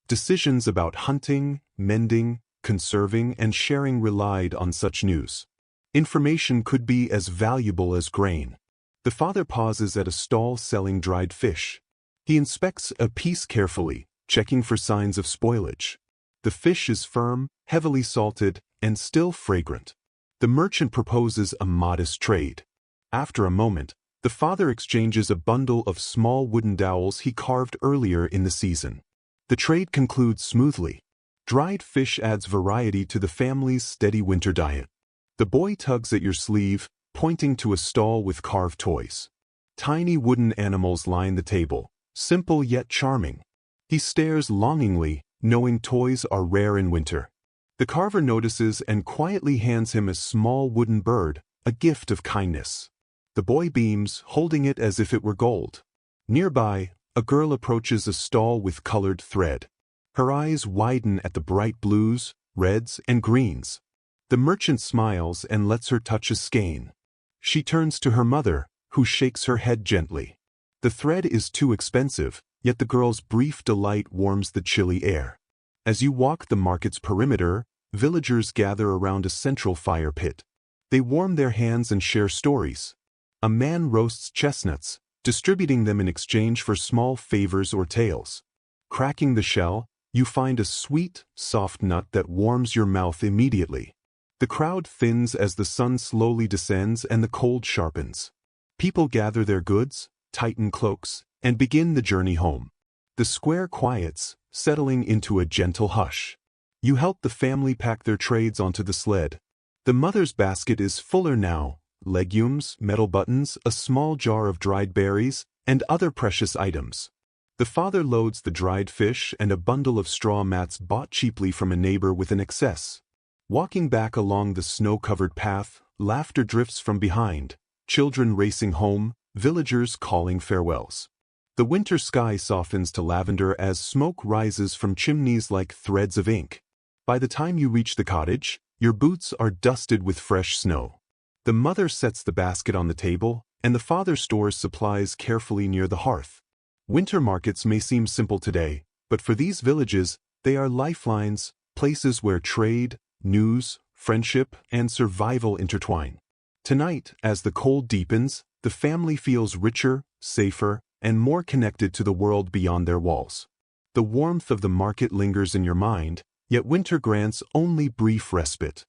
Decisions about hunting, mending, conserving, and sharing relied on such news. Information could be as valuable as grain. The father pauses at a stall selling dried fish. He inspects a piece carefully, checking for signs of spoilage. The fish is firm, heavily salted, and still fragrant. The merchant proposes a modest trade. After a moment, the father exchanges a bundle of small wooden dowels he carved earlier in the season. The trade concludes smoothly. Dried fish adds variety to the family's steady winter diet. The boy tugs at your sleeve, pointing to a stall with carved toys. Tiny wooden animals line the table, simple yet charming. He stares longingly, knowing toys are rare in winter. The carver notices and quietly hands him a small wooden bird, a gift of kindness. The boy beams, holding it as if it were gold. Nearby, a girl approaches a stall with colored thread. Her eyes widen at the bright blues, reds, and greens. The merchant smiles and lets her touch a skein. She turns to her mother, who shakes her head gently. The thread is too expensive, yet the girl's brief delight warms the chilly air. As you walk the market's perimeter, villagers gather around a central fire pit. They warm their hands and share stories. A man roasts chestnuts, distributing them in exchange for small favors or tales. Cracking the shell, you find a sweet, soft nut that warms your mouth immediately. The crowd thins as the sun slowly descends and the cold sharpens. People gather their goods, tighten cloaks, and begin the journey home. The square quiets, settling into a gentle hush. You help the family pack their trades onto the sled. The mother's basket is fuller now. Legumes, metal buttons, a small jar of dried berries, and other precious items. The father loads the dried fish and a bundle of straw mats bought cheaply from a neighbor with an excess. Walking back along the snow-covered path, laughter drifts from behind, children racing home, villagers calling farewells. The winter sky softens to lavender as smoke rises from chimneys like threads of ink. By the time you reach the cottage, your boots are dusted with fresh snow. The mother sets the basket on the table, and the father stores supplies carefully near the hearth. Winter markets may seem simple today, but for these villages, they are lifelines, places where trade, news, friendship, and survival intertwine. Tonight, as the cold deepens, the family feels richer, safer, and more connected to the world beyond their walls. The warmth of the market lingers in your mind, yet winter grants only brief respite.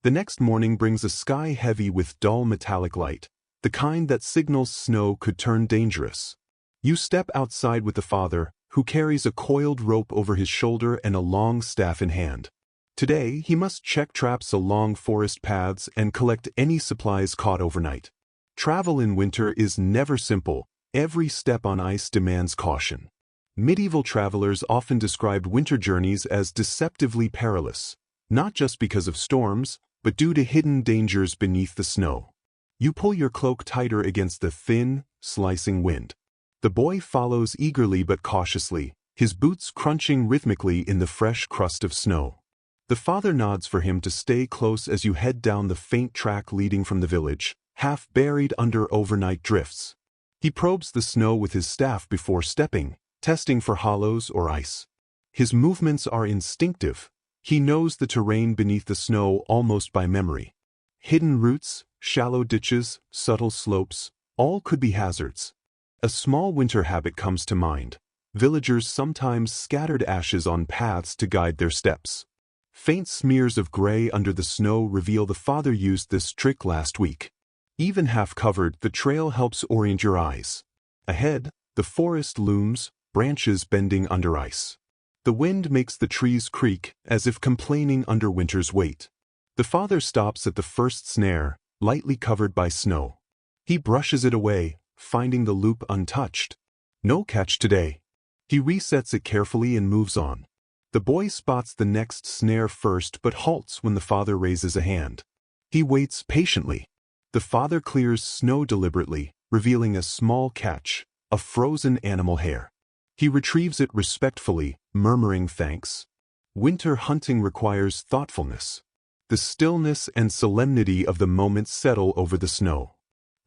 The next morning brings a sky heavy with dull metallic light, the kind that signals snow could turn dangerous. You step outside with the father, who carries a coiled rope over his shoulder and a long staff in hand. Today, he must check traps along forest paths and collect any supplies caught overnight. Travel in winter is never simple. Every step on ice demands caution. Medieval travelers often described winter journeys as deceptively perilous, not just because of storms, but due to hidden dangers beneath the snow. You pull your cloak tighter against the thin, slicing wind. The boy follows eagerly but cautiously, his boots crunching rhythmically in the fresh crust of snow. The father nods for him to stay close as you head down the faint track leading from the village, half buried under overnight drifts. He probes the snow with his staff before stepping, testing for hollows or ice. His movements are instinctive. He knows the terrain beneath the snow almost by memory. Hidden roots, shallow ditches, subtle slopes, all could be hazards. A small winter habit comes to mind. Villagers sometimes scattered ashes on paths to guide their steps. Faint smears of gray under the snow reveal the father used this trick last week. Even half-covered, the trail helps orient your eyes. Ahead, the forest looms, branches bending under ice. The wind makes the trees creak, as if complaining under winter's weight. The father stops at the first snare, lightly covered by snow. He brushes it away, finding the loop untouched. No catch today. He resets it carefully and moves on. The boy spots the next snare first but halts when the father raises a hand. He waits patiently. The father clears snow deliberately, revealing a small catch, a frozen animal hair. He retrieves it respectfully, murmuring thanks. Winter hunting requires thoughtfulness. The stillness and solemnity of the moment settle over the snow.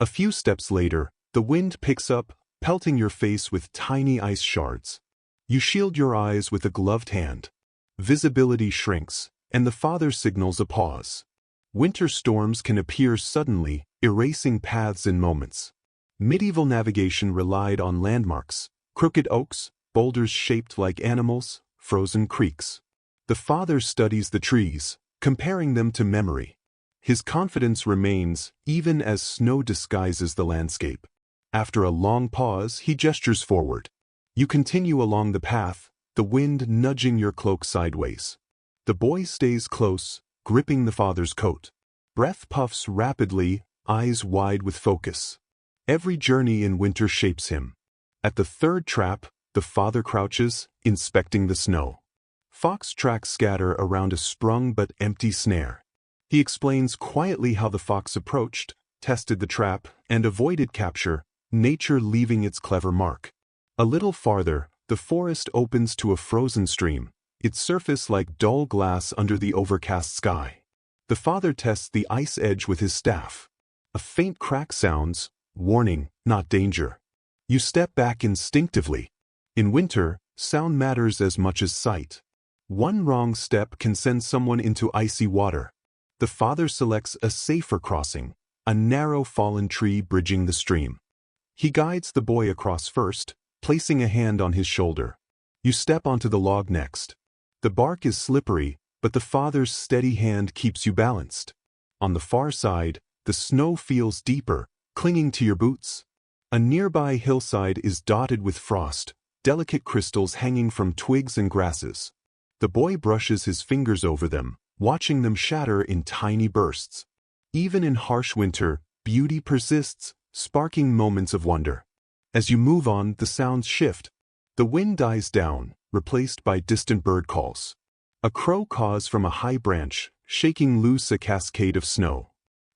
A few steps later, the wind picks up, pelting your face with tiny ice shards. You shield your eyes with a gloved hand. Visibility shrinks, and the father signals a pause. Winter storms can appear suddenly, erasing paths in moments. Medieval navigation relied on landmarks, crooked oaks, boulders shaped like animals, frozen creeks. The father studies the trees, comparing them to memory. His confidence remains, even as snow disguises the landscape. After a long pause, he gestures forward. You continue along the path, the wind nudging your cloak sideways. The boy stays close, gripping the father's coat. Breath puffs rapidly, eyes wide with focus. Every journey in winter shapes him. At the third trap, the father crouches, inspecting the snow. Fox tracks scatter around a sprung but empty snare. He explains quietly how the fox approached, tested the trap, and avoided capture, nature leaving its clever mark. A little farther, the forest opens to a frozen stream, its surface like dull glass under the overcast sky. The father tests the ice edge with his staff. A faint crack sounds, warning, not danger. You step back instinctively. In winter, sound matters as much as sight. One wrong step can send someone into icy water. The father selects a safer crossing, a narrow fallen tree bridging the stream. He guides the boy across first, placing a hand on his shoulder. You step onto the log next. The bark is slippery, but the father's steady hand keeps you balanced. On the far side, the snow feels deeper, clinging to your boots. A nearby hillside is dotted with frost, delicate crystals hanging from twigs and grasses. The boy brushes his fingers over them, watching them shatter in tiny bursts. Even in harsh winter, beauty persists, sparking moments of wonder. As you move on, the sounds shift. The wind dies down, replaced by distant bird calls. A crow caws from a high branch, shaking loose a cascade of snow.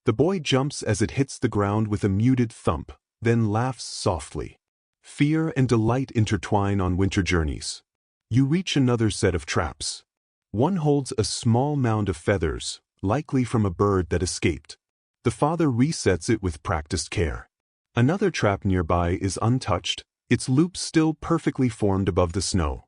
The boy jumps as it hits the ground with a muted thump, then laughs softly. Fear and delight intertwine on winter journeys. You reach another set of traps. One holds a small mound of feathers, likely from a bird that escaped. The father resets it with practiced care. Another trap nearby is untouched, its loop still perfectly formed above the snow.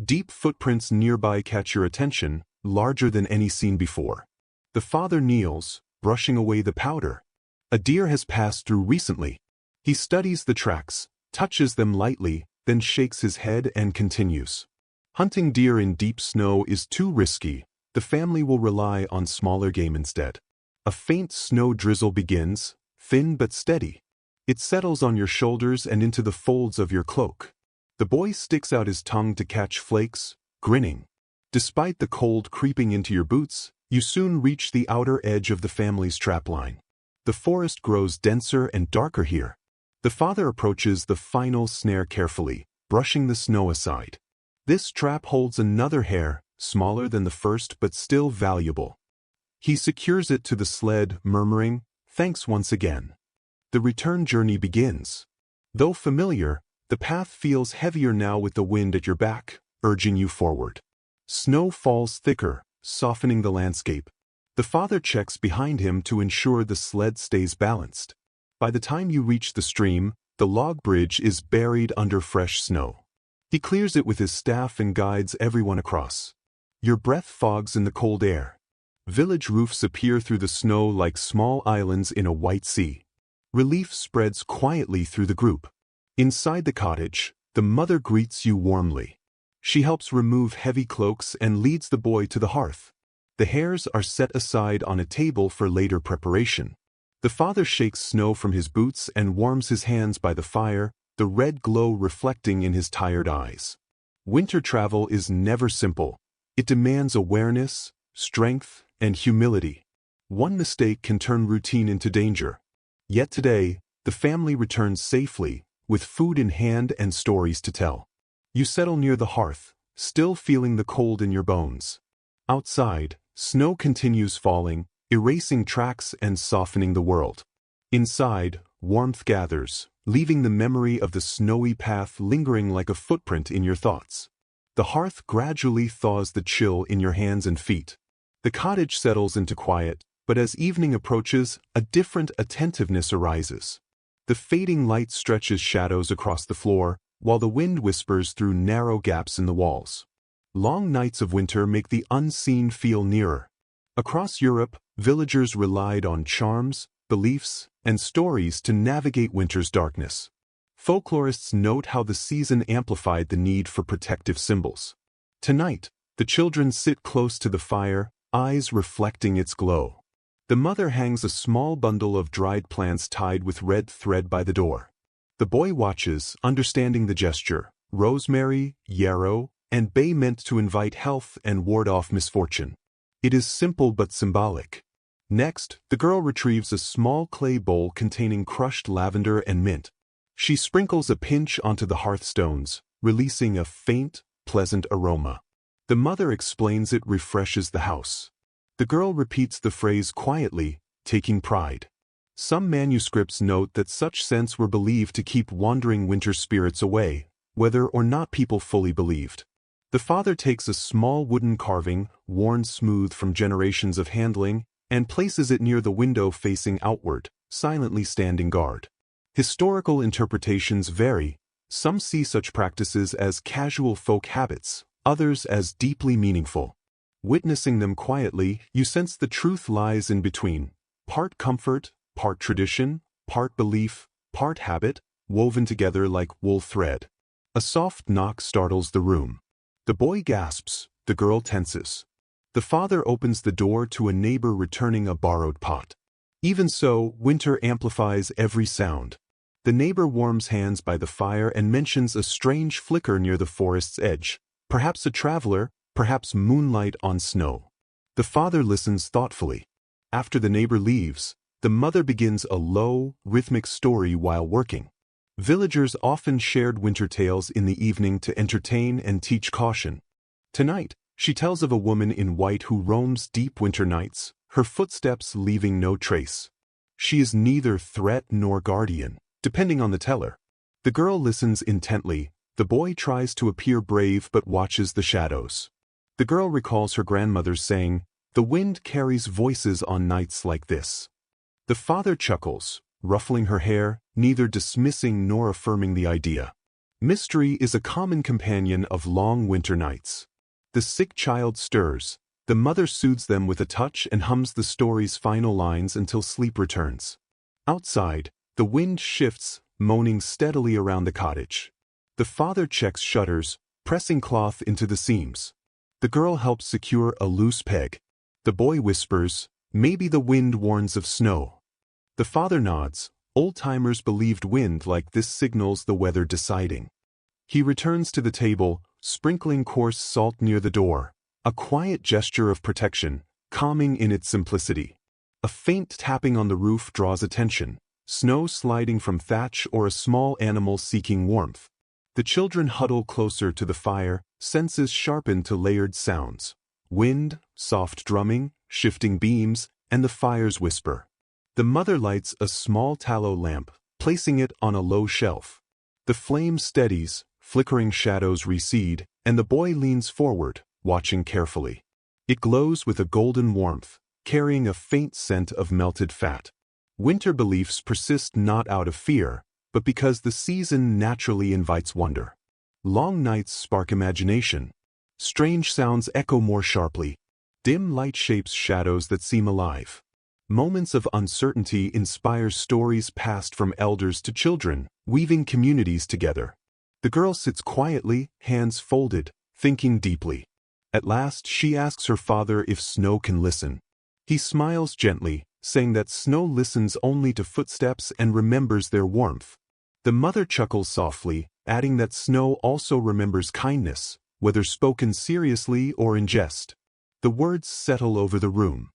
Deep footprints nearby catch your attention, larger than any seen before. The father kneels, brushing away the powder. A deer has passed through recently. He studies the tracks, touches them lightly, then shakes his head and continues. Hunting deer in deep snow is too risky. The family will rely on smaller game instead. A faint snow drizzle begins, thin but steady. It settles on your shoulders and into the folds of your cloak. The boy sticks out his tongue to catch flakes, grinning. Despite the cold creeping into your boots, you soon reach the outer edge of the family's trapline. The forest grows denser and darker here. The father approaches the final snare carefully, brushing the snow aside. This trap holds another hare, smaller than the first but still valuable. He secures it to the sled, murmuring, "Thanks once again." The return journey begins. Though familiar, the path feels heavier now with the wind at your back, urging you forward. Snow falls thicker, softening the landscape. The father checks behind him to ensure the sled stays balanced. By the time you reach the stream, the log bridge is buried under fresh snow. He clears it with his staff and guides everyone across. Your breath fogs in the cold air. Village roofs appear through the snow like small islands in a white sea. Relief spreads quietly through the group. Inside the cottage, the mother greets you warmly. She helps remove heavy cloaks and leads the boy to the hearth. The hairs are set aside on a table for later preparation. The father shakes snow from his boots and warms his hands by the fire, the red glow reflecting in his tired eyes. Winter travel is never simple. It demands awareness, strength, and humility. One mistake can turn routine into danger. Yet today, the family returns safely, with food in hand and stories to tell. You settle near the hearth, still feeling the cold in your bones. Outside, snow continues falling, erasing tracks and softening the world. Inside, warmth gathers, leaving the memory of the snowy path lingering like a footprint in your thoughts. The hearth gradually thaws the chill in your hands and feet. The cottage settles into quiet, but as evening approaches, a different attentiveness arises. The fading light stretches shadows across the floor, while the wind whispers through narrow gaps in the walls. Long nights of winter make the unseen feel nearer. Across Europe, villagers relied on charms, beliefs, and stories to navigate winter's darkness. Folklorists note how the season amplified the need for protective symbols. Tonight, the children sit close to the fire, eyes reflecting its glow. The mother hangs a small bundle of dried plants tied with red thread by the door. The boy watches, understanding the gesture: rosemary, yarrow, and bay meant to invite health and ward off misfortune. It is simple but symbolic. Next, the girl retrieves a small clay bowl containing crushed lavender and mint. She sprinkles a pinch onto the hearthstones, releasing a faint, pleasant aroma. The mother explains it refreshes the house. The girl repeats the phrase quietly, taking pride. Some manuscripts note that such scents were believed to keep wandering winter spirits away, whether or not people fully believed. The father takes a small wooden carving, worn smooth from generations of handling, and places it near the window facing outward, silently standing guard. Historical interpretations vary. Some see such practices as casual folk habits, others as deeply meaningful. Witnessing them quietly, you sense the truth lies in between, part comfort, part tradition, part belief, part habit, woven together like wool thread. A soft knock startles the room. The boy gasps, the girl tenses. The father opens the door to a neighbor returning a borrowed pot. Even so, winter amplifies every sound. The neighbor warms hands by the fire and mentions a strange flicker near the forest's edge, perhaps a traveler, perhaps moonlight on snow. The father listens thoughtfully. After the neighbor leaves, the mother begins a low, rhythmic story while working. Villagers often shared winter tales in the evening to entertain and teach caution. Tonight, she tells of a woman in white who roams deep winter nights, her footsteps leaving no trace. She is neither threat nor guardian, depending on the teller. The girl listens intently. The boy tries to appear brave but watches the shadows. The girl recalls her grandmother's saying, "The wind carries voices on nights like this." The father chuckles, ruffling her hair, neither dismissing nor affirming the idea. Mystery is a common companion of long winter nights. The sick child stirs. The mother soothes them with a touch and hums the story's final lines until sleep returns. Outside, the wind shifts, moaning steadily around the cottage. The father checks shutters, pressing cloth into the seams. The girl helps secure a loose peg. The boy whispers, "Maybe the wind warns of snow." The father nods. Old-timers believed wind like this signals the weather deciding. He returns to the table, sprinkling coarse salt near the door, a quiet gesture of protection, calming in its simplicity. A faint tapping on the roof draws attention, snow sliding from thatch or a small animal seeking warmth. The children huddle closer to the fire, senses sharpened to layered sounds. Wind, soft drumming, shifting beams, and the fire's whisper. The mother lights a small tallow lamp, placing it on a low shelf. The flame steadies, flickering shadows recede, and the boy leans forward, watching carefully. It glows with a golden warmth, carrying a faint scent of melted fat. Winter beliefs persist not out of fear, but because the season naturally invites wonder. Long nights spark imagination. Strange sounds echo more sharply. Dim light shapes shadows that seem alive. Moments of uncertainty inspire stories passed from elders to children, weaving communities together. The girl sits quietly, hands folded, thinking deeply. At last she asks her father if snow can listen. He smiles gently, saying that snow listens only to footsteps and remembers their warmth. The mother chuckles softly, adding that snow also remembers kindness, whether spoken seriously or in jest. The words settle over the room.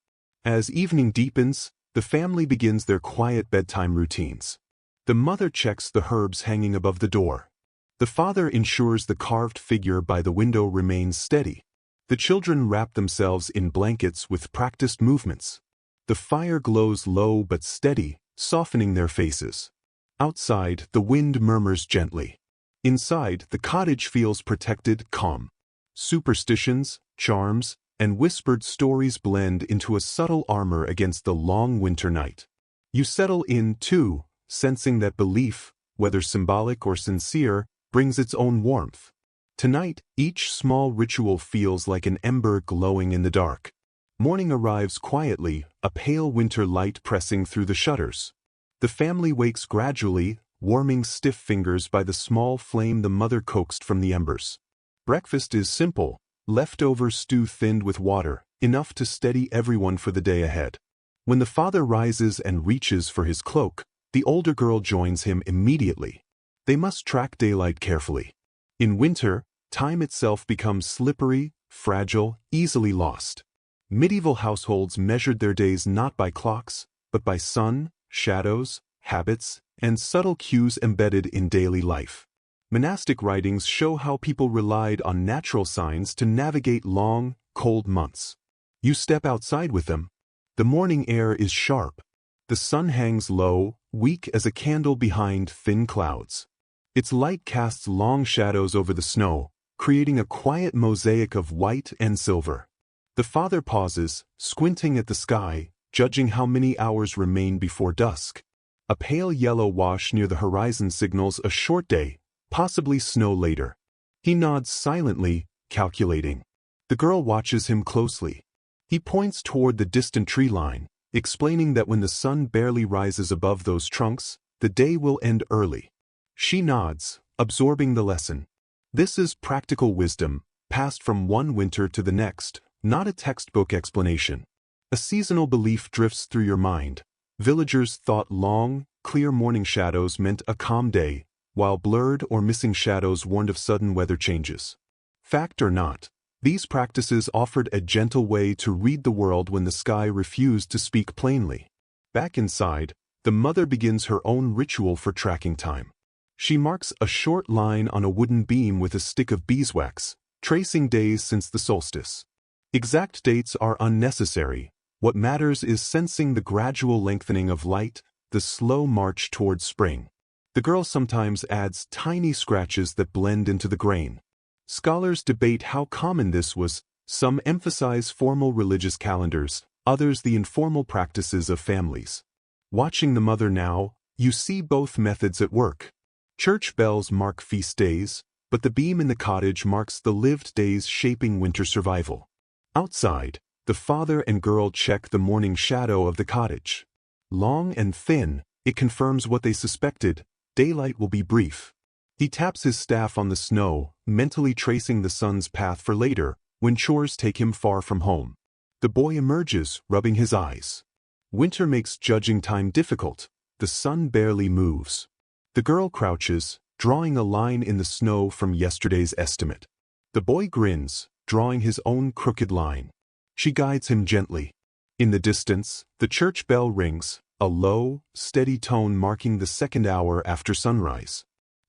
As evening deepens, the family begins their quiet bedtime routines. The mother checks the herbs hanging above the door. The father ensures the carved figure by the window remains steady. The children wrap themselves in blankets with practiced movements. The fire glows low but steady, softening their faces. Outside, the wind murmurs gently. Inside, the cottage feels protected, calm. Superstitions, charms, and whispered stories blend into a subtle armor against the long winter night. You settle in, too, sensing that belief, whether symbolic or sincere, brings its own warmth. Tonight, each small ritual feels like an ember glowing in the dark. Morning arrives quietly, a pale winter light pressing through the shutters. The family wakes gradually, warming stiff fingers by the small flame the mother coaxed from the embers. Breakfast is simple. Leftover stew thinned with water, enough to steady everyone for the day ahead. When the father rises and reaches for his cloak, the older girl joins him immediately. They must track daylight carefully. In winter, time itself becomes slippery, fragile, easily lost. Medieval households measured their days not by clocks, but by sun, shadows, habits, and subtle cues embedded in daily life. Monastic writings show how people relied on natural signs to navigate long, cold months. You step outside with them. The morning air is sharp. The sun hangs low, weak as a candle behind thin clouds. Its light casts long shadows over the snow, creating a quiet mosaic of white and silver. The father pauses, squinting at the sky, judging how many hours remain before dusk. A pale yellow wash near the horizon signals a short day, possibly snow later. He nods silently, calculating. The girl watches him closely. He points toward the distant tree line, explaining that when the sun barely rises above those trunks, the day will end early. She nods, absorbing the lesson. This is practical wisdom, passed from one winter to the next, not a textbook explanation. A seasonal belief drifts through your mind. Villagers thought long, clear morning shadows meant a calm day, while blurred or missing shadows warned of sudden weather changes. Fact or not, these practices offered a gentle way to read the world when the sky refused to speak plainly. Back inside, the mother begins her own ritual for tracking time. She marks a short line on a wooden beam with a stick of beeswax, tracing days since the solstice. Exact dates are unnecessary. What matters is sensing the gradual lengthening of light, the slow march towards spring. The girl sometimes adds tiny scratches that blend into the grain. Scholars debate how common this was. Some emphasize formal religious calendars, others the informal practices of families. Watching the mother now, you see both methods at work. Church bells mark feast days, but the beam in the cottage marks the lived days shaping winter survival. Outside, the father and girl check the morning shadow of the cottage. Long and thin, it confirms what they suspected: daylight will be brief. He taps his staff on the snow, mentally tracing the sun's path for later, when chores take him far from home. The boy emerges, rubbing his eyes. Winter makes judging time difficult. The sun barely moves. The girl crouches, drawing a line in the snow from yesterday's estimate. The boy grins, drawing his own crooked line. She guides him gently. In the distance, the church bell rings, a low, steady tone marking the second hour after sunrise.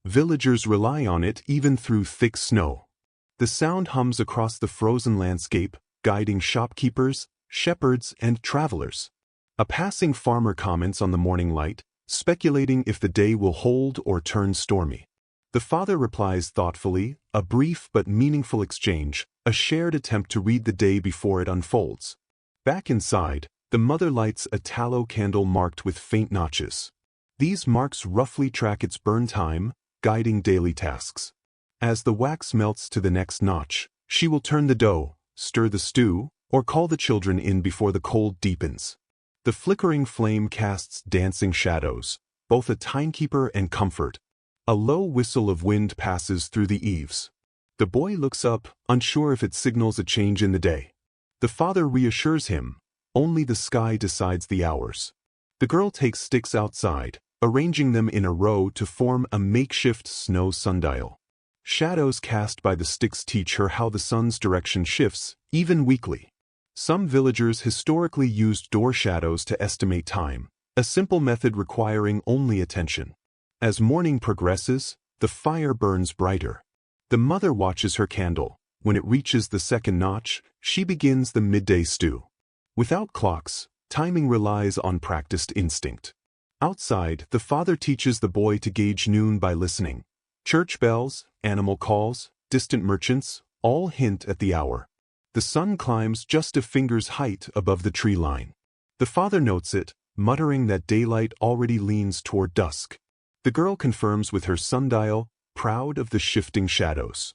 Villagers rely on it even through thick snow. The sound hums across the frozen landscape, guiding shopkeepers, shepherds, and travelers. A passing farmer comments on the morning light, speculating if the day will hold or turn stormy. The father replies thoughtfully, a brief but meaningful exchange, a shared attempt to read the day before it unfolds. Back inside, the mother lights a tallow candle marked with faint notches. These marks roughly track its burn time, guiding daily tasks. As the wax melts to the next notch, she will turn the dough, stir the stew, or call the children in before the cold deepens. The flickering flame casts dancing shadows, both a timekeeper and comfort. A low whistle of wind passes through the eaves. The boy looks up, unsure if it signals a change in the day. The father reassures him, only the sky decides the hours. The girl takes sticks outside, arranging them in a row to form a makeshift snow sundial. Shadows cast by the sticks teach her how the sun's direction shifts, even weekly. Some villagers historically used door shadows to estimate time, a simple method requiring only attention. As morning progresses, the fire burns brighter. The mother watches her candle. When it reaches the second notch, she begins the midday stew. Without clocks, timing relies on practiced instinct. Outside, the father teaches the boy to gauge noon by listening. Church bells, animal calls, distant merchants, all hint at the hour. The sun climbs just a finger's height above the tree line. The father notes it, muttering that daylight already leans toward dusk. The girl confirms with her sundial, proud of the shifting shadows.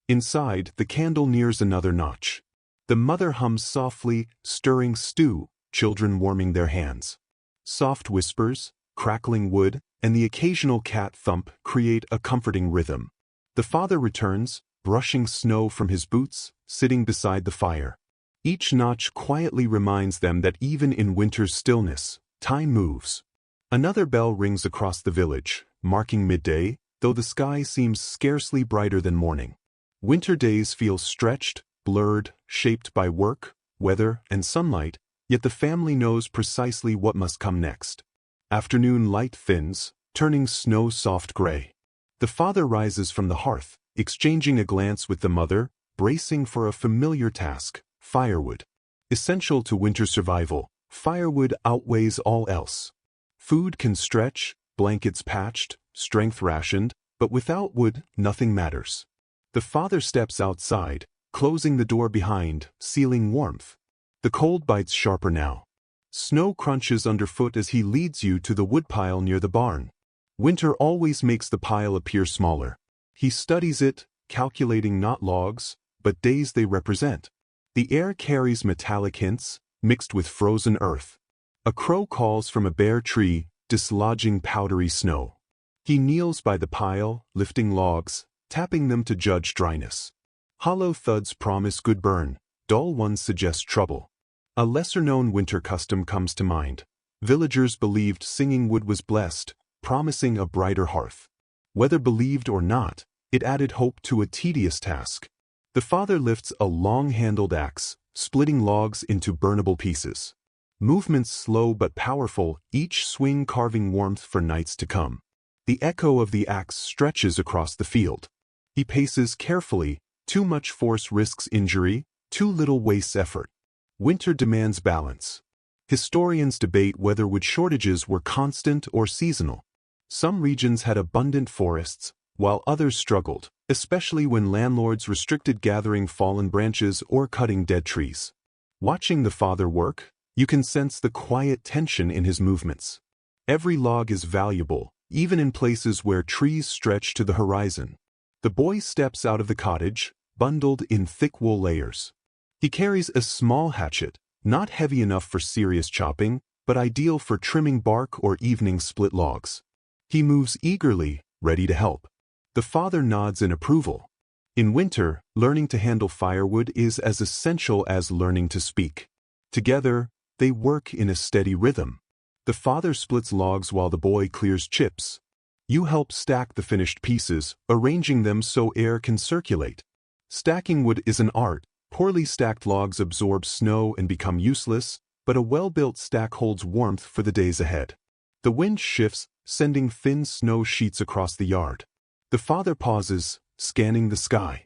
Inside, the candle nears another notch. The mother hums softly, stirring stew, children warming their hands. Soft whispers, crackling wood, and the occasional cat thump create a comforting rhythm. The father returns, brushing snow from his boots, sitting beside the fire. Each notch quietly reminds them that even in winter's stillness, time moves. Another bell rings across the village, marking midday, though the sky seems scarcely brighter than morning. Winter days feel stretched, blurred, shaped by work, weather, and sunlight, yet the family knows precisely what must come next. Afternoon light thins, turning snow soft gray. The father rises from the hearth, exchanging a glance with the mother, bracing for a familiar task: firewood. Essential to winter survival, firewood outweighs all else. Food can stretch, blankets patched, strength rationed, but without wood, nothing matters. The father steps outside, closing the door behind, sealing warmth. The cold bites sharper now. Snow crunches underfoot as he leads you to the woodpile near the barn. Winter always makes the pile appear smaller. He studies it, calculating not logs, but days they represent. The air carries metallic hints, mixed with frozen earth. A crow calls from a bare tree, dislodging powdery snow. He kneels by the pile, lifting logs, tapping them to judge dryness. Hollow thuds promise good burn, dull ones suggest trouble. A lesser-known winter custom comes to mind. Villagers believed singing wood was blessed, promising a brighter hearth. Whether believed or not, it added hope to a tedious task. The father lifts a long-handled axe, splitting logs into burnable pieces. Movements slow but powerful, each swing carving warmth for nights to come. The echo of the axe stretches across the field. He paces carefully. Too much force risks injury, too little wastes effort. Winter demands balance. Historians debate whether wood shortages were constant or seasonal. Some regions had abundant forests, while others struggled, especially when landlords restricted gathering fallen branches or cutting dead trees. Watching the father work, you can sense the quiet tension in his movements. Every log is valuable, even in places where trees stretch to the horizon. The boy steps out of the cottage, bundled in thick wool layers. He carries a small hatchet, not heavy enough for serious chopping, but ideal for trimming bark or evening split logs. He moves eagerly, ready to help. The father nods in approval. In winter, learning to handle firewood is as essential as learning to speak. Together, they work in a steady rhythm. The father splits logs while the boy clears chips. You help stack the finished pieces, arranging them so air can circulate. Stacking wood is an art. Poorly stacked logs absorb snow and become useless, but a well-built stack holds warmth for the days ahead. The wind shifts, sending thin snow sheets across the yard. The father pauses, scanning the sky.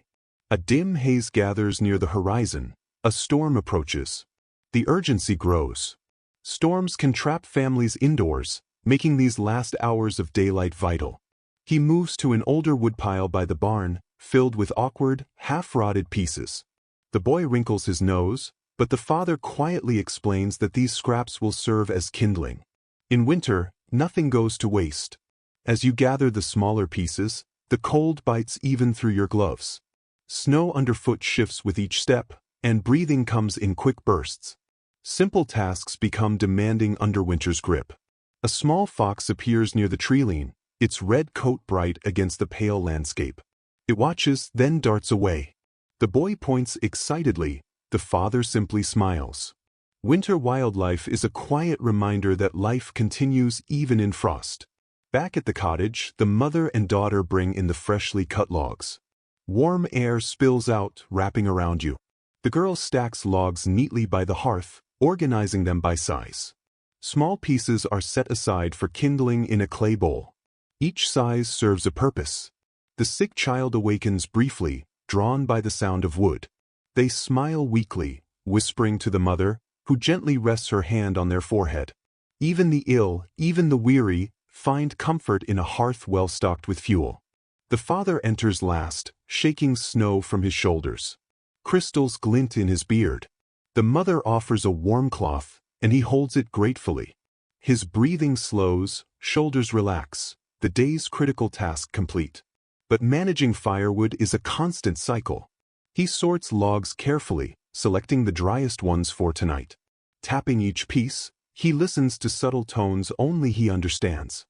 A dim haze gathers near the horizon. A storm approaches. The urgency grows. Storms can trap families indoors, making these last hours of daylight vital. He moves to an older woodpile by the barn, filled with awkward, half-rotted pieces. The boy wrinkles his nose, but the father quietly explains that these scraps will serve as kindling. In winter, nothing goes to waste. As you gather the smaller pieces, The cold bites even through your gloves. Snow underfoot shifts with each step, and breathing comes in quick bursts. Simple tasks become demanding under winter's grip. A small fox appears near the tree-line, its red coat bright against the pale landscape. It watches, then darts away. The boy points excitedly, the father simply smiles. Winter wildlife is a quiet reminder that life continues even in frost. Back at the cottage, the mother and daughter bring in the freshly cut logs. Warm air spills out, wrapping around you. The girl stacks logs neatly by the hearth, organizing them by size. Small pieces are set aside for kindling in a clay bowl. Each size serves a purpose. The sick child awakens briefly, drawn by the sound of wood. They smile weakly, whispering to the mother, who gently rests her hand on their forehead. Even the ill, even the weary, find comfort in a hearth well stocked with fuel. The father enters last, shaking snow from his shoulders. Crystals glint in his beard. The mother offers a warm cloth, and he holds it gratefully. His breathing slows, shoulders relax, the day's critical task complete. But managing firewood is a constant cycle. He sorts logs carefully, selecting the driest ones for tonight. Tapping each piece, he listens to subtle tones only he understands.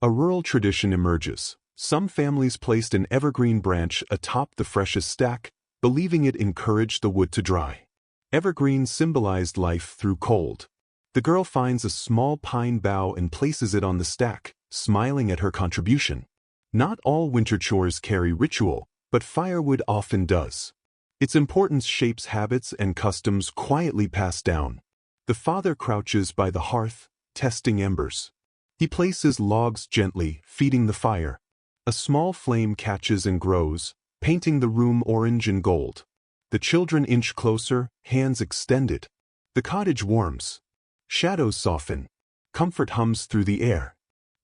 A rural tradition emerges. Some families placed an evergreen branch atop the freshest stack, believing it encouraged the wood to dry. Evergreen symbolized life through cold. The girl finds a small pine bough and places it on the stack, smiling at her contribution. Not all winter chores carry ritual, but firewood often does. Its importance shapes habits and customs quietly passed down. The father crouches by the hearth, testing embers. He places logs gently, feeding the fire. A small flame catches and grows, painting the room orange and gold. The children inch closer, hands extended. The cottage warms. Shadows soften. Comfort hums through the air.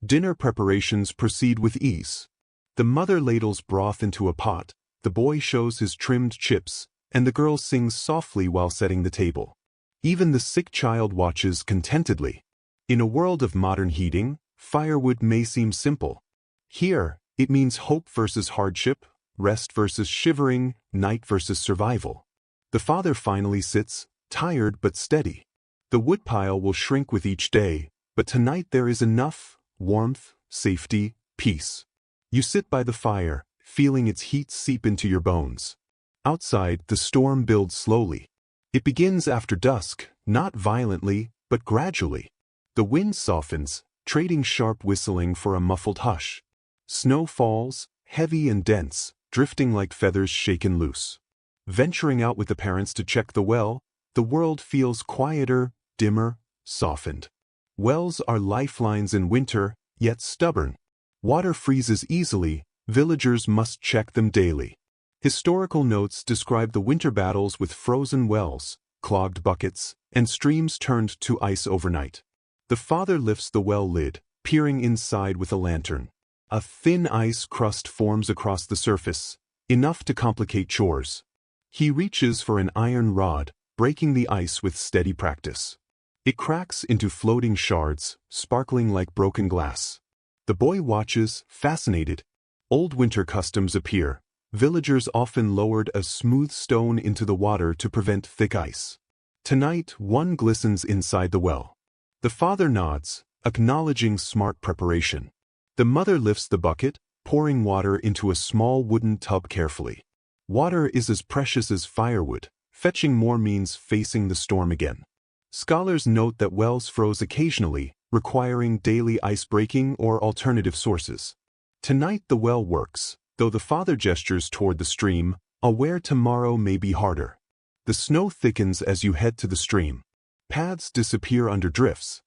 Dinner preparations proceed with ease. The mother ladles broth into a pot, the boy shows his trimmed chips, and the girl sings softly while setting the table. Even the sick child watches contentedly. In a world of modern heating, firewood may seem simple. Here, it means hope versus hardship, rest versus shivering, night versus survival. The father finally sits, tired but steady. The woodpile will shrink with each day, but tonight there is enough warmth, safety, peace. You sit by the fire, feeling its heat seep into your bones. Outside, the storm builds slowly. It begins after dusk, not violently, but gradually. The wind softens, trading sharp whistling for a muffled hush. Snow falls, heavy and dense, drifting like feathers shaken loose. Venturing out with the parents to check the well, the world feels quieter, dimmer, softened. Wells are lifelines in winter, yet stubborn. Water freezes easily, villagers must check them daily. Historical notes describe the winter battles with frozen wells, clogged buckets, and streams turned to ice overnight. The father lifts the well lid, peering inside with a lantern. A thin ice crust forms across the surface, enough to complicate chores. He reaches for an iron rod, breaking the ice with steady practice. It cracks into floating shards, sparkling like broken glass. The boy watches, fascinated. Old winter customs appear. Villagers often lowered a smooth stone into the water to prevent thick ice. Tonight, one glistens inside the well. The father nods, acknowledging smart preparation. The mother lifts the bucket, pouring water into a small wooden tub carefully. Water is as precious as firewood. Fetching more means facing the storm again. Scholars note that wells froze occasionally, requiring daily ice breaking or alternative sources. Tonight the well works, though the father gestures toward the stream, aware tomorrow may be harder. The snow thickens as you head to the stream. Paths disappear under drifts.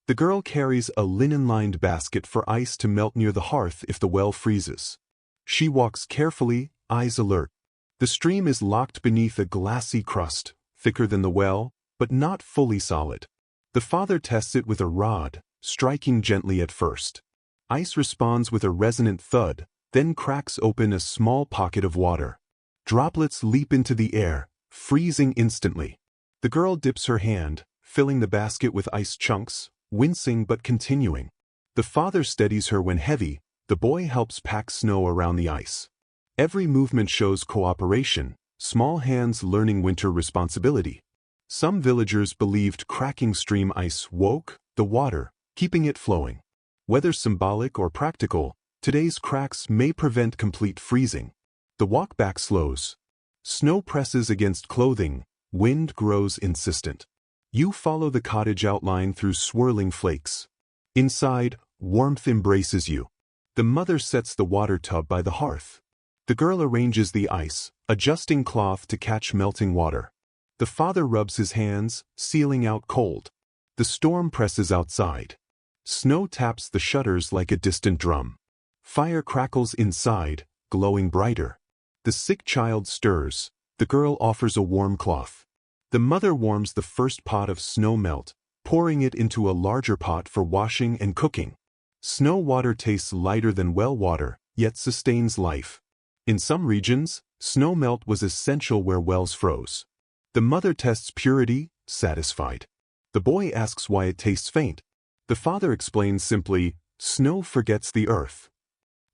The girl carries a linen-lined basket for ice to melt near the hearth if the well freezes. She walks carefully, eyes alert. The stream is locked beneath a glassy crust, thicker than the well, but not fully solid. The father tests it with a rod, striking gently at first. Ice responds with a resonant thud, then cracks open a small pocket of water. Droplets leap into the air, freezing instantly. The girl dips her hand, filling the basket with ice chunks, wincing but continuing. The father steadies her when heavy, The boy helps pack snow around the ice. Every movement shows cooperation, small hands learning winter responsibility. Some villagers believed cracking stream ice woke the water, keeping it flowing. Whether symbolic or practical, today's cracks may prevent complete freezing. The walk back slows. Snow presses against clothing, wind grows insistent. You follow the cottage outline through swirling flakes. Inside, warmth embraces you. The mother sets the water tub by the hearth. The girl arranges the ice, adjusting cloth to catch melting water. The father rubs his hands, sealing out cold. The storm presses outside. Snow taps the shutters like a distant drum. Fire crackles inside, glowing brighter. The sick child stirs. The girl offers a warm cloth. The mother warms the first pot of snow melt, pouring it into a larger pot for washing and cooking. Snow water tastes lighter than well water, yet sustains life. In some regions, snow melt was essential where wells froze. The mother tests purity, satisfied. The boy asks why it tastes faint. The father explains simply, snow forgets the earth.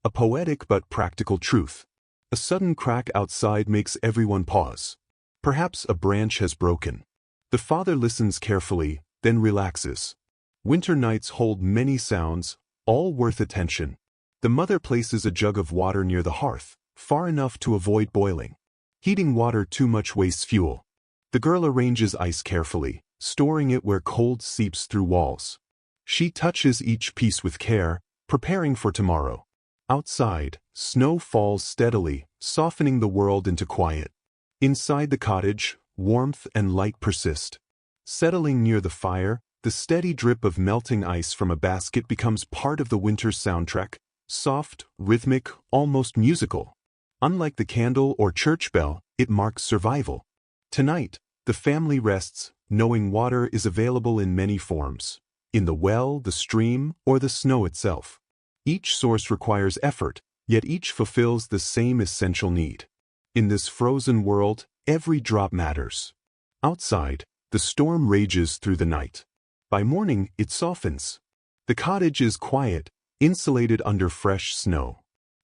A poetic but practical truth. A sudden crack outside makes everyone pause. Perhaps a branch has broken. The father listens carefully, then relaxes. Winter nights hold many sounds, all worth attention. The mother places a jug of water near the hearth, far enough to avoid boiling. Heating water too much wastes fuel. The girl arranges ice carefully, storing it where cold seeps through walls. She touches each piece with care, preparing for tomorrow. Outside, snow falls steadily, softening the world into quiet. Inside the cottage, warmth and light persist. Settling near the fire, the steady drip of melting ice from a basket becomes part of the winter's soundtrack, soft, rhythmic, almost musical. Unlike the candle or church bell, it marks survival. Tonight, the family rests, knowing water is available in many forms. In the well, the stream, or the snow itself. Each source requires effort, yet each fulfills the same essential need. In this frozen world, every drop matters. Outside, the storm rages through the night. By morning, it softens. The cottage is quiet, insulated under fresh snow.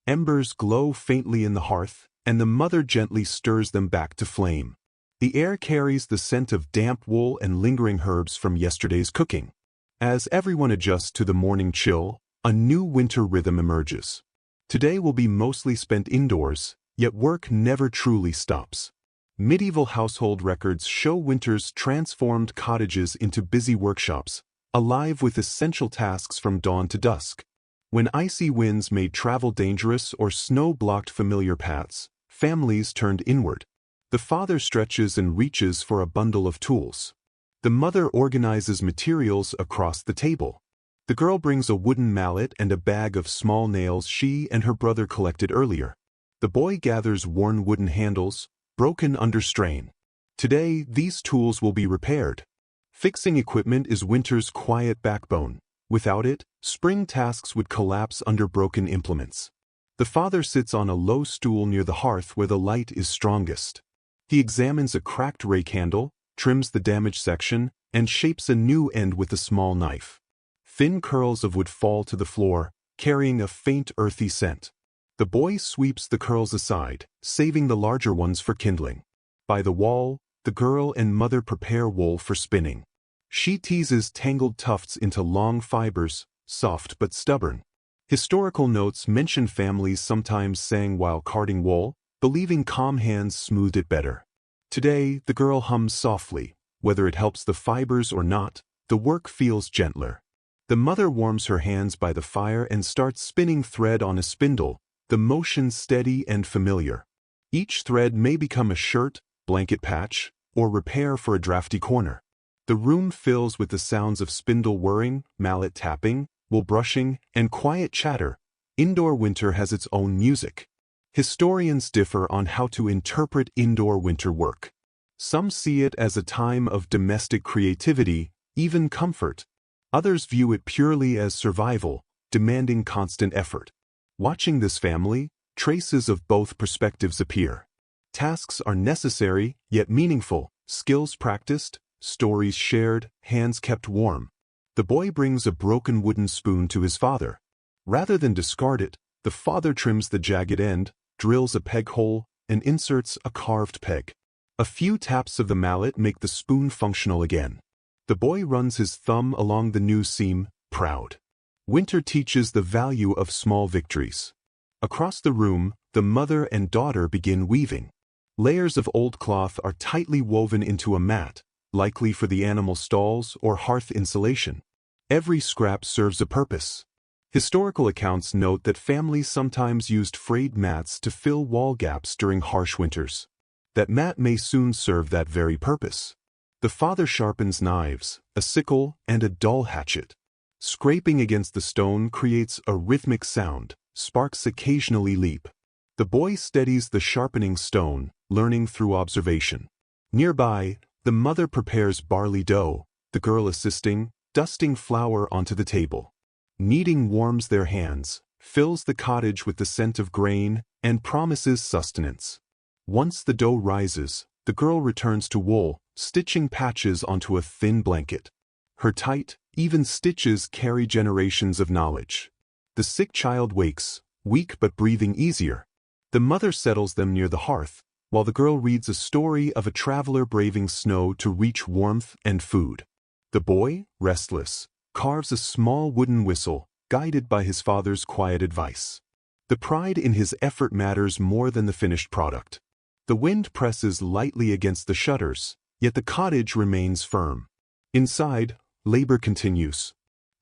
Embers glow faintly in the hearth, and the mother gently stirs them back to flame. The air carries the scent of damp wool and lingering herbs from yesterday's cooking. As everyone adjusts to the morning chill, a new winter rhythm emerges. Today will be mostly spent indoors, yet work never truly stops. Medieval household records show winter's transformed cottages into busy workshops, alive with essential tasks from dawn to dusk. When icy winds made travel dangerous or snow blocked familiar paths, families turned inward. The father stretches and reaches for a bundle of tools. The mother organizes materials across the table. The girl brings a wooden mallet and a bag of small nails she and her brother collected earlier. The boy gathers worn wooden handles, broken under strain. Today, these tools will be repaired. Fixing equipment is winter's quiet backbone. Without it, spring tasks would collapse under broken implements. The father sits on a low stool near the hearth where the light is strongest. He examines a cracked rake handle, trims the damaged section, and shapes a new end with a small knife. Thin curls of wood fall to the floor, carrying a faint earthy scent. The boy sweeps the curls aside, saving the larger ones for kindling. By the wall, the girl and mother prepare wool for spinning. She teases tangled tufts into long fibers, soft but stubborn. Historical notes mention families sometimes sang while carding wool, believing calm hands smoothed it better. Today, the girl hums softly. Whether it helps the fibers or not, the work feels gentler. The mother warms her hands by the fire and starts spinning thread on a spindle, the motion steady and familiar. Each thread may become a shirt, blanket patch, or repair for a drafty corner. The room fills with the sounds of spindle whirring, mallet tapping, wool brushing, and quiet chatter. Indoor winter has its own music. Historians differ on how to interpret indoor winter work. Some see it as a time of domestic creativity, even comfort. Others view it purely as survival, demanding constant effort. Watching this family, traces of both perspectives appear. Tasks are necessary, yet meaningful, skills practiced, stories shared, hands kept warm. The boy brings a broken wooden spoon to his father. Rather than discard it, The father trims the jagged end, drills a peg hole, and inserts a carved peg. A few taps of the mallet make the spoon functional again. The boy runs his thumb along the new seam, proud. Winter teaches the value of small victories. Across the room, the mother and daughter begin weaving. Layers of old cloth are tightly woven into a mat, likely for the animal stalls or hearth insulation. Every scrap serves a purpose. Historical accounts note that families sometimes used frayed mats to fill wall gaps during harsh winters. That mat may soon serve that very purpose. The father sharpens knives, a sickle, and a dull hatchet. Scraping against the stone creates a rhythmic sound, sparks occasionally leap. The boy steadies the sharpening stone, learning through observation. Nearby, the mother prepares barley dough, the girl assisting, dusting flour onto the table. Kneading warms their hands, fills the cottage with the scent of grain, and promises sustenance. Once the dough rises, the girl returns to wool, stitching patches onto a thin blanket. Her tight, even stitches carry generations of knowledge. The sick child wakes, weak but breathing easier. The mother settles them near the hearth, while the girl reads a story of a traveler braving snow to reach warmth and food. The boy, restless, carves a small wooden whistle, guided by his father's quiet advice. The pride in his effort matters more than the finished product. The wind presses lightly against the shutters, yet the cottage remains firm. Inside, labor continues.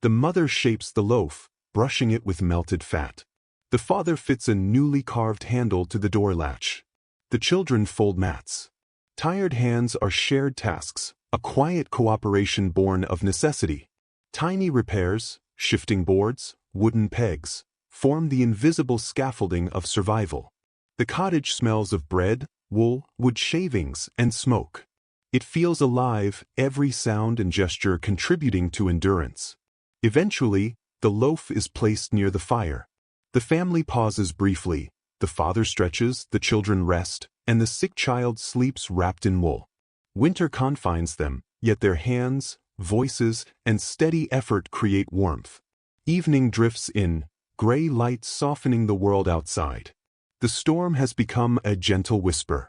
The mother shapes the loaf, brushing it with melted fat. The father fits a newly carved handle to the door latch. The children fold mats. Tired hands are shared tasks, a quiet cooperation born of necessity. Tiny repairs, shifting boards, wooden pegs, form the invisible scaffolding of survival. The cottage smells of bread, wool, wood shavings, and smoke. It feels alive, every sound and gesture contributing to endurance. Eventually, the loaf is placed near the fire. The family pauses briefly, the father stretches, the children rest, and the sick child sleeps wrapped in wool. Winter confines them, yet their hands, voices, and steady effort create warmth. Evening drifts in, gray light softening the world outside. The storm has become a gentle whisper.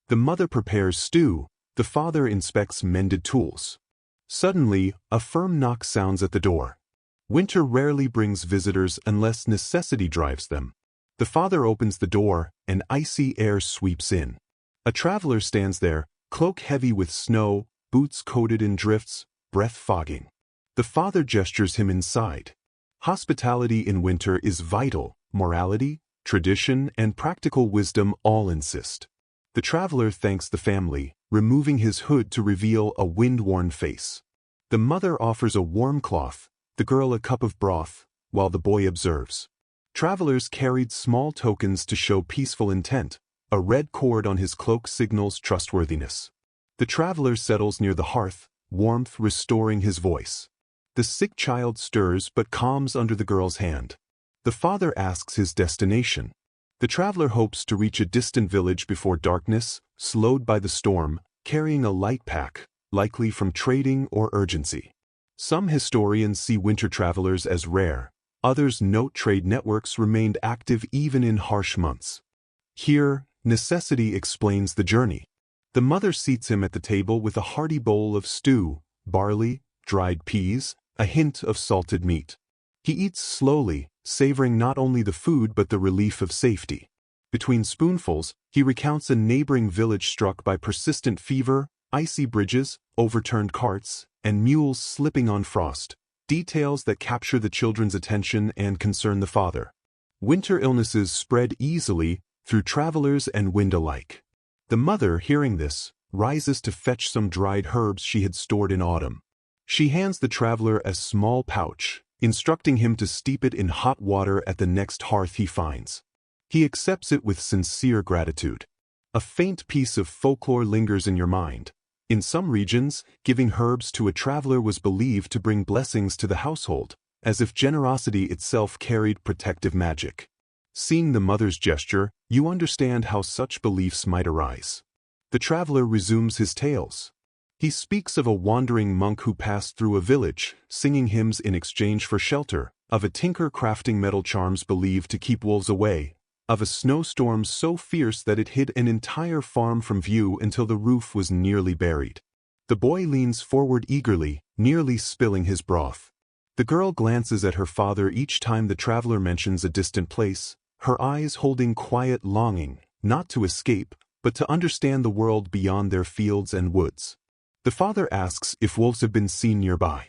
The mother prepares stew, the father inspects mended tools. Suddenly, a firm knock sounds at the door. Winter rarely brings visitors unless necessity drives them. The father opens the door, and icy air sweeps in. A traveler stands there, cloak heavy with snow, boots coated in drifts, breath fogging. The father gestures him inside. Hospitality in winter is vital. Morality, tradition, and practical wisdom all insist. The traveler thanks the family, removing his hood to reveal a wind-worn face. The mother offers a warm cloth, the girl a cup of broth, while the boy observes. Travelers carried small tokens to show peaceful intent. A red cord on his cloak signals trustworthiness. The traveler settles near the hearth, warmth restoring his voice. The sick child stirs but calms under the girl's hand. The father asks his destination. The traveler hopes to reach a distant village before darkness, slowed by the storm, carrying a light pack, likely from trading or urgency. Some historians see winter travelers as rare. Others note trade networks remained active even in harsh months. Here, necessity explains the journey. The mother seats him at the table with a hearty bowl of stew, barley, dried peas, a hint of salted meat. He eats slowly, savoring not only the food but the relief of safety. Between spoonfuls, he recounts a neighboring village struck by persistent fever, icy bridges, overturned carts, and mules slipping on frost, details that capture the children's attention and concern the father. Winter illnesses spread easily through travelers and wind alike. The mother, hearing this, rises to fetch some dried herbs she had stored in autumn. She hands the traveler a small pouch, instructing him to steep it in hot water at the next hearth he finds. He accepts it with sincere gratitude. A faint piece of folklore lingers in your mind. In some regions, giving herbs to a traveler was believed to bring blessings to the household, as if generosity itself carried protective magic. Seeing the mother's gesture, you understand how such beliefs might arise. The traveler resumes his tales. He speaks of a wandering monk who passed through a village, singing hymns in exchange for shelter, of a tinker crafting metal charms believed to keep wolves away, of a snowstorm so fierce that it hid an entire farm from view until the roof was nearly buried. The boy leans forward eagerly, nearly spilling his broth. The girl glances at her father each time the traveler mentions a distant place, her eyes holding quiet longing, not to escape, but to understand the world beyond their fields and woods. The father asks if wolves have been seen nearby.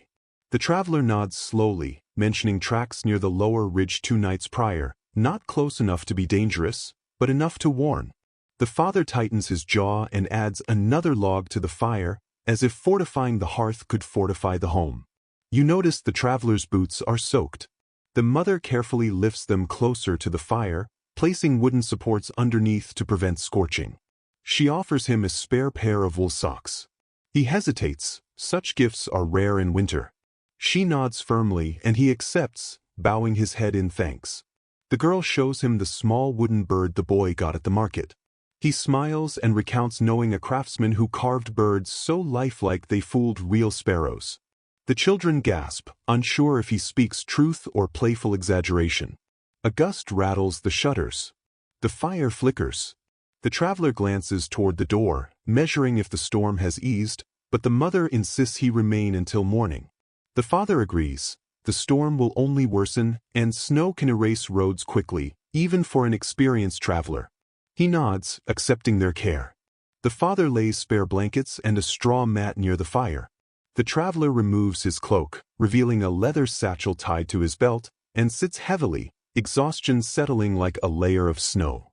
The traveler nods slowly, mentioning tracks near the lower ridge 2 nights prior, not close enough to be dangerous, but enough to warn. The father tightens his jaw and adds another log to the fire, as if fortifying the hearth could fortify the home. You notice the traveler's boots are soaked. The mother carefully lifts them closer to the fire, placing wooden supports underneath to prevent scorching. She offers him a spare pair of wool socks. He hesitates, such gifts are rare in winter. She nods firmly and he accepts, bowing his head in thanks. The girl shows him the small wooden bird the boy got at the market. He smiles and recounts knowing a craftsman who carved birds so lifelike they fooled real sparrows. The children gasp, unsure if he speaks truth or playful exaggeration. A gust rattles the shutters. The fire flickers. The traveler glances toward the door, measuring if the storm has eased, but the mother insists he remain until morning. The father agrees. The storm will only worsen, and snow can erase roads quickly, even for an experienced traveler. He nods, accepting their care. The father lays spare blankets and a straw mat near the fire. The traveler removes his cloak, revealing a leather satchel tied to his belt, and sits heavily, exhaustion settling like a layer of snow.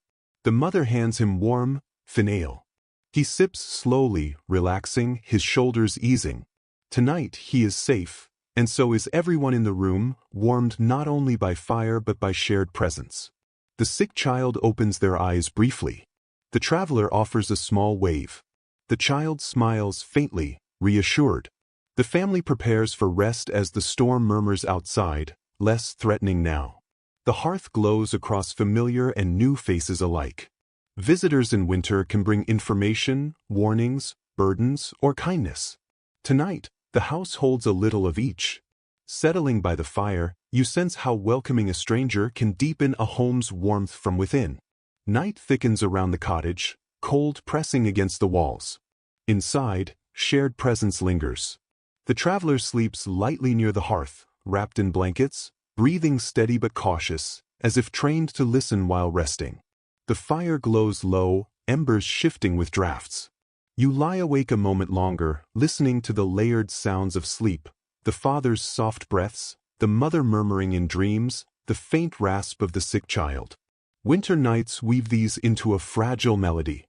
The mother hands him warm, thin ale. He sips slowly, relaxing, his shoulders easing. Tonight he is safe, and so is everyone in the room, warmed not only by fire but by shared presence. The sick child opens their eyes briefly. The traveler offers a small wave. The child smiles faintly, reassured. The family prepares for rest as the storm murmurs outside, less threatening now. The hearth glows across familiar and new faces alike. Visitors in winter can bring information, warnings, burdens, or kindness. Tonight, the house holds a little of each. Settling by the fire, you sense how welcoming a stranger can deepen a home's warmth from within. Night thickens around the cottage, cold pressing against the walls. Inside, shared presence lingers. The traveler sleeps lightly near the hearth, wrapped in blankets, breathing steady but cautious, as if trained to listen while resting. The fire glows low, embers shifting with drafts. You lie awake a moment longer, listening to the layered sounds of sleep, the father's soft breaths, the mother murmuring in dreams, the faint rasp of the sick child. Winter nights weave these into a fragile melody.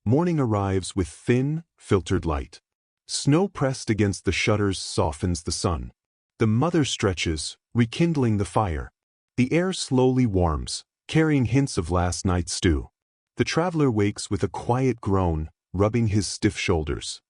Morning arrives with thin, filtered light. Snow pressed against the shutters softens the sun. The mother stretches, rekindling the fire. The air slowly warms, carrying hints of last night's stew. The traveler wakes with a quiet groan, rubbing his stiff shoulders.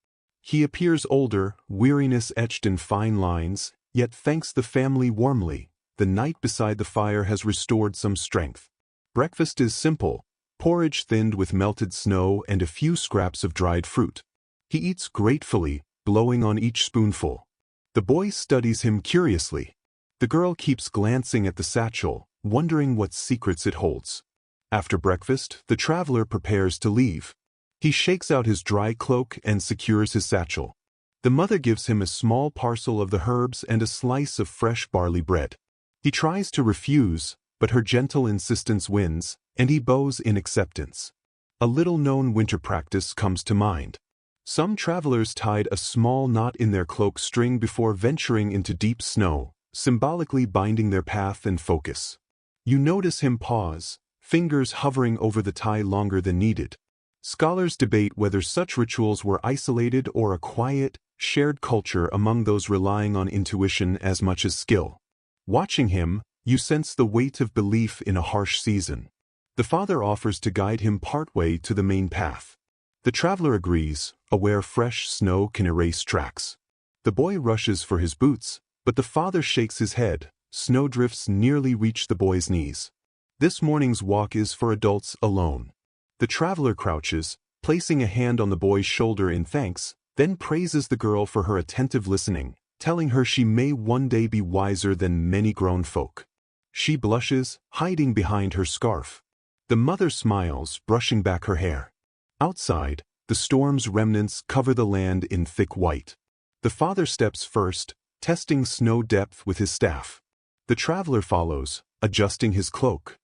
He appears older, weariness etched in fine lines, yet thanks the family warmly. The night beside the fire has restored some strength. Breakfast is simple, porridge thinned with melted snow and a few scraps of dried fruit. He eats gratefully, blowing on each spoonful. The boy studies him curiously. The girl keeps glancing at the satchel, wondering what secrets it holds. After breakfast, the traveler prepares to leave. He shakes out his dry cloak and secures his satchel. The mother gives him a small parcel of the herbs and a slice of fresh barley bread. He tries to refuse, but her gentle insistence wins, and he bows in acceptance. A little-known winter practice comes to mind. Some travelers tied a small knot in their cloak string before venturing into deep snow, symbolically binding their path and focus. You notice him pause, fingers hovering over the tie longer than needed. Scholars debate whether such rituals were isolated or a quiet, shared culture among those relying on intuition as much as skill. Watching him, you sense the weight of belief in a harsh season. The father offers to guide him partway to the main path. The traveler agrees, aware fresh snow can erase tracks. The boy rushes for his boots, but the father shakes his head. Snowdrifts nearly reach the boy's knees. This morning's walk is for adults alone. The traveler crouches, placing a hand on the boy's shoulder in thanks, then praises the girl for her attentive listening, telling her she may one day be wiser than many grown folk. She blushes, hiding behind her scarf. The mother smiles, brushing back her hair. Outside, the storm's remnants cover the land in thick white. The father steps first, testing snow depth with his staff. The traveler follows, adjusting his cloak.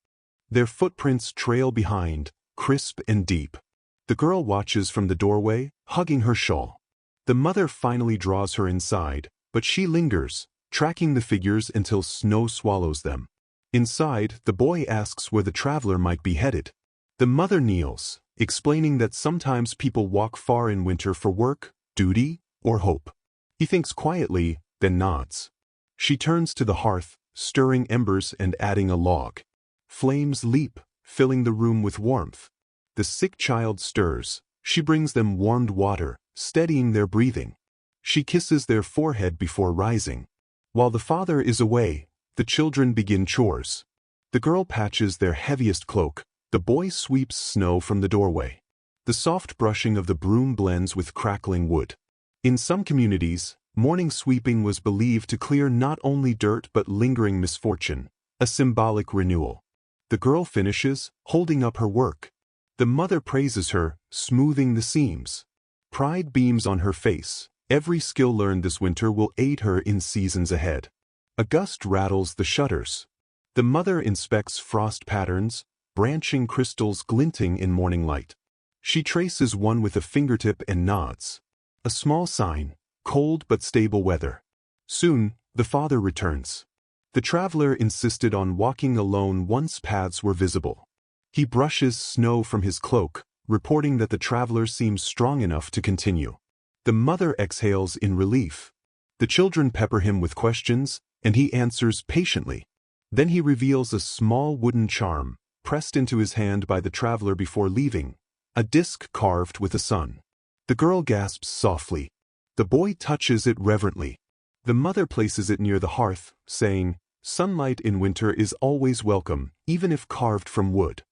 Their footprints trail behind, crisp and deep. The girl watches from the doorway, hugging her shawl. The mother finally draws her inside, but she lingers, tracking the figures until snow swallows them. Inside, the boy asks where the traveler might be headed. The mother kneels, explaining that sometimes people walk far in winter for work, duty, or hope. He thinks quietly, then nods. She turns to the hearth, stirring embers and adding a log. Flames leap, filling the room with warmth. The sick child stirs. She brings them warmed water, steadying their breathing. She kisses their forehead before rising. While the father is away, the children begin chores. The girl patches their heaviest cloak. The boy sweeps snow from the doorway. The soft brushing of the broom blends with crackling wood. In some communities, morning sweeping was believed to clear not only dirt but lingering misfortune, a symbolic renewal. The girl finishes, holding up her work. The mother praises her, smoothing the seams. Pride beams on her face. Every skill learned this winter will aid her in seasons ahead. A gust rattles the shutters. The mother inspects frost patterns, branching crystals glinting in morning light. She traces one with a fingertip and nods. A small sign, cold but stable weather. Soon, the father returns. The traveler insisted on walking alone once paths were visible. He brushes snow from his cloak, reporting that the traveler seems strong enough to continue. The mother exhales in relief. The children pepper him with questions, and he answers patiently. Then he reveals a small wooden charm, pressed into his hand by the traveler before leaving, a disc carved with a sun. The girl gasps softly. The boy touches it reverently. The mother places it near the hearth, saying, "Sunlight in winter is always welcome, even if carved from wood."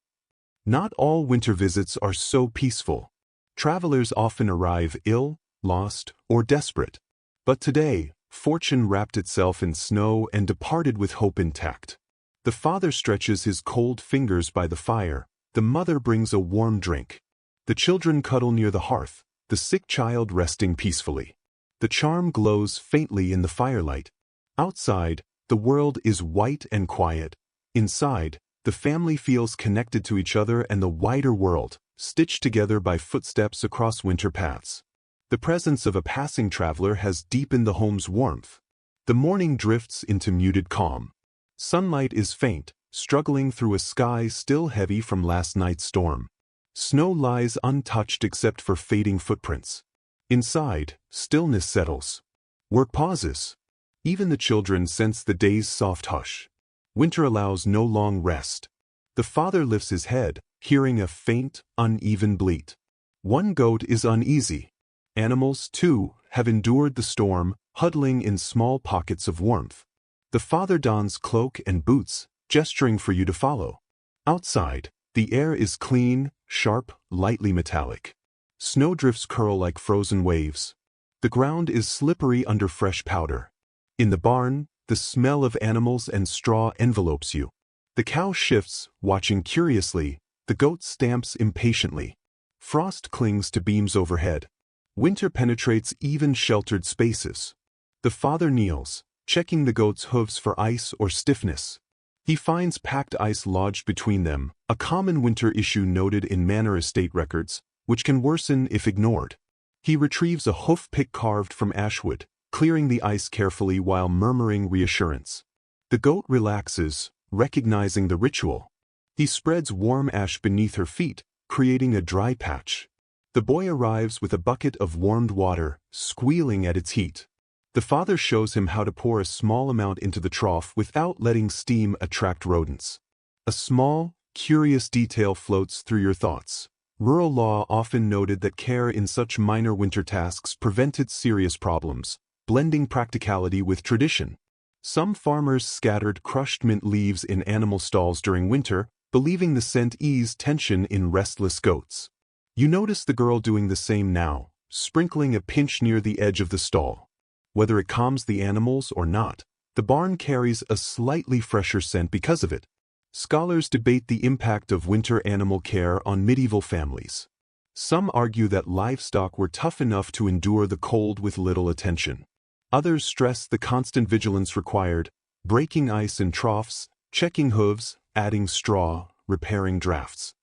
Not all winter visits are so peaceful. Travelers often arrive ill, lost, or desperate. But today, fortune wrapped itself in snow and departed with hope intact. The father stretches his cold fingers by the fire. The mother brings a warm drink. The children cuddle near the hearth, the sick child resting peacefully. The charm glows faintly in the firelight. Outside, the world is white and quiet. Inside, the family feels connected to each other and the wider world, stitched together by footsteps across winter paths. The presence of a passing traveler has deepened the home's warmth. The morning drifts into muted calm. Sunlight is faint, struggling through a sky still heavy from last night's storm. Snow lies untouched except for fading footprints. Inside, stillness settles. Work pauses. Even the children sense the day's soft hush. Winter allows no long rest. The father lifts his head, hearing a faint, uneven bleat. One goat is uneasy. Animals, too, have endured the storm, huddling in small pockets of warmth. The father dons cloak and boots, gesturing for you to follow. Outside, the air is clean, sharp, lightly metallic. Snowdrifts curl like frozen waves. The ground is slippery under fresh powder. In the barn, the smell of animals and straw envelopes you. The cow shifts, watching curiously. The goat stamps impatiently. Frost clings to beams overhead. Winter penetrates even sheltered spaces. The father kneels, checking the goat's hooves for ice or stiffness. He finds packed ice lodged between them, a common winter issue noted in manor estate records, which can worsen if ignored. He retrieves a hoof pick carved from ashwood, clearing the ice carefully while murmuring reassurance. The goat relaxes, recognizing the ritual. He spreads warm ash beneath her feet, creating a dry patch. The boy arrives with a bucket of warmed water, squealing at its heat. The father shows him how to pour a small amount into the trough without letting steam attract rodents. A small, curious detail floats through your thoughts. Rural law often noted that care in such minor winter tasks prevented serious problems, blending practicality with tradition. Some farmers scattered crushed mint leaves in animal stalls during winter, believing the scent eased tension in restless goats. You notice the girl doing the same now, sprinkling a pinch near the edge of the stall. Whether it calms the animals or not, the barn carries a slightly fresher scent because of it. Scholars debate the impact of winter animal care on medieval families. Some argue that livestock were tough enough to endure the cold with little attention. Others stress the constant vigilance required, breaking ice in troughs, checking hooves, adding straw, repairing drafts.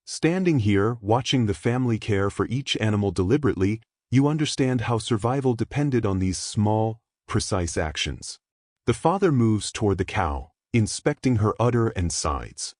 Standing here, watching the family care for each animal deliberately, you understand how survival depended on these small, precise actions. The father moves toward the cow, inspecting her udder and sides.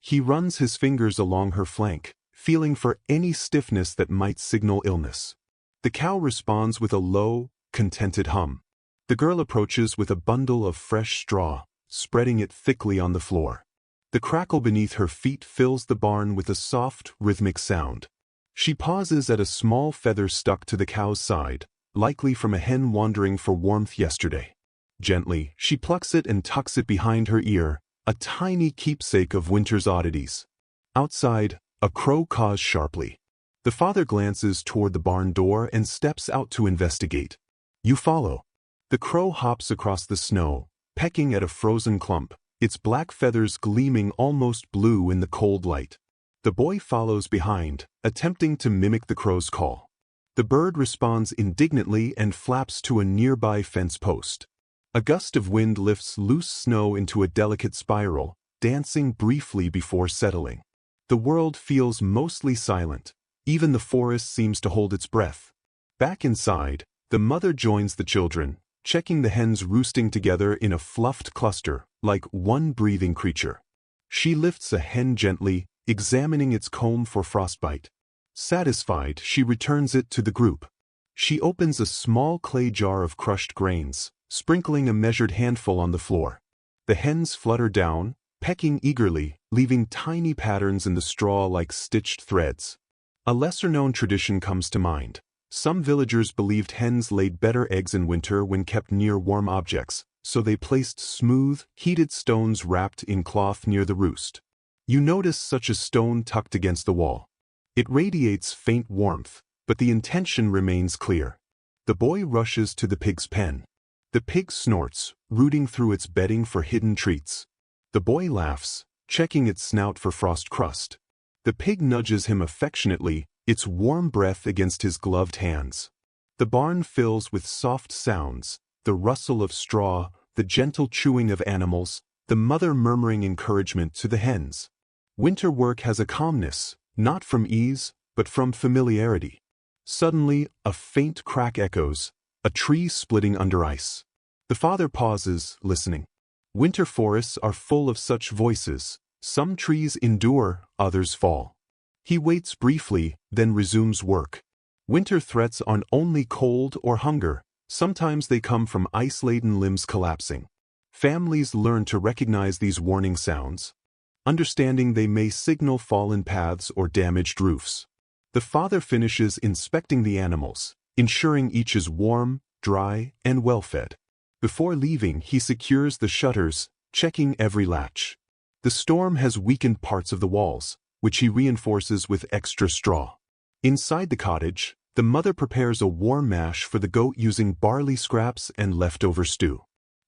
He runs his fingers along her flank, feeling for any stiffness that might signal illness. The cow responds with a low, contented hum. The girl approaches with a bundle of fresh straw, spreading it thickly on the floor. The crackle beneath her feet fills the barn with a soft, rhythmic sound. She pauses at a small feather stuck to the cow's side, likely from a hen wandering for warmth yesterday. Gently, she plucks it and tucks it behind her ear, a tiny keepsake of winter's oddities. Outside, a crow caws sharply. The father glances toward the barn door and steps out to investigate. You follow. The crow hops across the snow, pecking at a frozen clump, its black feathers gleaming almost blue in the cold light. The boy follows behind, attempting to mimic the crow's call. The bird responds indignantly and flaps to a nearby fence post. A gust of wind lifts loose snow into a delicate spiral, dancing briefly before settling. The world feels mostly silent. Even the forest seems to hold its breath. Back inside, the mother joins the children, checking the hens roosting together in a fluffed cluster, like one breathing creature. She lifts a hen gently, examining its comb for frostbite. Satisfied, she returns it to the group. She opens a small clay jar of crushed grains, sprinkling a measured handful on the floor. The hens flutter down, pecking eagerly, leaving tiny patterns in the straw like stitched threads. A lesser-known tradition comes to mind. Some villagers believed hens laid better eggs in winter when kept near warm objects, so they placed smooth, heated stones wrapped in cloth near the roost. You notice such a stone tucked against the wall. It radiates faint warmth, but the intention remains clear. The boy rushes to the pig's pen. The pig snorts, rooting through its bedding for hidden treats. The boy laughs, checking its snout for frost crust. The pig nudges him affectionately, its warm breath against his gloved hands. The barn fills with soft sounds, the rustle of straw, the gentle chewing of animals, the mother murmuring encouragement to the hens. Winter work has a calmness, not from ease, but from familiarity. Suddenly, a faint crack echoes, a tree splitting under ice. The father pauses, listening. Winter forests are full of such voices. Some trees endure, others fall. He waits briefly, then resumes work. Winter threats aren't only cold or hunger, sometimes they come from ice-laden limbs collapsing. Families learn to recognize these warning sounds, understanding they may signal fallen paths or damaged roofs. The father finishes inspecting the animals, ensuring each is warm, dry, and well-fed. Before leaving, he secures the shutters, checking every latch. The storm has weakened parts of the walls, which he reinforces with extra straw. Inside the cottage, the mother prepares a warm mash for the goat using barley scraps and leftover stew.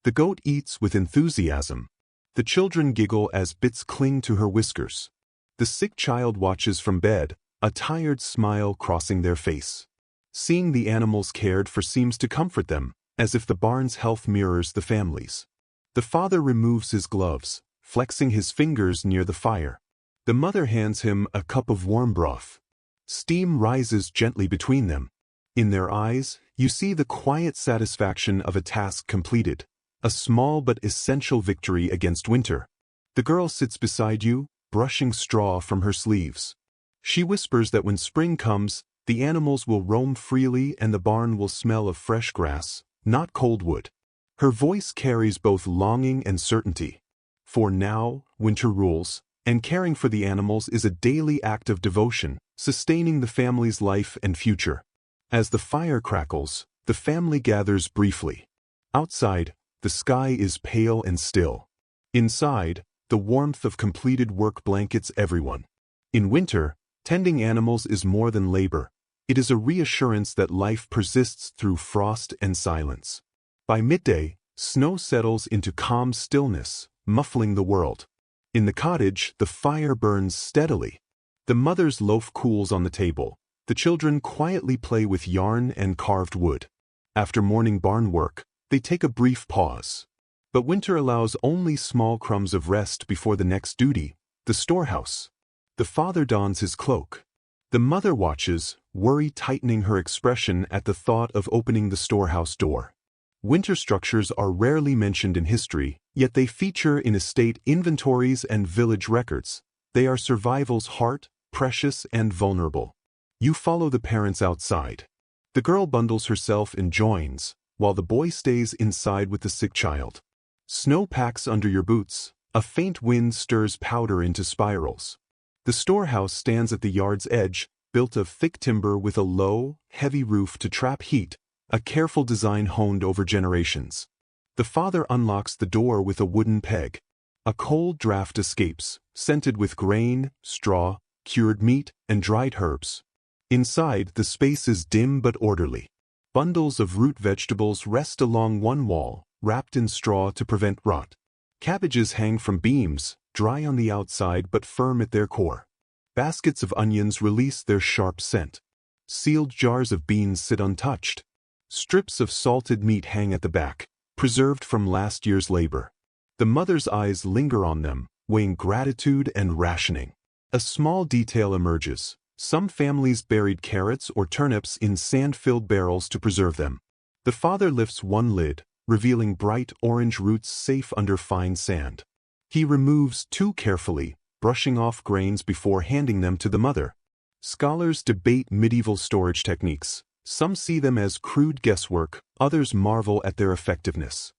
The goat eats with enthusiasm. The children giggle as bits cling to her whiskers. The sick child watches from bed, a tired smile crossing their face. Seeing the animals cared for seems to comfort them, as if the barn's health mirrors the family's. The father removes his gloves, flexing his fingers near the fire. The mother hands him a cup of warm broth. Steam rises gently between them. In their eyes, you see the quiet satisfaction of a task completed, a small but essential victory against winter. The girl sits beside you, brushing straw from her sleeves. She whispers that when spring comes, the animals will roam freely and the barn will smell of fresh grass, not cold wood. Her voice carries both longing and certainty. For now, winter rules, and caring for the animals is a daily act of devotion, sustaining the family's life and future. As the fire crackles, the family gathers briefly. Outside, the sky is pale and still. Inside, the warmth of completed work blankets everyone. In winter, tending animals is more than labor. It is a reassurance that life persists through frost and silence. By midday, snow settles into calm stillness, muffling the world. In the cottage, the fire burns steadily. The mother's loaf cools on the table. The children quietly play with yarn and carved wood. After morning barn work, they take a brief pause. But winter allows only small crumbs of rest before the next duty, the storehouse. The father dons his cloak. The mother watches, worry tightening her expression at the thought of opening the storehouse door. Winter structures are rarely mentioned in history, yet they feature in estate inventories and village records. They are survival's heart, precious and vulnerable. You follow the parents outside. The girl bundles herself and joins, while the boy stays inside with the sick child. Snow packs under your boots. A faint wind stirs powder into spirals. The storehouse stands at the yard's edge, built of thick timber with a low, heavy roof to trap heat, a careful design honed over generations. The father unlocks the door with a wooden peg. A cold draft escapes, scented with grain, straw, cured meat, and dried herbs. Inside, the space is dim but orderly. Bundles of root vegetables rest along one wall, wrapped in straw to prevent rot. Cabbages hang from beams, dry on the outside but firm at their core. Baskets of onions release their sharp scent. Sealed jars of beans sit untouched. Strips of salted meat hang at the back, preserved from last year's labor. The mother's eyes linger on them, weighing gratitude and rationing. A small detail emerges. Some families buried carrots or turnips in sand-filled barrels to preserve them. The father lifts one lid, revealing bright orange roots safe under fine sand. He removes two carefully, brushing off grains before handing them to the mother. Scholars debate medieval storage techniques. Some see them as crude guesswork, others marvel at their effectiveness.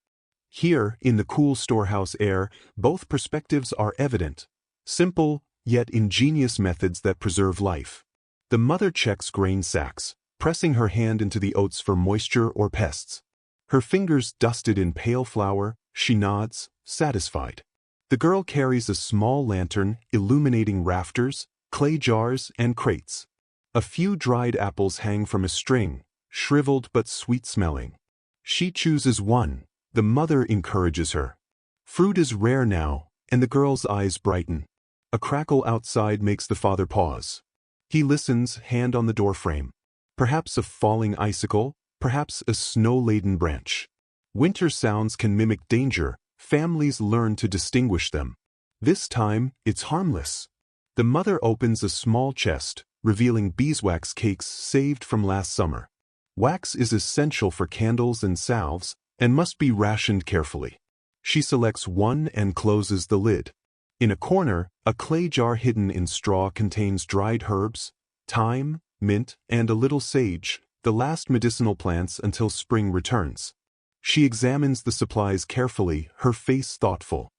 Here, in the cool storehouse air, both perspectives are evident. Simple, yet ingenious methods that preserve life. The mother checks grain sacks, pressing her hand into the oats for moisture or pests. Her fingers dusted in pale flour, she nods, satisfied. The girl carries a small lantern illuminating rafters, clay jars, and crates. A few dried apples hang from a string, shriveled but sweet-smelling. She chooses one. The mother encourages her. Fruit is rare now, and the girl's eyes brighten. A crackle outside makes the father pause. He listens, hand on the doorframe. Perhaps a falling icicle, perhaps a snow-laden branch. Winter sounds can mimic danger. Families learn to distinguish them. This time, it's harmless. The mother opens a small chest, revealing beeswax cakes saved from last summer. Wax is essential for candles and salves, and must be rationed carefully. She selects one and closes the lid. In a corner, a clay jar hidden in straw contains dried herbs, thyme, mint, and a little sage, the last medicinal plants until spring returns. She examines the supplies carefully, her face thoughtful.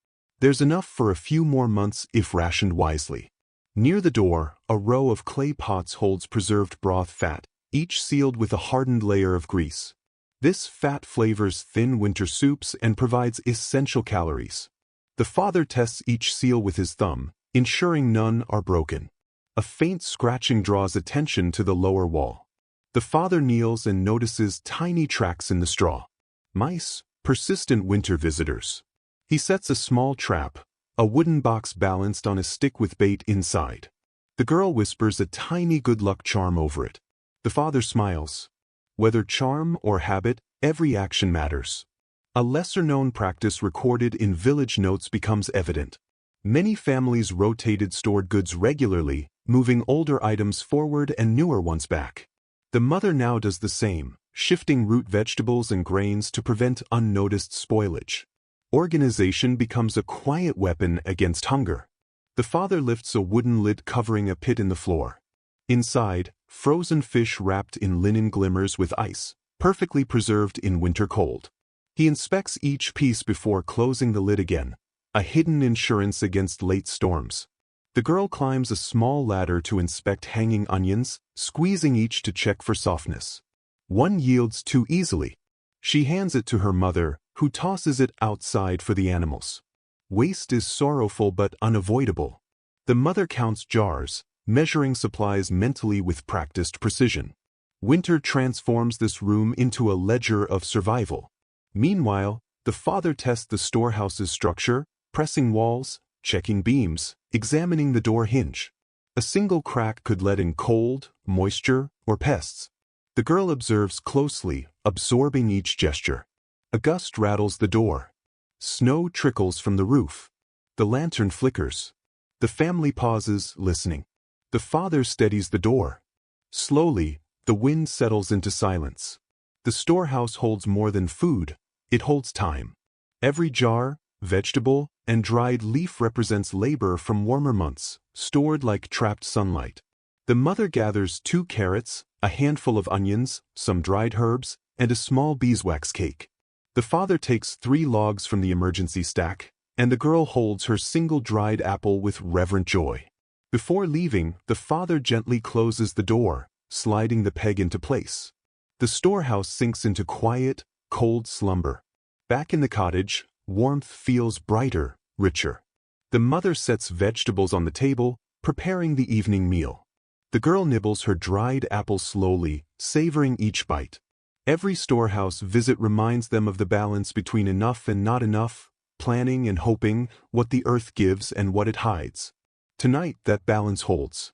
There's enough for a few more months if rationed wisely. Near the door, a row of clay pots holds preserved broth fat, each sealed with a hardened layer of grease. This fat flavors thin winter soups and provides essential calories. The father tests each seal with his thumb, ensuring none are broken. A faint scratching draws attention to the lower wall. The father kneels and notices tiny tracks in the straw. Mice, persistent winter visitors. He sets a small trap, a wooden box balanced on a stick with bait inside. The girl whispers a tiny good luck charm over it. The father smiles. Whether charm or habit, every action matters. A lesser-known practice recorded in village notes becomes evident. Many families rotated stored goods regularly, moving older items forward and newer ones back. The mother now does the same, shifting root vegetables and grains to prevent unnoticed spoilage. Organization becomes a quiet weapon against hunger. The father lifts a wooden lid covering a pit in the floor. Inside, frozen fish wrapped in linen glimmers with ice, perfectly preserved in winter cold. He inspects each piece before closing the lid again, a hidden insurance against late storms. The girl climbs a small ladder to inspect hanging onions, squeezing each to check for softness. One yields too easily. She hands it to her mother, who tosses it outside for the animals. Waste is sorrowful but unavoidable. The mother counts jars, measuring supplies mentally with practiced precision. Winter transforms this room into a ledger of survival. Meanwhile, the father tests the storehouse's structure, pressing walls, checking beams, examining the door hinge. A single crack could let in cold, moisture, or pests. The girl observes closely, absorbing each gesture. A gust rattles the door. Snow trickles from the roof. The lantern flickers. The family pauses, listening. The father steadies the door. Slowly, the wind settles into silence. The storehouse holds more than food, it holds time. Every jar, vegetable, and dried leaf represents labor from warmer months, stored like trapped sunlight. The mother gathers 2 carrots, a handful of onions, some dried herbs, and a small beeswax cake. The father takes 3 logs from the emergency stack, and the girl holds her single dried apple with reverent joy. Before leaving, the father gently closes the door, sliding the peg into place. The storehouse sinks into quiet, cold slumber. Back in the cottage, warmth feels brighter, richer. The mother sets vegetables on the table, preparing the evening meal. The girl nibbles her dried apple slowly, savoring each bite. Every storehouse visit reminds them of the balance between enough and not enough, planning and hoping, what the earth gives and what it hides. Tonight that balance holds.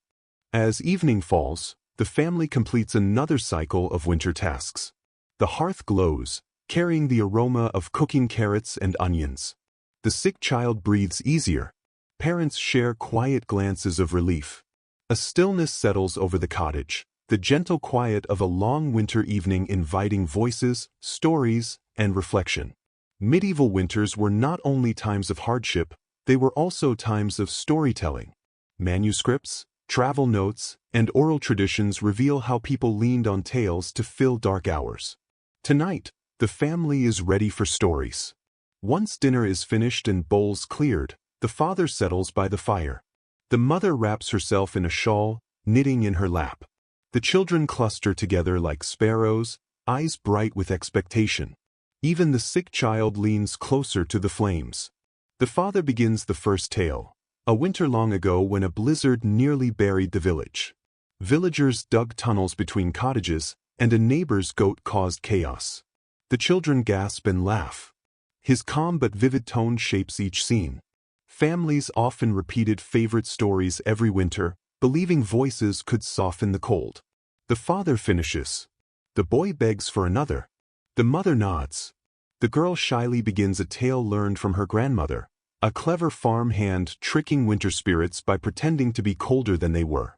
As evening falls, the family completes another cycle of winter tasks. The hearth glows, carrying the aroma of cooking carrots and onions. The sick child breathes easier. Parents share quiet glances of relief. A stillness settles over the cottage, the gentle quiet of a long winter evening inviting voices, stories, and reflection. Medieval winters were not only times of hardship, they were also times of storytelling. Manuscripts, travel notes, and oral traditions reveal how people leaned on tales to fill dark hours. Tonight, the family is ready for stories. Once dinner is finished and bowls cleared, the father settles by the fire. The mother wraps herself in a shawl, knitting in her lap. The children cluster together like sparrows, eyes bright with expectation. Even the sick child leans closer to the flames. The father begins the first tale. A winter long ago when a blizzard nearly buried the village. Villagers dug tunnels between cottages, and a neighbor's goat caused chaos. The children gasp and laugh. His calm but vivid tone shapes each scene. Families often repeated favorite stories every winter, believing voices could soften the cold. The father finishes. The boy begs for another. The mother nods. The girl shyly begins a tale learned from her grandmother, a clever farm hand tricking winter spirits by pretending to be colder than they were.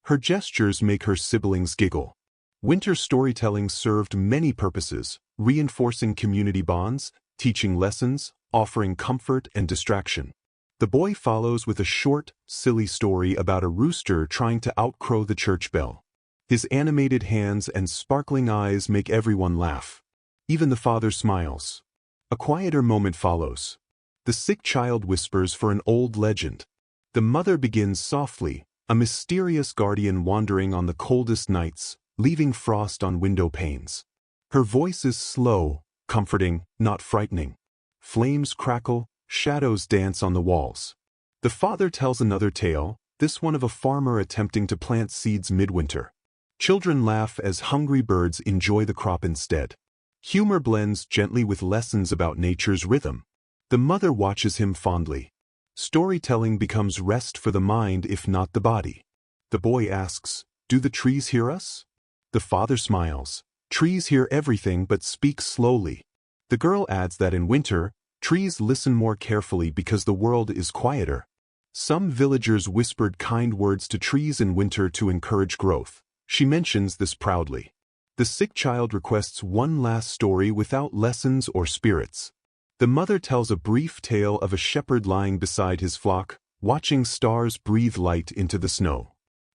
Her gestures make her siblings giggle. Winter storytelling served many purposes, reinforcing community bonds, teaching lessons, offering comfort and distraction. The boy follows with a short, silly story about a rooster trying to outcrow the church bell. His animated hands and sparkling eyes make everyone laugh. Even the father smiles. A quieter moment follows. The sick child whispers for an old legend. The mother begins softly, a mysterious guardian wandering on the coldest nights, leaving frost on window panes. Her voice is slow, comforting, not frightening. Flames crackle, shadows dance on the walls. The father tells another tale, this one of a farmer attempting to plant seeds midwinter. Children laugh as hungry birds enjoy the crop instead. Humor blends gently with lessons about nature's rhythm. The mother watches him fondly. Storytelling becomes rest for the mind if not the body. The boy asks, "Do the trees hear us?" The father smiles. Trees hear everything but speak slowly. The girl adds that in winter, trees listen more carefully because the world is quieter. Some villagers whispered kind words to trees in winter to encourage growth. She mentions this proudly. The sick child requests one last story without lessons or spirits. The mother tells a brief tale of a shepherd lying beside his flock, watching stars breathe light into the snow.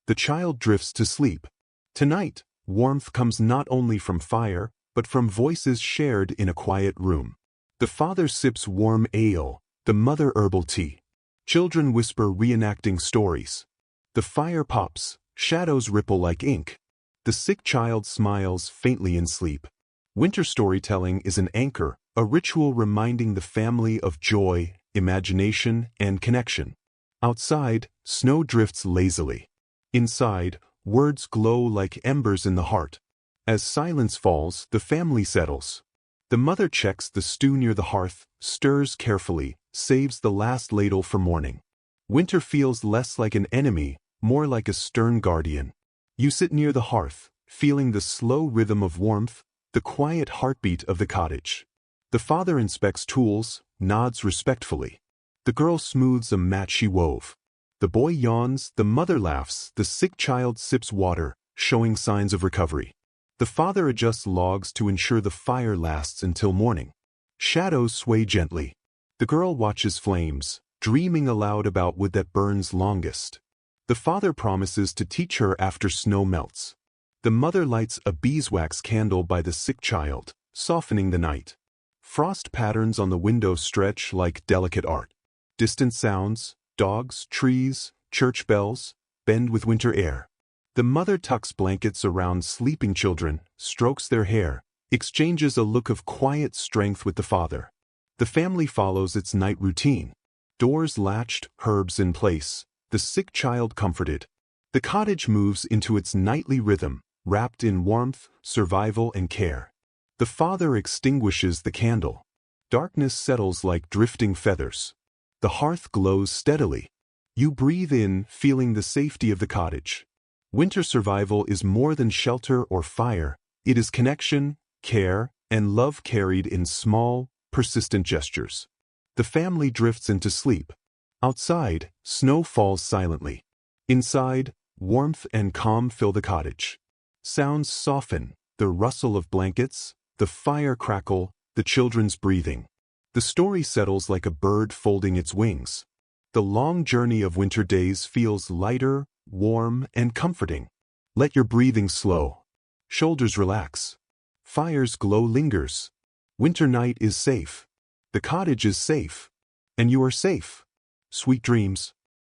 The child drifts to sleep. Tonight, warmth comes not only from fire, but from voices shared in a quiet room. The father sips warm ale, the mother herbal tea. Children whisper reenacting stories. The fire pops, shadows ripple like ink. The sick child smiles faintly in sleep. Winter storytelling is an anchor, a ritual reminding the family of joy, imagination, and connection. Outside, snow drifts lazily. Inside, words glow like embers in the heart. As silence falls, the family settles. The mother checks the stew near the hearth, stirs carefully, saves the last ladle for morning. Winter feels less like an enemy, more like a stern guardian. You sit near the hearth, feeling the slow rhythm of warmth, the quiet heartbeat of the cottage. The father inspects tools, nods respectfully. The girl smooths a mat she wove. The boy yawns, the mother laughs, the sick child sips water, showing signs of recovery. The father adjusts logs to ensure the fire lasts until morning. Shadows sway gently. The girl watches flames, dreaming aloud about wood that burns longest. The father promises to teach her after snow melts. The mother lights a beeswax candle by the sick child, softening the night. Frost patterns on the window stretch like delicate art. Distant sounds, dogs, trees, church bells, bend with winter air. The mother tucks blankets around sleeping children, strokes their hair, exchanges a look of quiet strength with the father. The family follows its night routine. Doors latched, herbs in place, the sick child comforted. The cottage moves into its nightly rhythm, wrapped in warmth, survival, and care. The father extinguishes the candle. Darkness settles like drifting feathers. The hearth glows steadily. You breathe in, feeling the safety of the cottage. Winter survival is more than shelter or fire. It is connection, care, and love carried in small, persistent gestures. The family drifts into sleep. Outside, snow falls silently. Inside, warmth and calm fill the cottage. Sounds soften, the rustle of blankets, the fire crackle, the children's breathing. The story settles like a bird folding its wings. The long journey of winter days feels lighter, warm, and comforting. Let your breathing slow. Shoulders relax. Fire's glow lingers. Winter night is safe. The cottage is safe. And you are safe. Sweet dreams.